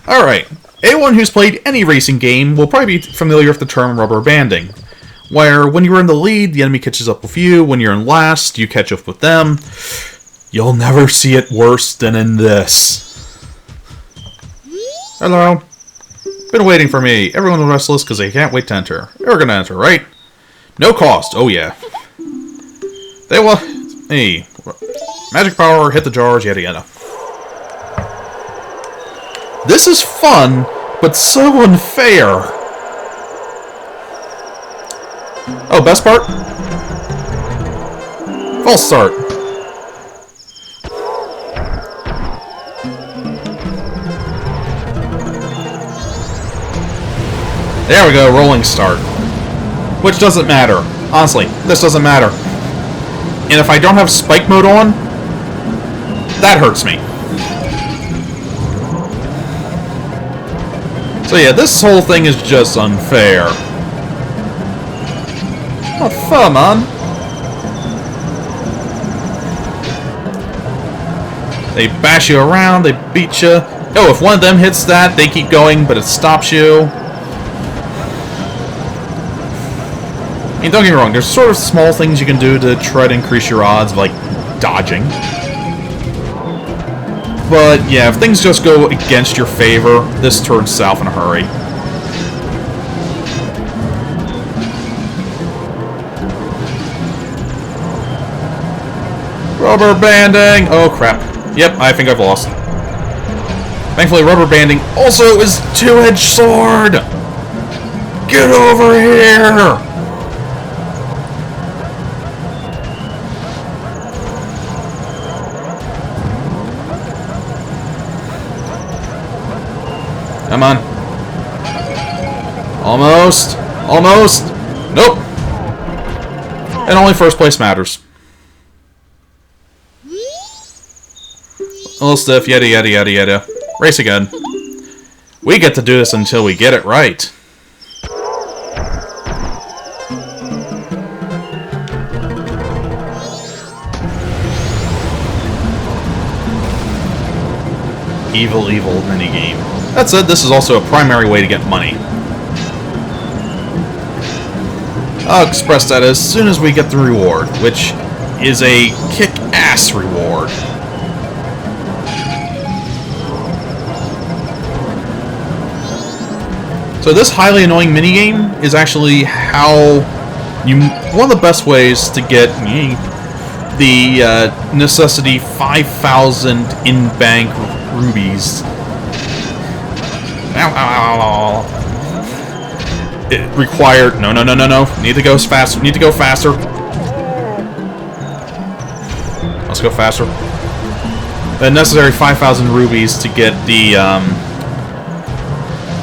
Alright. Anyone who's played any racing game will probably be familiar with the term rubber banding, where when you're in the lead, the enemy catches up with you. When you're in last, you catch up with them. You'll never see it worse than in this. Hello. Been waiting for me. Everyone's restless because they can't wait to enter. You're gonna enter, right? No cost. Oh yeah. They will... Hey. Magic power, hit the jars, yada yada. This is fun, but so unfair. Oh, best part? False start. There we go, rolling start. Which doesn't matter. Honestly, this doesn't matter. And if I don't have spike mode on, that hurts me. So yeah, this whole thing is just unfair. Not fair, man. They bash you around, they beat you. Oh, if one of them hits that, they keep going, but it stops you. I mean, don't get me wrong, there's sort of small things you can do to try to increase your odds of, like, dodging. But, yeah, if things just go against your favor, this turns south in a hurry. Rubber banding! Oh, crap. Yep, I think I've lost. Thankfully, rubber banding also is two-edged sword! Get over here! Come on. Almost. Almost. Nope. And only first place matters. A little stiff, yada yada yada yada. Race again. We get to do this until we get it right. Evil, evil minigame. That said, this is also a primary way to get money. I'll express that as soon as we get the reward, which is a kick-ass reward. So this highly annoying minigame is actually one of the best ways to get the necessity 5,000 in-bank rubies. Ow, ow, ow, ow. It required... No. Need to go faster. Need to go faster. Let's go faster. The necessary 5,000 rubies to get the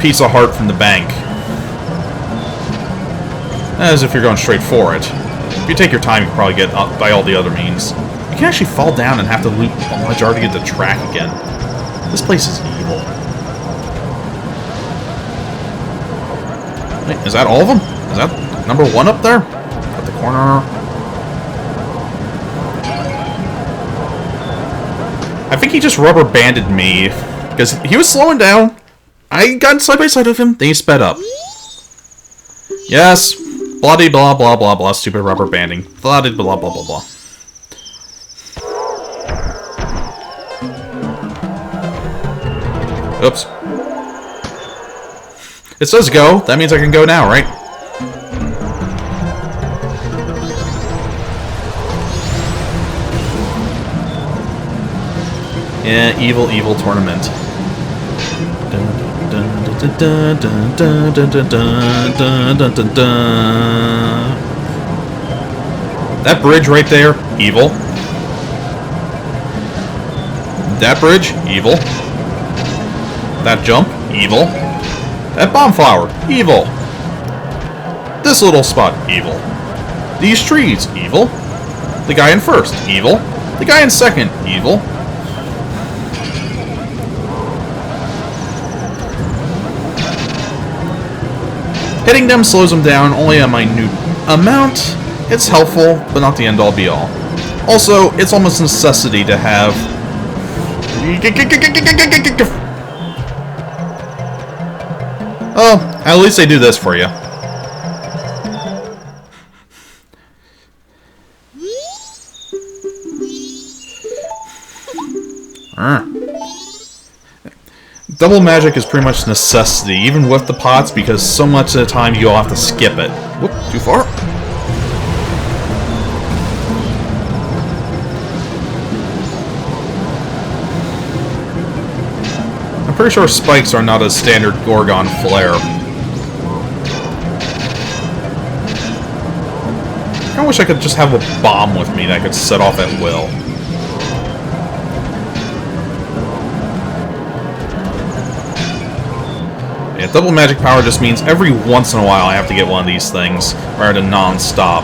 piece of heart from the bank. As if you're going straight for it. If you take your time, you can probably get up by all the other means. You can actually fall down and have to loop a Majora to get the track again. This place is evil. Wait, is that all of them? Is that number 1 up there? At the corner. I think he just rubber banded me. Because he was slowing down. I got side by side with him, then he sped up. Yes. Bloody blah blah blah blah. Stupid rubber banding. Bloody blah blah blah blah. Oops. It says go. That means I can go now, right? Yeah, evil, evil tournament. That bridge right there, evil. That bridge, evil. That jump, evil. That bomb flower, evil. This little spot, evil. These trees, evil. The guy in first, evil. The guy in second, evil. Hitting them slows them down only a minute amount. It's helpful, but not the end-all be-all. Also, it's almost a necessity to have... Oh, at least they do this for you. Double magic is pretty much a necessity, even with the pots, because so much of the time you'll have to skip it. Whoop, too far? I'm pretty sure spikes are not a standard Gorgon flare. I kinda wish I could just have a bomb with me that I could set off at will. Yeah, double magic power just means every once in a while I have to get one of these things, rather than non-stop.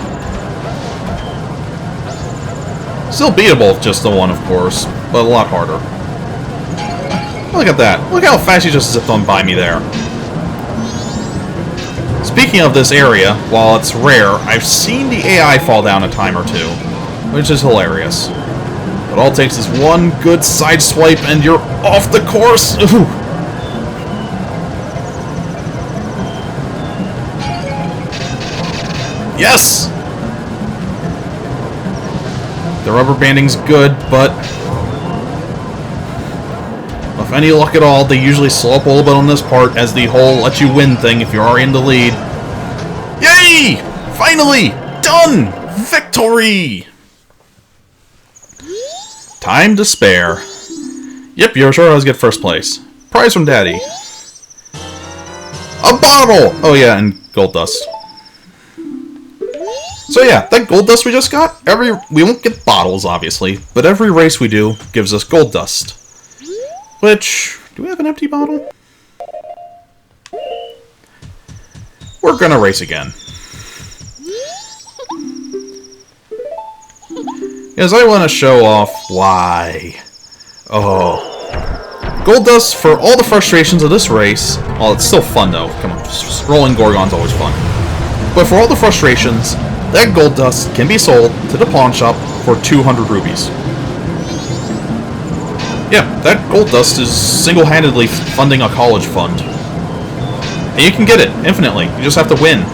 Still beatable with just the one, of course, but a lot harder. Look at that. Look how fast you just zipped on by me there. Speaking of this area, while it's rare, I've seen the AI fall down a time or two, which is hilarious. But all it takes is one good side swipe and you're off the course! Ooh. Yes! The rubber banding's good, but with any luck at all, they usually slow up a little bit on this part as the whole let you win thing if you're already in the lead. Yay! Finally! Done! Victory! Time to spare. Yep, you're sure I was get first place. Prize from Daddy. A bottle! Oh yeah, and gold dust. So yeah, that gold dust we just got, we won't get bottles, obviously, but every race we do gives us gold dust. Which, do we have an empty bottle? We're gonna race again. Because I want to show off why. Oh. Gold dust for all the frustrations of this race. Oh, it's still fun though. Come on, rolling Gorgon's always fun. But for all the frustrations, that gold dust can be sold to the pawn shop for 200 rubies. Yeah, that gold dust is single-handedly funding a college fund. And you can get it, infinitely. You just have to win.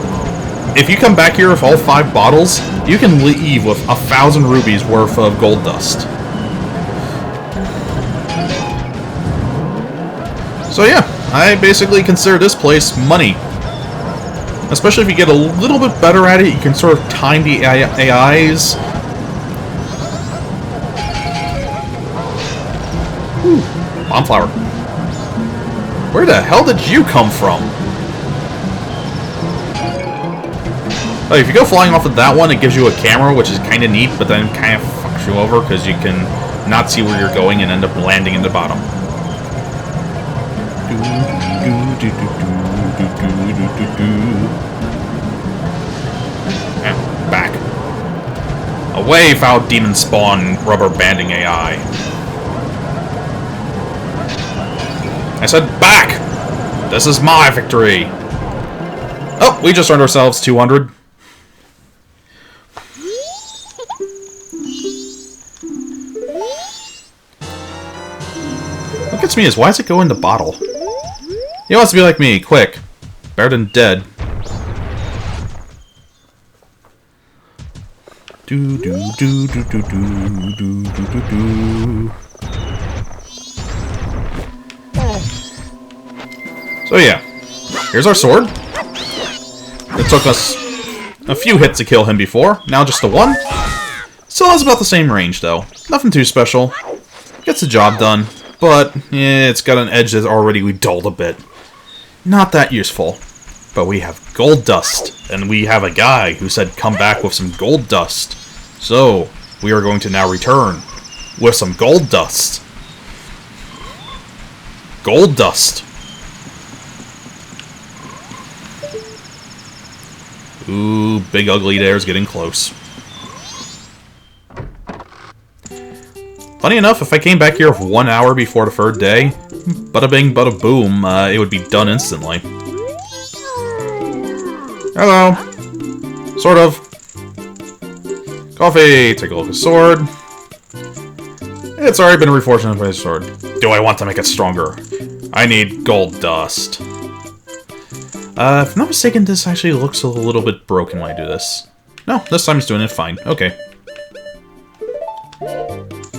If you come back here with all 5 bottles, you can leave with 1,000 rubies worth of gold dust. So yeah, I basically consider this place money. Especially if you get a little bit better at it, you can sort of time the AIs. Ooh, bomb flower. Where the hell did you come from? Oh, if you go flying off of that one, it gives you a camera, which is kind of neat, but then kind of fucks you over because you can not see where you're going and end up landing in the bottom. Back. Away, foul demon spawn, rubber banding AI. I said back! This is my victory! Oh, We just earned ourselves 200. What gets me is, why does it go in the bottle? He wants to be like me, quick. Better than dead. Do do do do do do do do do. So yeah, here's our sword. It took us a few hits to kill him before, now just the one. Still has about the same range though. Nothing too special. Gets the job done, but it's got an edge that's already dulled a bit. Not that useful. But we have gold dust, and we have a guy who said come back with some gold dust. So, we are going to now return with some gold dust. Gold dust. Ooh, Big Ugly there's getting close. Funny enough, if I came back here 1 hour before the third day, bada bing, bada boom, it would be done instantly. Hello. Sort of. Coffee. Take a look at the sword. It's already been reforged by the sword. Do I want to make it stronger? I need gold dust. If I'm not mistaken, this actually looks a little bit broken when I do this. No, this time he's doing it fine. Okay.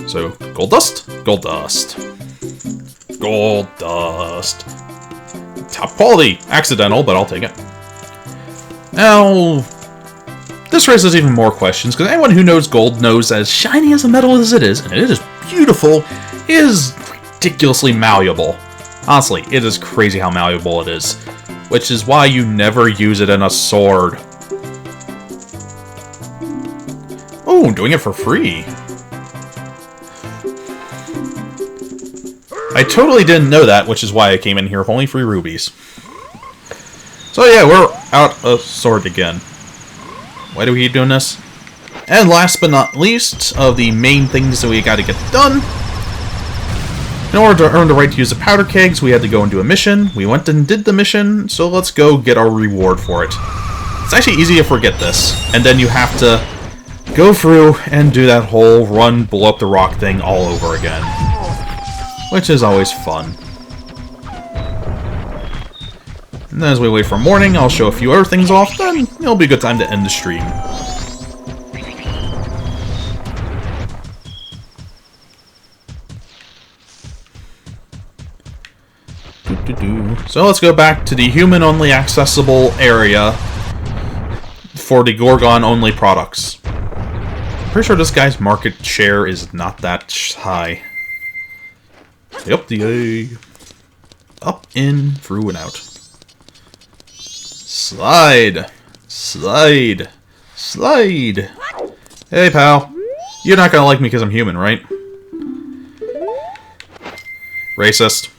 So, gold dust? Gold dust. Gold dust. Top quality. Accidental, but I'll take it. Now, this raises even more questions, because anyone who knows gold knows that as shiny as a metal as it is, and it is beautiful, it is ridiculously malleable. Honestly, it is crazy how malleable it is. Which is why you never use it in a sword. Oh, doing it for free. I totally didn't know that, which is why I came in here with only 3 rubies. So yeah, we're out of sword again. Why do we keep doing this? And last but not least, of the main things that we gotta get done. In order to earn the right to use the powder kegs, we had to go and do a mission. We went and did the mission, so let's go get our reward for it. It's actually easy to forget this, and then you have to go through and do that whole run, blow up the rock thing all over again. Which is always fun. And then as we wait for morning, I'll show a few other things off, then it'll be a good time to end the stream. So let's go back to the human-only accessible area for the Gorgon-only products. I'm pretty sure this guy's market share is not that high. Yep, up, in, through, and out. Slide! Slide! Slide! Hey, pal. You're not gonna like me because I'm human, right? Racist.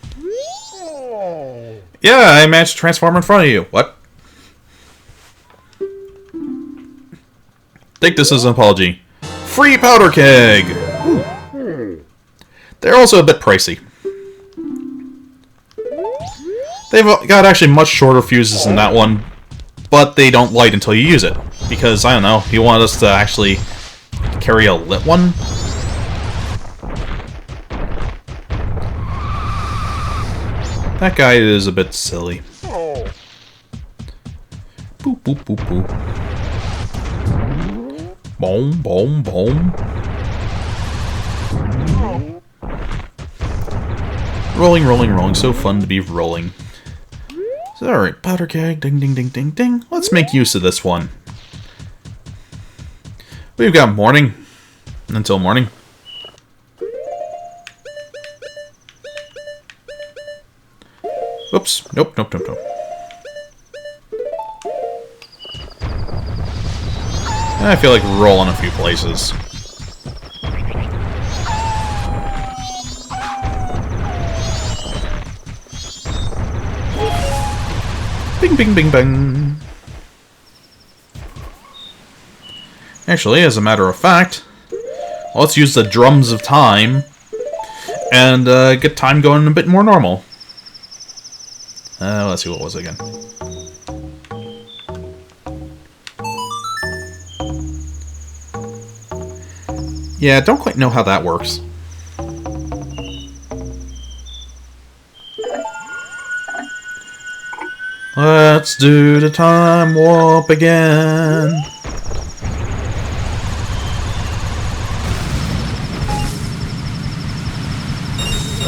Yeah, I managed to transform in front of you. What? Take this as an apology. Free powder keg! Ooh. They're also a bit pricey. They've got actually much shorter fuses than that one, but they don't light until you use it. Because, I don't know, he wanted us to actually carry a lit one? That guy is a bit silly. Boop, boop, boop, boop. Boom, boom, boom. Rolling, rolling, rolling. So fun to be rolling. So, alright, powder keg. Ding, ding, ding, ding, ding. Let's make use of this one. We've got morning. Until morning. Oops. Nope, nope, nope, nope. I feel like rolling a few places. Bing, bing, bing, bing. Actually, as a matter of fact, let's use the drums of time and get time going a bit more normal. Let's see, what was it again? Yeah, don't quite know how that works. Let's do the time warp again.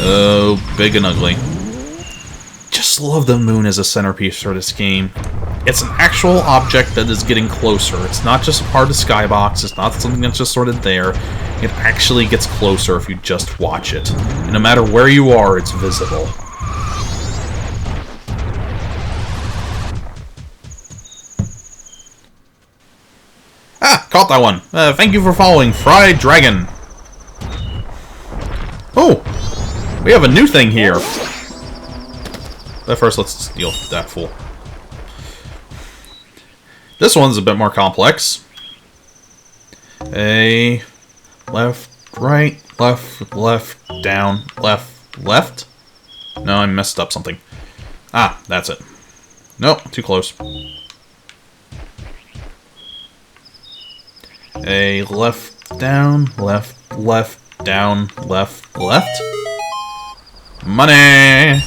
Oh, big and ugly. Just love the moon as a centerpiece for this game. It's an actual object that is getting closer. It's not just a part of the skybox. It's not something that's just sort of there. It actually gets closer if you just watch it. And no matter where you are, it's visible. Ah, caught that one. Thank you for following, Fried Dragon. Oh, we have a new thing here. But first, let's deal with that fool. This one's a bit more complex. A left, right, left, down, left. No, I messed up something. Ah, that's it. Nope, too close. A left, down, left, down, left. Money!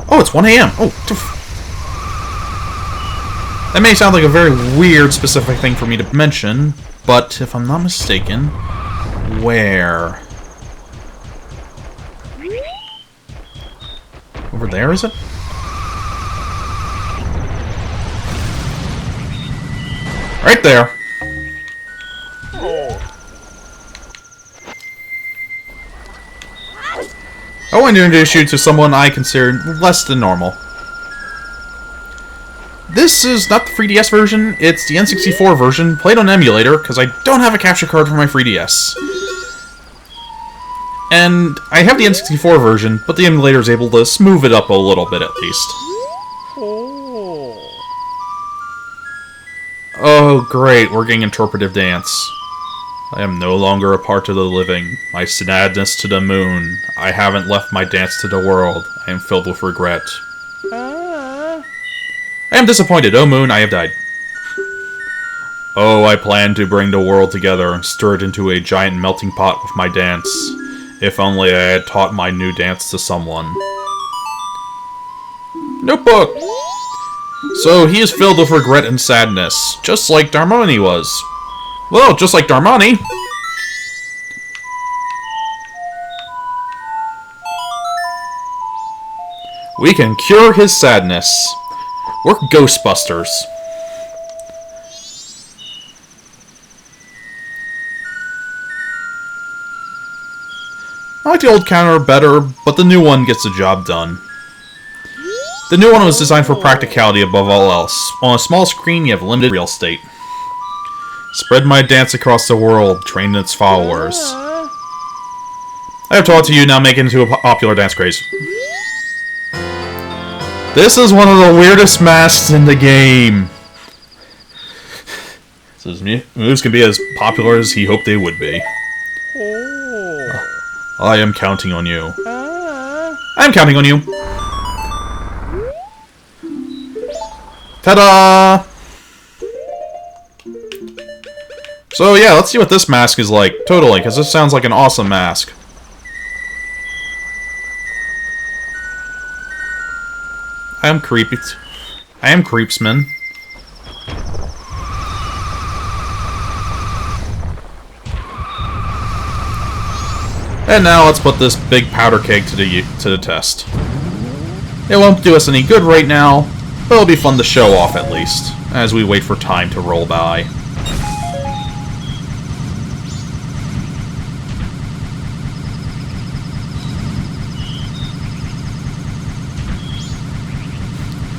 Oh, it's 1 AM. Oh, that may sound like a very weird specific thing for me to mention, but if I'm not mistaken, where? Over there, is it? Right there. I want to introduce you to someone I consider less than normal. This is not the 3DS version, it's the N64 version, played on emulator, because I don't have a capture card for my 3DS. And I have the N64 version, but the emulator is able to smooth it up a little bit at least. Oh great, we're getting interpretive dance. I am no longer a part of the living. My sadness to the moon. I haven't left my dance to the world. I am filled with regret. I am disappointed. Oh moon, I have died. Oh, I plan to bring the world together and stir it into a giant melting pot with my dance. If only I had taught my new dance to someone. Notebook! So he is filled with regret and sadness, just like Darmani was. Well, just like Darmani. We can cure his sadness. We're Ghostbusters. I like the old counter better, but the new one gets the job done. The new one was designed for practicality above all else. On a small screen, you have limited real estate. Spread my dance across the world, train its followers. I have taught to you, now make it into a popular dance craze. This is one of the weirdest masks in the game. So his moves can be as popular as he hoped they would be. I am counting on you. I'm counting on you. Ta-da! So yeah, let's see what this mask is like. Totally, because this sounds like an awesome mask. I am creepy. I am Creepsman. And now let's put this big powder keg to the test. It won't do us any good right now, but it'll be fun to show off at least, as we wait for time to roll by.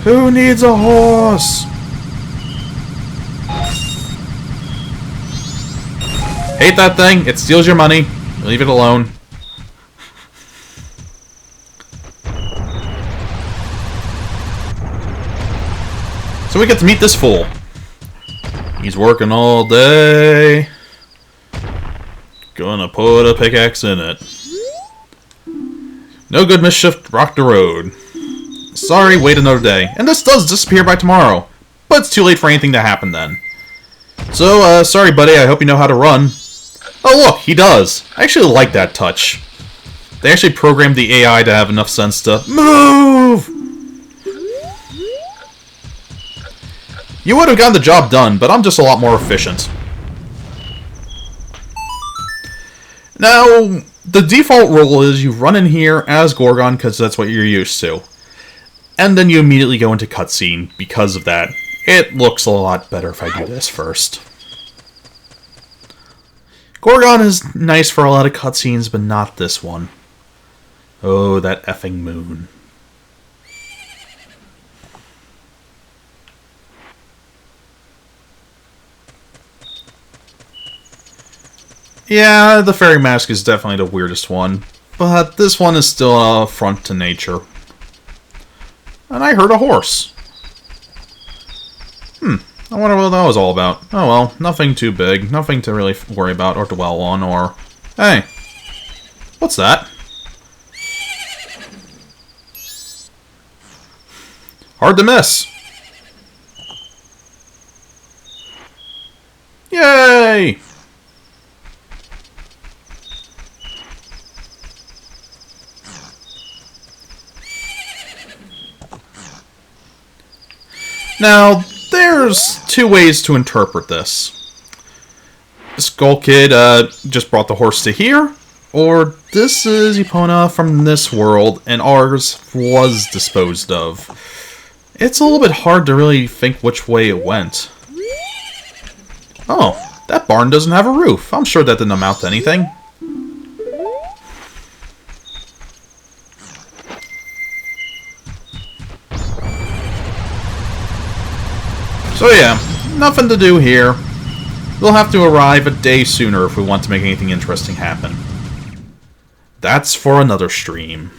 Who needs a horse? Hate that thing. It steals your money. Leave it alone. So we get to meet this fool. He's working all day. Gonna put a pickaxe in it. No good mischief, rock the road. Sorry, wait another day. And this does disappear by tomorrow. But it's too late for anything to happen then. So, sorry buddy, I hope you know how to run. Oh look, he does. I actually like that touch. They actually programmed the AI to have enough sense to move! You would have gotten the job done, but I'm just a lot more efficient. Now, the default rule is you run in here as Gorgon because that's what you're used to. And then you immediately go into cutscene because of that. It looks a lot better if I do this first. Gorgon is nice for a lot of cutscenes, but not this one. Oh, that effing moon. Yeah, the fairy mask is definitely the weirdest one, but this one is still a affront to nature. And I heard a horse. I wonder what that was all about. Oh well, nothing too big, nothing to really worry about or dwell on, or... Hey, what's that? Hard to miss. Yay! Now, there's two ways to interpret this. Skull Kid just brought the horse to here, or this is Epona from this world, and ours was disposed of. It's a little bit hard to really think which way it went. Oh, that barn doesn't have a roof. I'm sure that didn't amount to anything. So yeah, nothing to do here. We'll have to arrive a day sooner if we want to make anything interesting happen. That's for another stream.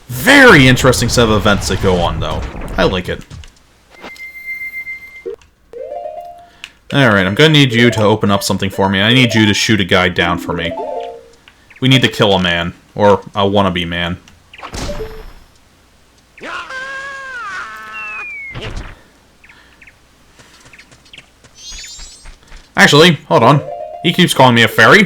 Very interesting set of events that go on, though. I like it. Alright, I'm gonna need you to open up something for me. I need you to shoot a guy down for me. We need to kill a man. Or a wannabe man. Actually, hold on. He keeps calling me a fairy.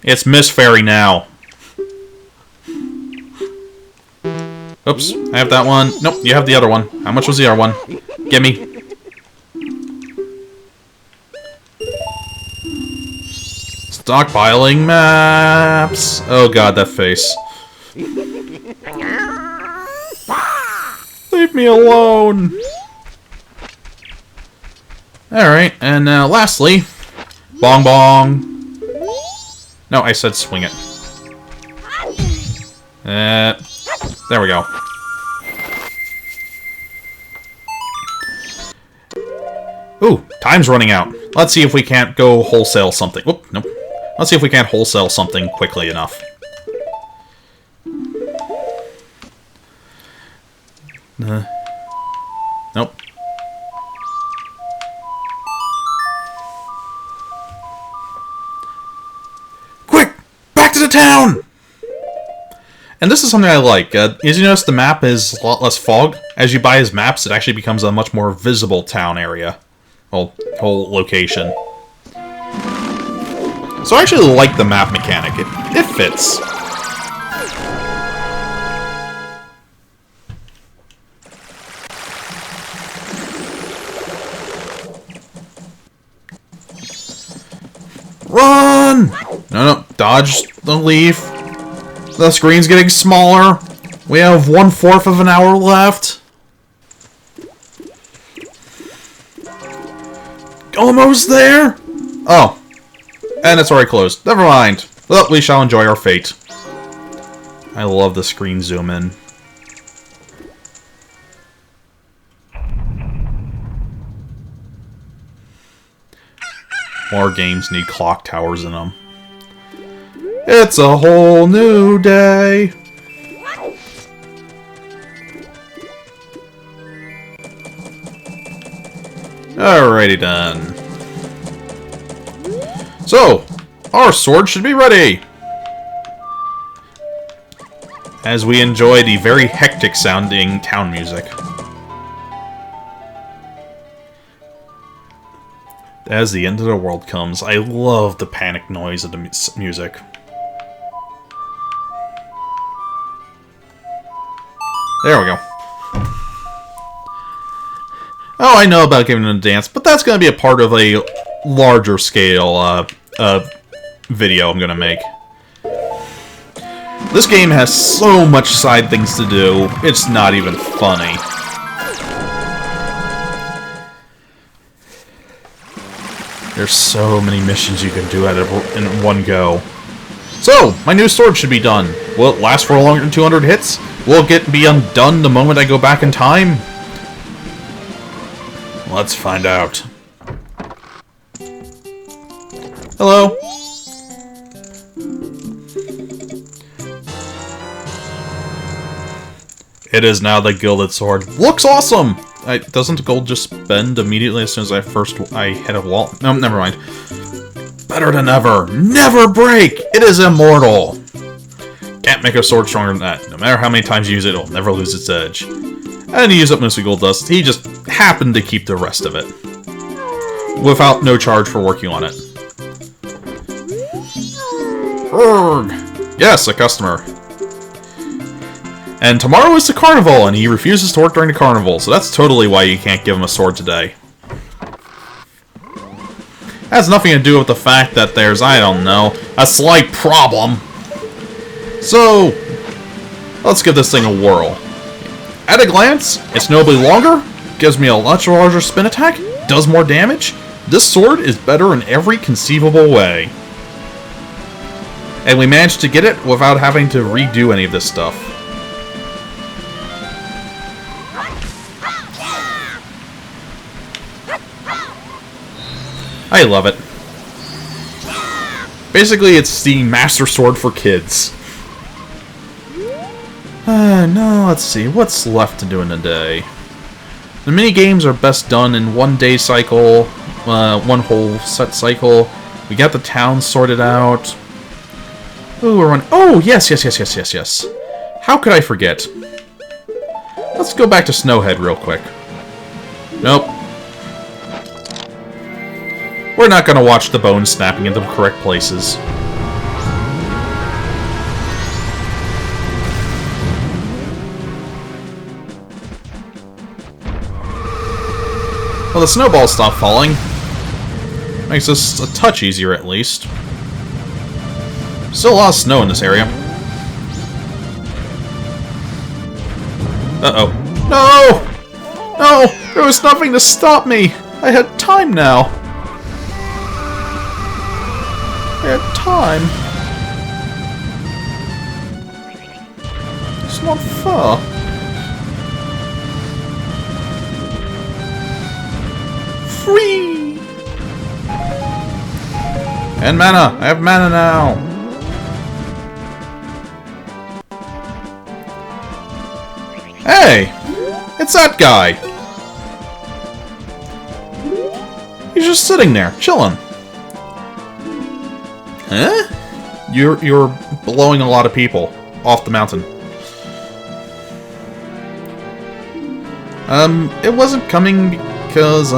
It's Miss Fairy now. Oops, I have that one. Nope, you have the other one. How much was the other one? Gimme. Stockpiling maps. Oh god, that face. Leave me alone. Alright, and lastly, bong bong. No, I said swing it. There we go. Ooh, time's running out. Let's see if we can't go wholesale something. Whoop, nope. Let's see if we can't wholesale something quickly enough. Nope. Quick! Back to the town! And this is something I like. As you notice, the map is a lot less fog. As you buy his maps, it actually becomes a much more visible town area. Well, whole location. So I actually like the map mechanic. It fits. Run! No, dodge the leaf. The screen's getting smaller. We have 1/4 of an hour left. Almost there? Oh. And it's already closed. Never mind. Well, we shall enjoy our fate. I love the screen zoom in. More games need clock towers in them. It's a whole new day. Alrighty then. So, our sword should be ready. as we enjoy the very hectic sounding town music. As the end of the world comes, I love the panic noise of the music. There we go. Oh, I know about giving them a dance, but that's going to be a part of a larger scale video I'm going to make. This game has so much side things to do, it's not even funny. There's so many missions you can do in one go. So, my new sword should be done. Will it last for longer than 200 hits? Will it be undone the moment I go back in time? Let's find out. Hello. It is now the gilded sword. Looks awesome! Doesn't the gold just bend immediately as soon as I hit a wall? No, never mind. Better than ever. Never break! It is immortal! Can't make a sword stronger than that. No matter how many times you use it, it'll never lose its edge. And he used up mostly gold dust. He just happened to keep the rest of it. Without no charge for working on it. Urgh. Yes, a customer. And tomorrow is the carnival, and he refuses to work during the carnival, so that's totally why you can't give him a sword today. Has nothing to do with the fact that there's, I don't know, a slight problem. So, let's give this thing a whirl. At a glance, it's notably longer, gives me a much larger spin attack, does more damage. This sword is better in every conceivable way. And we managed to get it without having to redo any of this stuff. I love it. Basically, it's the Master Sword for kids. No, let's see. What's left to do in a day? The mini-games are best done in one day cycle, one whole set cycle. We got the town sorted out. Ooh, we're on. Oh, yes. How could I forget? Let's go back to Snowhead real quick. Nope. We're not gonna watch the bones snapping into the correct places. Well, the snowballs stop falling. Makes this a touch easier, at least. Still a lot of snow in this area. Uh-oh. No! No! There was nothing to stop me! I had time now! I had time. It's not far. Free! And mana! I have mana now! Hey! It's that guy! He's just sitting there, chilling. Huh? You're blowing a lot of people off the mountain. It wasn't coming because,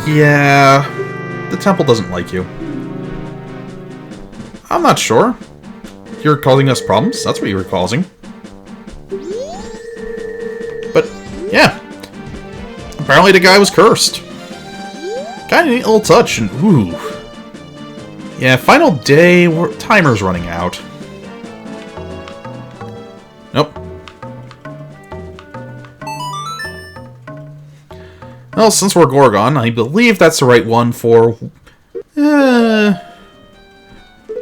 yeah, the temple doesn't like you. I'm not sure. You're causing us problems? That's what you were causing. But, yeah. Apparently the guy was cursed. Kinda neat little touch, and ooh. Yeah, final day, timer's running out. Nope. Well, since we're Gorgon, I believe that's the right one for... No,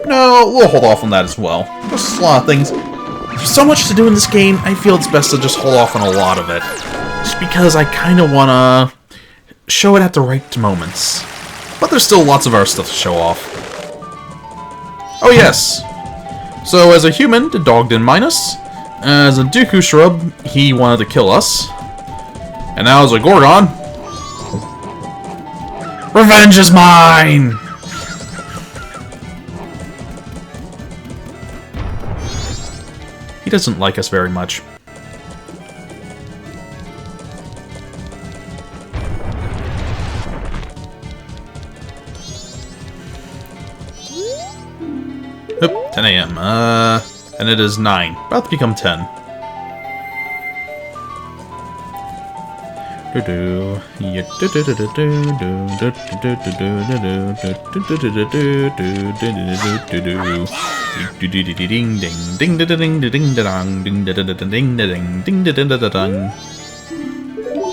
we'll hold off on that as well. There's a lot of things. There's so much to do in this game, I feel it's best to just hold off on a lot of it. Just because I kind of want to show it at the right moments. But there's still lots of other stuff to show off. Oh yes! So as a human, the dog didn't mind us. As a Dooku shrub, he wanted to kill us. And now as a Gorgon... Revenge is mine! He doesn't like us very much. Oop, 10 a.m. And it is 9. About to become 10.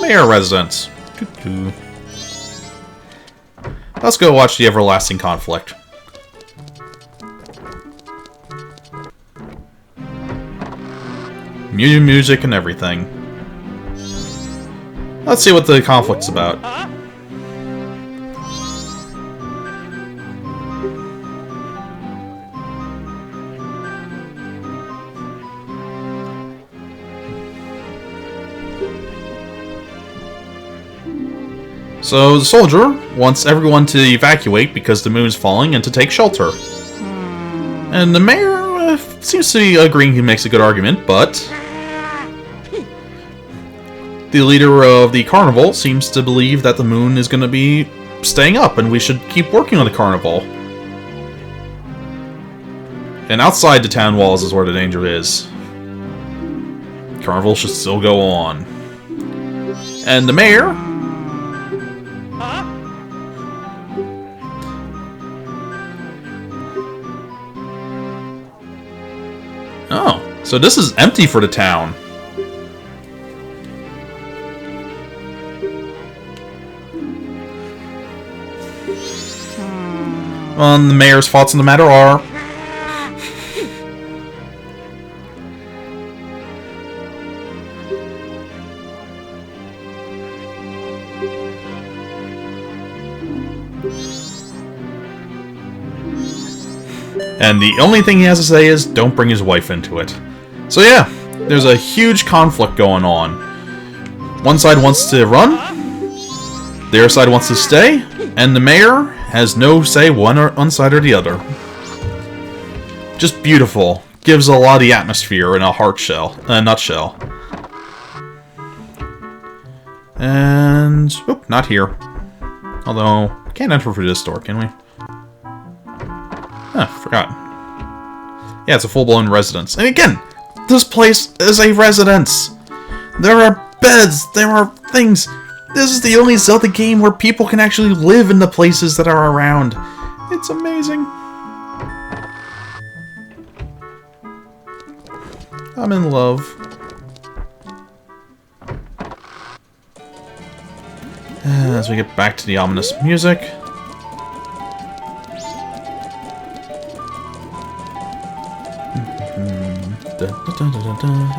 Mayor residence. Let's go watch the everlasting conflict. Music and everything. Let's see what the conflict's about. So, the soldier wants everyone to evacuate because the moon's falling and to take shelter. And the mayor seems to be agreeing he makes a good argument, but the leader of the carnival seems to believe that the moon is going to be staying up and we should keep working on the carnival. And outside the town walls is where the danger is. Carnival should still go on. And the mayor... Oh, so this is empty for the town. Well, the mayor's thoughts on the matter are... And the only thing he has to say is, don't bring his wife into it. So yeah, there's a huge conflict going on. One side wants to run, the other side wants to stay, and the mayor has no say one side or the other. Just beautiful. Gives a lot of the atmosphere in a nutshell. And... oop, not here. Although, can't enter through this door, can we? Huh, forgot. Yeah, it's a full-blown residence. And again, this place is a residence! There are beds, there are things. This is the only Zelda game where people can actually live in the places that are around. It's amazing. I'm in love. As we get back to the ominous music.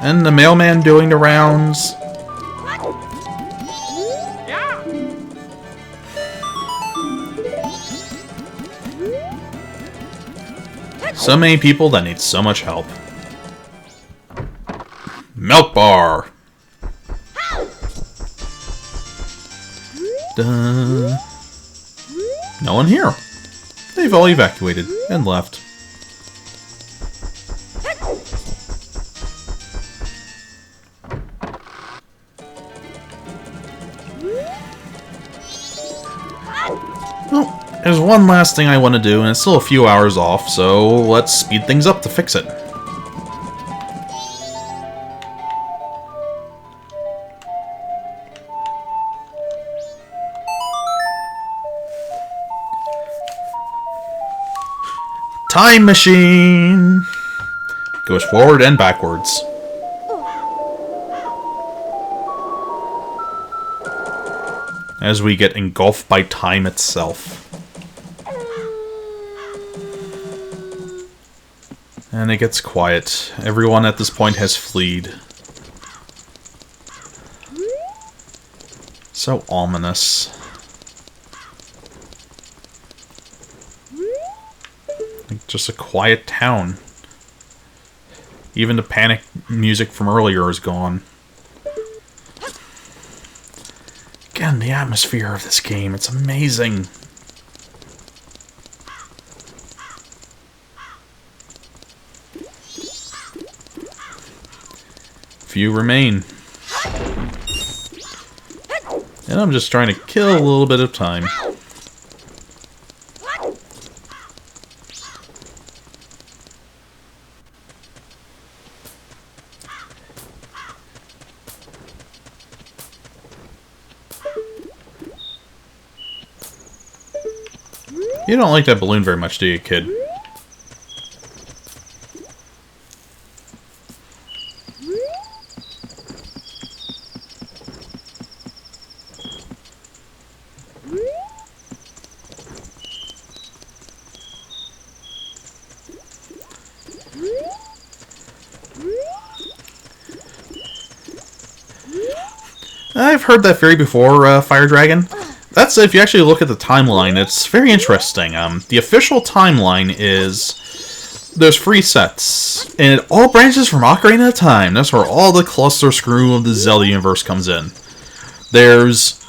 And the mailman doing the rounds. So many people that need so much help. Milk bar. Duh. No one here. They've all evacuated and left. Well, there's one last thing I want to do, and it's still a few hours off, so let's speed things up to fix it. Time machine! Goes forward and backwards. As we get engulfed by time itself. And it gets quiet. Everyone at this point has fled. So ominous. Like just a quiet town. Even the panic music from earlier is gone. Again, the atmosphere of this game, it's amazing. few remain. And I'm just trying to kill a little bit of time. You don't like that balloon very much, do you, kid? I've heard that theory before, Fire Dragon. That's if you actually look at the timeline, it's very interesting. The official timeline is there's 3 sets, and it all branches from Ocarina of Time. That's where all the cluster screw of the Zelda universe comes in. There's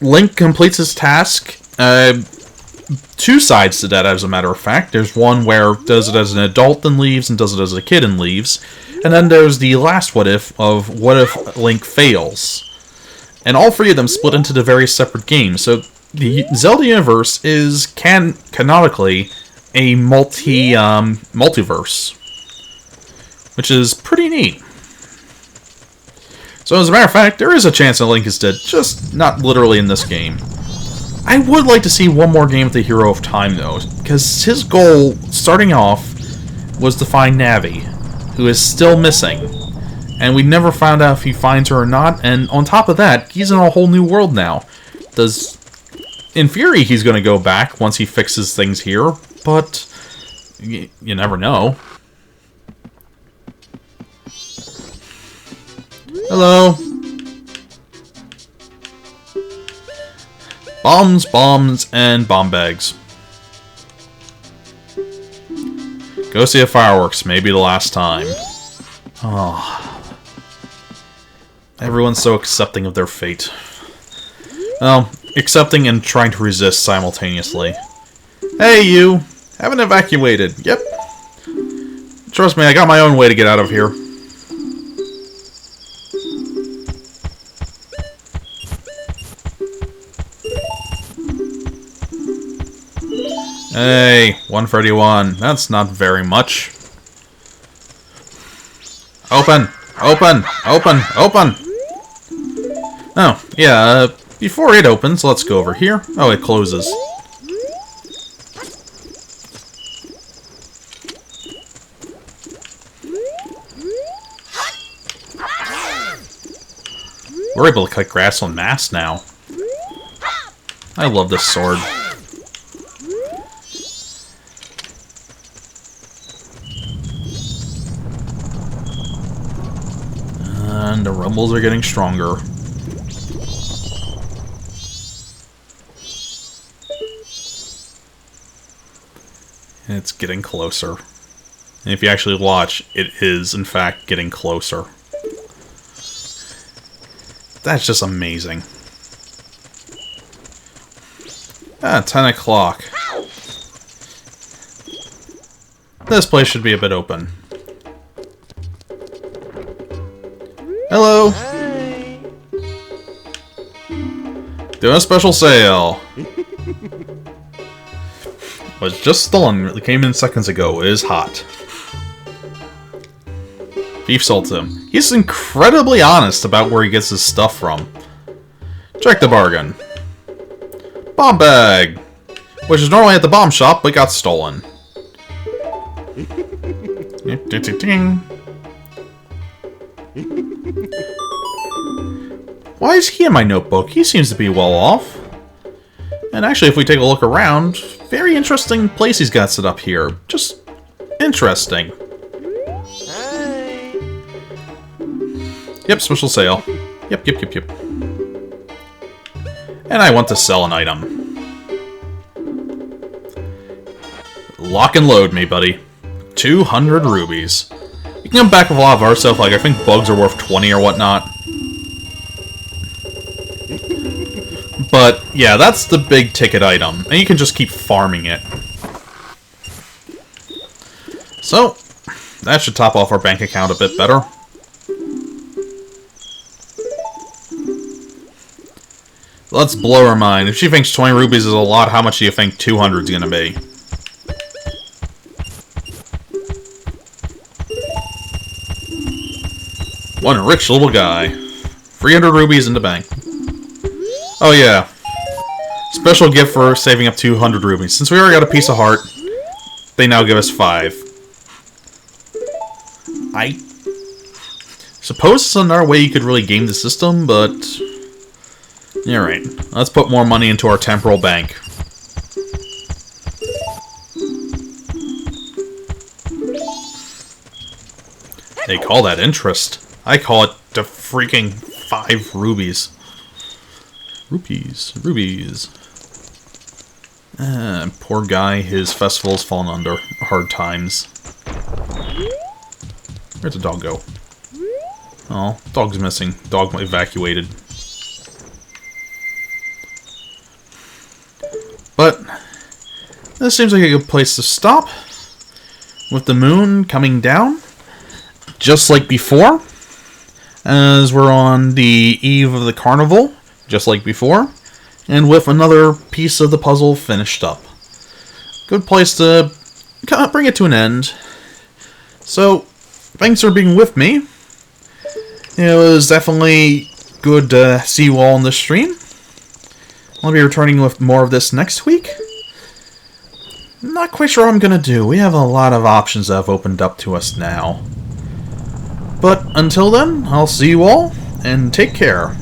Link completes his task. 2 sides to that, as a matter of fact. There's one where does it as an adult and leaves, and does it as a kid and leaves. And then there's the last what if of what if Link fails. And all 3 of them split into the various separate games. So the Zelda universe is canonically a multiverse, which is pretty neat. So as a matter of fact, there is a chance that Link is dead, just not literally in this game. I would like to see one more game with the Hero of Time, though, because his goal, starting off, was to find Navi, who is still missing. And we never found out if he finds her or not, and on top of that, he's in a whole new world now. In theory, he's going to go back once he fixes things here, but you never know. Hello. Bombs, bombs, and bomb bags. Go see the fireworks, maybe the last time. Oh. Everyone's so accepting of their fate. Well, accepting and trying to resist simultaneously. Hey, you! Haven't evacuated. Yep. Trust me, I got my own way to get out of here. Hey, 131. That's not very much. Open! Open! Open! Open! Oh, yeah, before it opens, let's go over here. Oh, it closes. We're able to cut grass en masse now. I love this sword. And the rumbles are getting stronger. It's getting closer. And if you actually watch, it is, in fact, getting closer. That's just amazing. 10 o'clock. This place should be a bit open. Hello! Hi. Doing a special sale. Was just stolen. It came in seconds ago. It is hot. Beef sold to him. He's incredibly honest about where he gets his stuff from. Check the bargain. Bomb bag! Which is normally at the bomb shop, but got stolen. Why is he in my notebook? He seems to be well off. And actually, if we take a look around, very interesting place he's got set up here. Just interesting. Hi. Yep, special sale. Yep. And I want to sell an item. Lock and load me, buddy. 200 rubies. You can come back with a lot of our stuff, like I think bugs are worth 20 or whatnot. But, yeah, that's the big ticket item. And you can just keep farming it. So, that should top off our bank account a bit better. Let's blow her mind. If she thinks 20 rupees is a lot, how much do you think 200 is gonna be? What a rich little guy. 300 rupees in the bank. Oh yeah. Special gift for saving up 200 rupees. Since we already got a piece of heart, they now give us 5. I suppose it's another way you could really game the system, but... Alright, let's put more money into our temporal bank. They call that interest. I call it the freaking 5 rubies. Rubies. Poor guy, his festival's fallen under hard times. Where'd the dog go? Oh, dog's missing. Dog evacuated. But this seems like a good place to stop. With the moon coming down, just like before. As we're on the eve of the carnival, just like before. And with another piece of the puzzle finished up. Good place to kind of bring it to an end. So, thanks for being with me. It was definitely good to see you all in this stream. I'll be returning with more of this next week. Not quite sure what I'm going to do. We have a lot of options that have opened up to us now. But until then, I'll see you all, and take care.